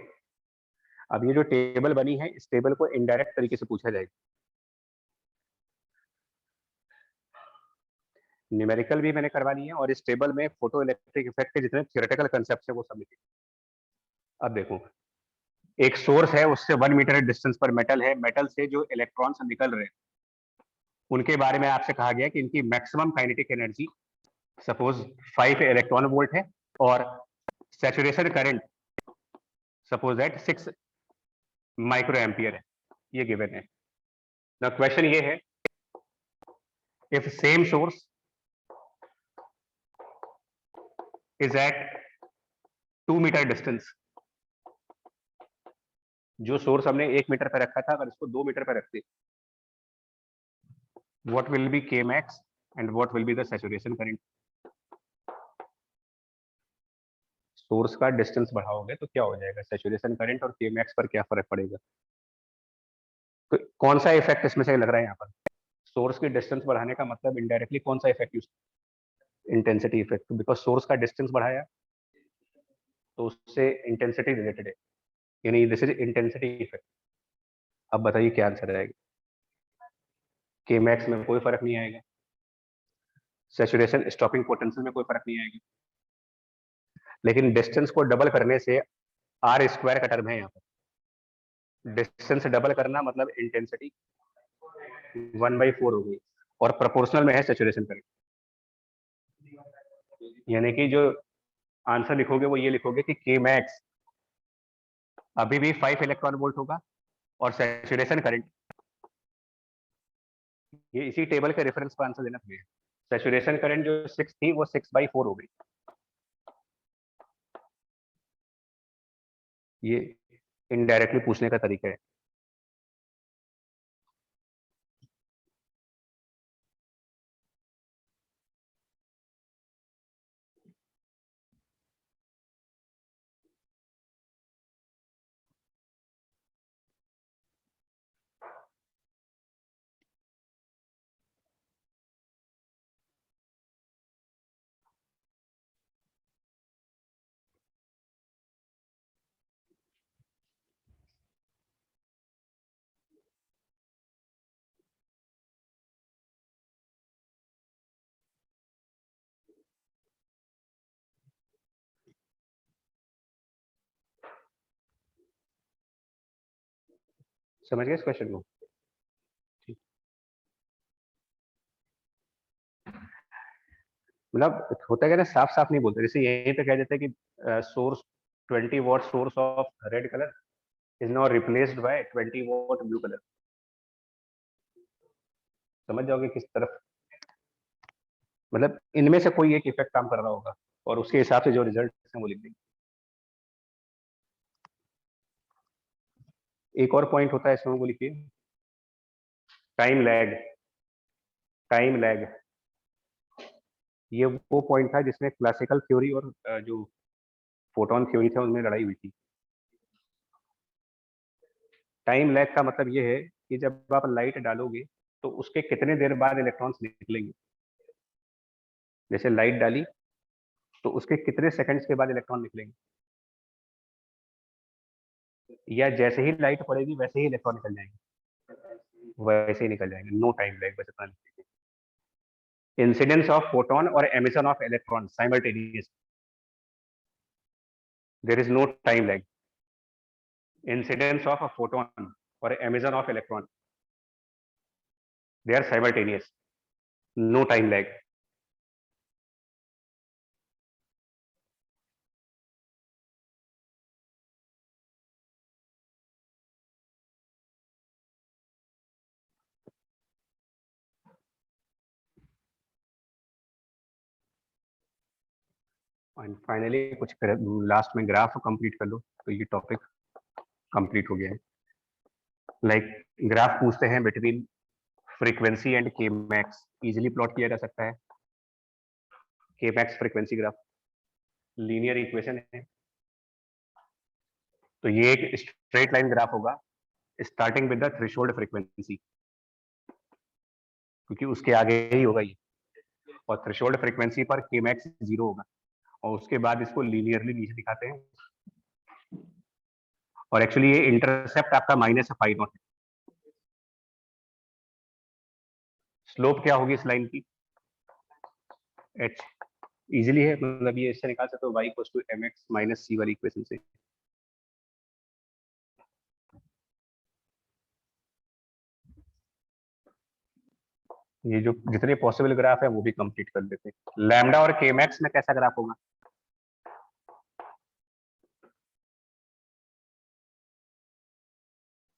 अब ये जो टेबल बनी है इस टेबल को इनडायरेक्ट तरीके से पूछा जाएगा। न्यूमेरिकल भी मैंने करवा ली है और इस टेबल में फोटो इलेक्ट्रिक इफेक्ट के जितने थियोरेटिकल कंसेप्ट है वो सब लिखे। अब देखो एक सोर्स है, उससे 1 मीटर डिस्टेंस पर मेटल है, मेटल से जो इलेक्ट्रॉन्स निकल रहे हैं उनके बारे में आपसे कहा गया कि इनकी maximum kinetic energy suppose 5 electron volt है, और saturation current suppose that 6 micro ampere है, ये गिवन है। द क्वेश्चन ये है, if same source is at 2 metre distance, जो सोर्स हमने 1 मीटर पर रखा था अगर इसको 2 मीटर पर रखते, व्हाट विल बी के max and what will be the saturation current. Source का डिस्टेंस बढ़ाओगे तो क्या हो जाएगा, सैचुरेशन करंट और के मैक्स पर क्या फर्क पड़ेगा। तो कौन सा इफेक्ट इसमें से लग रहा है यहाँ पर, सोर्स की डिस्टेंस बढ़ाने का मतलब इनडायरेक्टली कौन सा effect use, intensity effect, because source का डिस्टेंस बढ़ाया तो उससे इंटेंसिटी रिलेटेड है, यानी दिस इज इंटेंसिटी इफेक्ट। अब बताइए क्या आंसर आएगा, के मैक्स में कोई फर्क नहीं आएगा, सैचुरेशन स्टॉपिंग पोटेंशियल में कोई फर्क नहीं आएगा, लेकिन डिस्टेंस को डबल करने से r² का टर्म है यहाँ पर, डिस्टेंस डबल करना मतलब इंटेंसिटी 1/4 हो गई, और प्रोपोर्शनल में है सैचुरेशन करंट, यानी कि जो आंसर लिखोगे वो ये लिखोगे कि के मैक्स अभी भी 5 इलेक्ट्रॉन वोल्ट होगा, और सैचुरेशन करंट, ये इसी टेबल के रेफरेंस पर आंसर देना पड़ेगा, सैचुरेशन करंट जो 6 थी वो 6/4 हो गई। ये इनडायरेक्टली पूछने का तरीका है। समझ गए इस क्वेश्चन को, मतलब होता है ना, साफ साफ नहीं बोलते, जैसे यहीं पे कह देते हैं कि source 20 what source of red colour is now replaced by 20 what blue colour, समझ जाओगे किस तरफ, मतलब इनमें से कोई एक इफेक्ट काम कर रहा होगा और उसके हिसाब से जो रिजल्ट है वो लिख देंगे। एक और पॉइंट होता है इसमें, वो लिखिए, टाइम लैग। टाइम लैग ये वो पॉइंट था जिसमें क्लासिकल थ्योरी और जो फोटोन थ्योरी था उनमें लड़ाई हुई थी। टाइम लैग का मतलब ये है कि जब आप लाइट डालोगे तो उसके कितने देर बाद इलेक्ट्रॉन्स निकलेंगे। जैसे लाइट डाली तो उसके कितने सेकंड्स के बाद इलेक्ट्रॉन निकलेंगे, या जैसे ही लाइट पड़ेगी वैसे ही इलेक्ट्रॉन निकल जाएंगे, वैसे ही निकल जाएंगे। नो टाइम लैग, बस इतना लिखिए। इंसिडेंस ऑफ फोटोन और emission of electron simultaneous, there is no time lag. Incidence of a photon और emission of electron, they are simultaneous, no time lag. And finally कुछ लास्ट में ग्राफ कंप्लीट कर लो तो ये टॉपिक कंप्लीट हो गया है। लाइक ग्राफ पूछते हैं बिटवीन फ्रीक्वेंसी एंड के मैक्स, इजिली प्लॉट किया जा सकता है। के max frequency graph linear equation है, तो ये एक स्ट्रेट लाइन ग्राफ होगा starting with the threshold frequency, क्योंकि उसके आगे ही होगा ये, और थ्रेशोल्ड फ्रीक्वेंसी पर के मैक्स 0 होगा, और उसके बाद इसको लीनियरली नीचे दिखाते हैं। और एक्चुअली ये इंटरसेप्ट आपका -φ0 है। स्लोप क्या होगी इस लाइन की, एच। इजिली है, मतलब ये इससे निकाल सकते हो y equals to mx minus c वाली इक्वेशन से। ये जो जितने पॉसिबल ग्राफ है वो भी कंप्लीट कर देते हैं। लैम्डा और के मैक्स में कैसा ग्राफ होगा,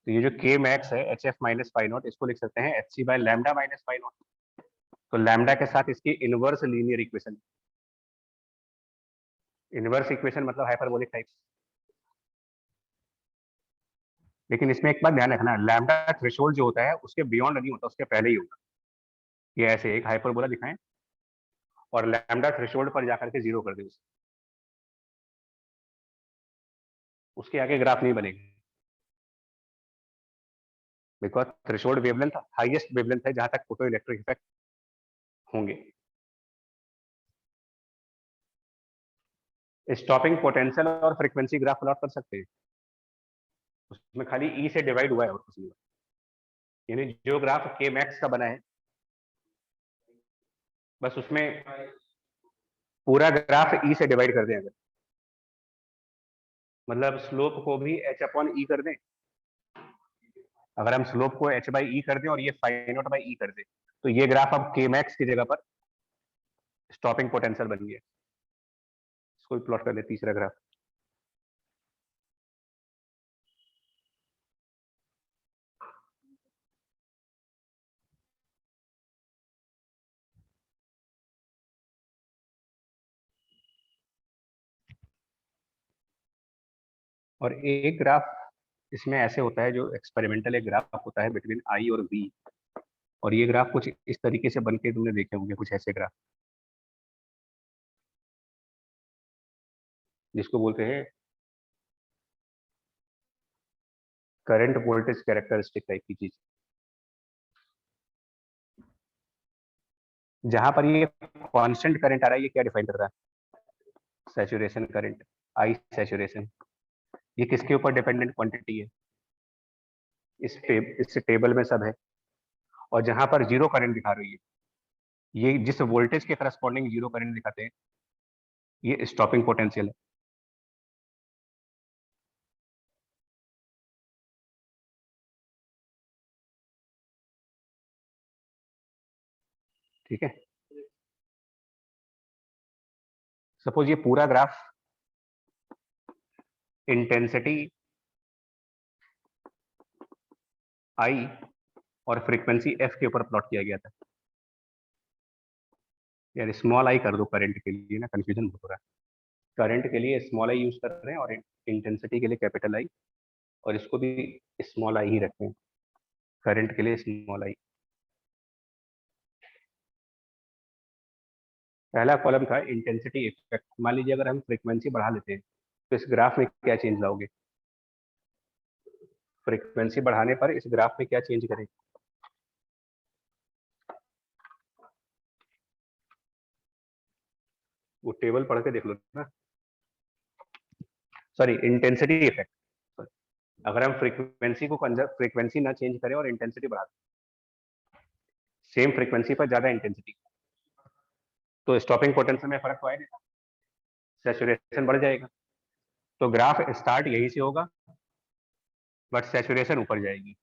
तो ये जो के मैक्स है H F minus five naught, इसको लिख सकते हैं H C by lambda minus five naught. तो लैम्डा के साथ इसकी inverse linear equation, inverse equation मतलब हाइपरबोलिक टाइप। लेकिन इसमें एक बात ध्यान रखना, लैम्डा थ्रेशोल्ड जो होता है उसके बियॉन्ड नहीं होता, उसके पहले ही होगा। ये ऐसे एक हाइपरबोला दिखाएं और लैम्डा थ्रेशोल्ड पर जाकर के 0 कर दे उसे, उसके आगे ग्राफ नहीं बनेगा, because threshold wavelength highest wavelength है जहां तक फोटो इलेक्ट्रिक इफेक्ट होंगे। स्टॉपिंग पोटेंशियल और फ्रीक्वेंसी ग्राफ प्लॉट कर सकते हैं, उसमें खाली ई से डिवाइड हुआ है और कुछ नहीं हुआ। यानी जो ग्राफ के मैक्स का बना है, बस उसमें पूरा ग्राफ ई से डिवाइड कर दें अगर, मतलब स्लोप को भी एच अपॉन ई कर दें। अगर हम स्लोप को एच बाई ई कर दें और ये फाइव नॉट बाई ई कर दें, तो ये ग्राफ अब के मैक्स की जगह पर स्टॉपिंग पोटेंशियल बन गया। इसको भी प्लॉट कर ले तीसरा ग्राफ। और एक ग्राफ इसमें ऐसे होता है, जो एक्सपेरिमेंटल एक ग्राफ होता है बिटवीन आई और वी, और ये ग्राफ कुछ इस तरीके से बन के तुमने देखे होंगे, कुछ ऐसे ग्राफ जिसको बोलते हैं करंट वोल्टेज कैरेक्टरिस्टिक टाइप की चीज। जहां पर ये कांस्टेंट करंट आ रहा है, ये क्या डिफाइन कर रहा है, सैचुरेशन करंट, आई सैचुरेशन। ये किसके ऊपर डिपेंडेंट क्वांटिटी है, इस टेबल में सब है। और जहां पर जीरो करंट दिखा रही है, ये जिस वोल्टेज के करस्पॉन्डिंग जीरो करंट दिखाते हैं, ये स्टॉपिंग पोटेंशियल है। ठीक है, सपोज ये पूरा ग्राफ इंटेंसिटी आई और फ्रीक्वेंसी एफ के ऊपर प्लॉट किया गया था। यार स्मॉल आई कर दो करंट के लिए ना, कंफ्यूजन बहुत हो रहा है। करंट के लिए स्मॉल आई यूज कर रहे हैं और इंटेंसिटी के लिए कैपिटल आई। और इसको भी स्मॉल आई ही रखें, करंट के लिए स्मॉल आई। पहला कॉलम था इंटेंसिटी इफेक्ट। मान लीजिए अगर हम फ्रीक्वेंसी बढ़ा लेते हैं तो इस ग्राफ में क्या चेंज लाओगे? फ्रीक्वेंसी बढ़ाने पर इस ग्राफ में क्या चेंज करेंगे? वो टेबल पढ़ के देख लो ना। Sorry, intensity effect. अगर हम फ्रीक्वेंसी ना चेंज करें और इंटेंसिटी बढ़ा दें, सेम फ्रीक्वेंसी पर ज्यादा इंटेंसिटी, तो स्टॉपिंग पोटेंशियल में फर्क तो आएगा, सैचुरेशन बढ़ जाएगा। तो ग्राफ स्टार्ट यहीं से होगा बट सैचुरेशन ऊपर जाएगी।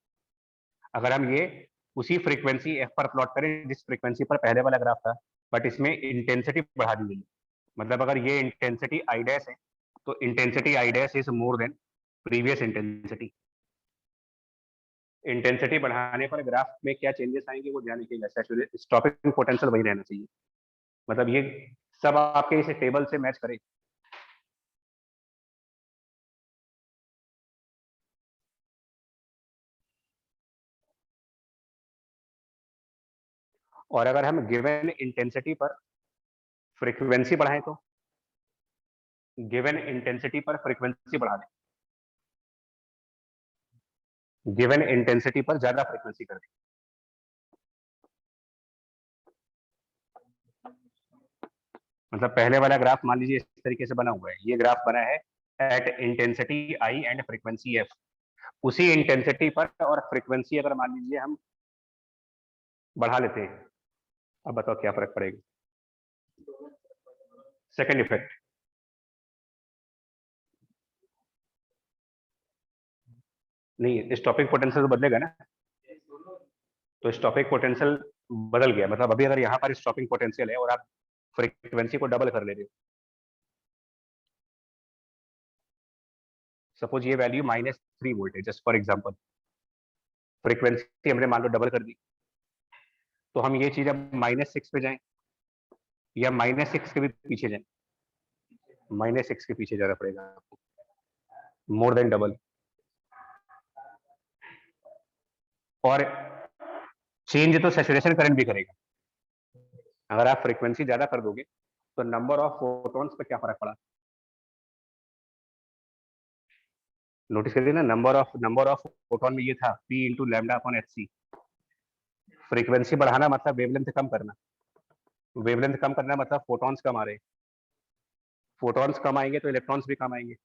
अगर हम ये उसी फ्रीक्वेंसी एफ पर प्लॉट करें जिस फ्रीक्वेंसी पर पहले वाला ग्राफ था, बट इसमें इंटेंसिटी बढ़ा दी गई, मतलब अगर ये इंटेंसिटी आई डैश है तो intensity I dash is more then previous intensity. Intensity बढ़ाने पर ग्राफ में क्या चेंजेस आएंगे वो ध्यान रखिएगा, स्टॉपिंग पोटेंशियल वही रहना चाहिए। मतलब ये सब आपके इस टेबल से मैच करे। और अगर हम गिवन इंटेंसिटी पर फ्रीक्वेंसी बढ़ाएं तो गिवन इंटेंसिटी पर फ्रीक्वेंसी बढ़ा दें, गिवन इंटेंसिटी पर ज्यादा फ्रीक्वेंसी कर दें। मतलब पहले वाला ग्राफ मान लीजिए इस तरीके से बना हुआ है, ये ग्राफ बना है at intensity I and frequency F. उसी इंटेंसिटी पर और फ्रीक्वेंसी अगर मान लीजिए हम बढ़ा लेते हैं, अब बताओ क्या फर्क पड़ेगा? सेकेंड इफेक्ट, नहीं स्टॉपिंग पोटेंशियल तो बदलेगा ना। तो स्टॉपिंग पोटेंशियल बदल गया, मतलब अभी अगर यहाँ पर स्टॉपिंग पोटेंशियल है और आप फ्रीक्वेंसी को डबल कर ले रहे हो, सपोज ये वैल्यू -3 वोल्ट है जस्ट फॉर एग्जांपल, फ्रीक्वेंसी हमने मान लो डबल कर दी, तो हम ये चीज अब -6 पे जाएं या -6 के भी पीछे जाएं? -6 के पीछे जाना पड़ेगा आपको, मोर देन डबल। और चेंज तो सैचुरेशन करंट भी करेगा। अगर आप फ्रीक्वेंसी ज्यादा कर दोगे तो नंबर ऑफ फोटॉन्स पे क्या फर्क पड़ा? नोटिस करिए ना, नंबर ऑफ फोटोन में ये था p into lambda upon H C. Frequency बढ़ाना मतलब वेवलेंथ कम करना, वेवलेंथ कम करना मतलब फोटॉन्स कम आ रहे हैं, फोटॉन्स कम आएंगे तो इलेक्ट्रॉन्स भी कम आएंगे,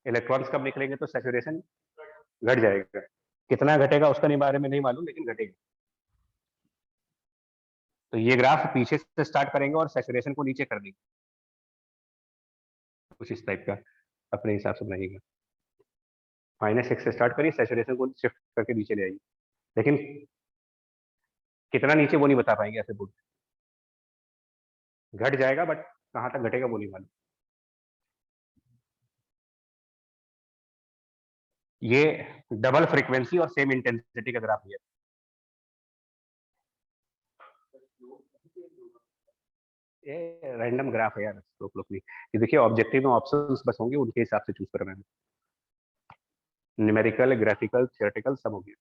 इलेक्ट्रॉन्स कम निकलेंगे तो सैचुरेशन घट जाएगा। कितना घटेगा उसका नहीं बारे में नहीं मालूम, लेकिन घटेगा। तो ये ग्राफ पीछे से स्टार्ट करेंगे और सैचुरेशन को नीचे कर देंगे, कुछ इस टाइप का अपने हिसाब से बनाइएगा। -6 से स्टार्ट करिए, सैचुरेशन को शिफ्ट करके नीचे ले आइए, लेकिन कितना नीचे वो नहीं बता पाएंगे ऐसे बोल, घट जाएगा बट कहाँ तक घटेगा वो नहीं मालूम। ये डबल फ्रीक्वेंसी और सेम इंटेंसिटी का ग्राफ है। ये रैंडम ग्राफ है यार, स्लोप नहीं। ये देखिए ऑब्जेक्टिव में ऑप्शंस बस होंगे, उनके हिसाब से चूज करना है। न्यूमेरिकल, ग्राफिकल, थियोरेटिकल सब हो गया,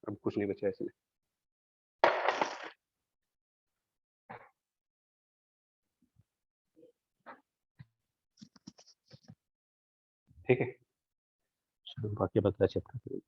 अब कुछ नहीं बचा इसमें। ठीक है, चलो बाकी बता चैप्टर।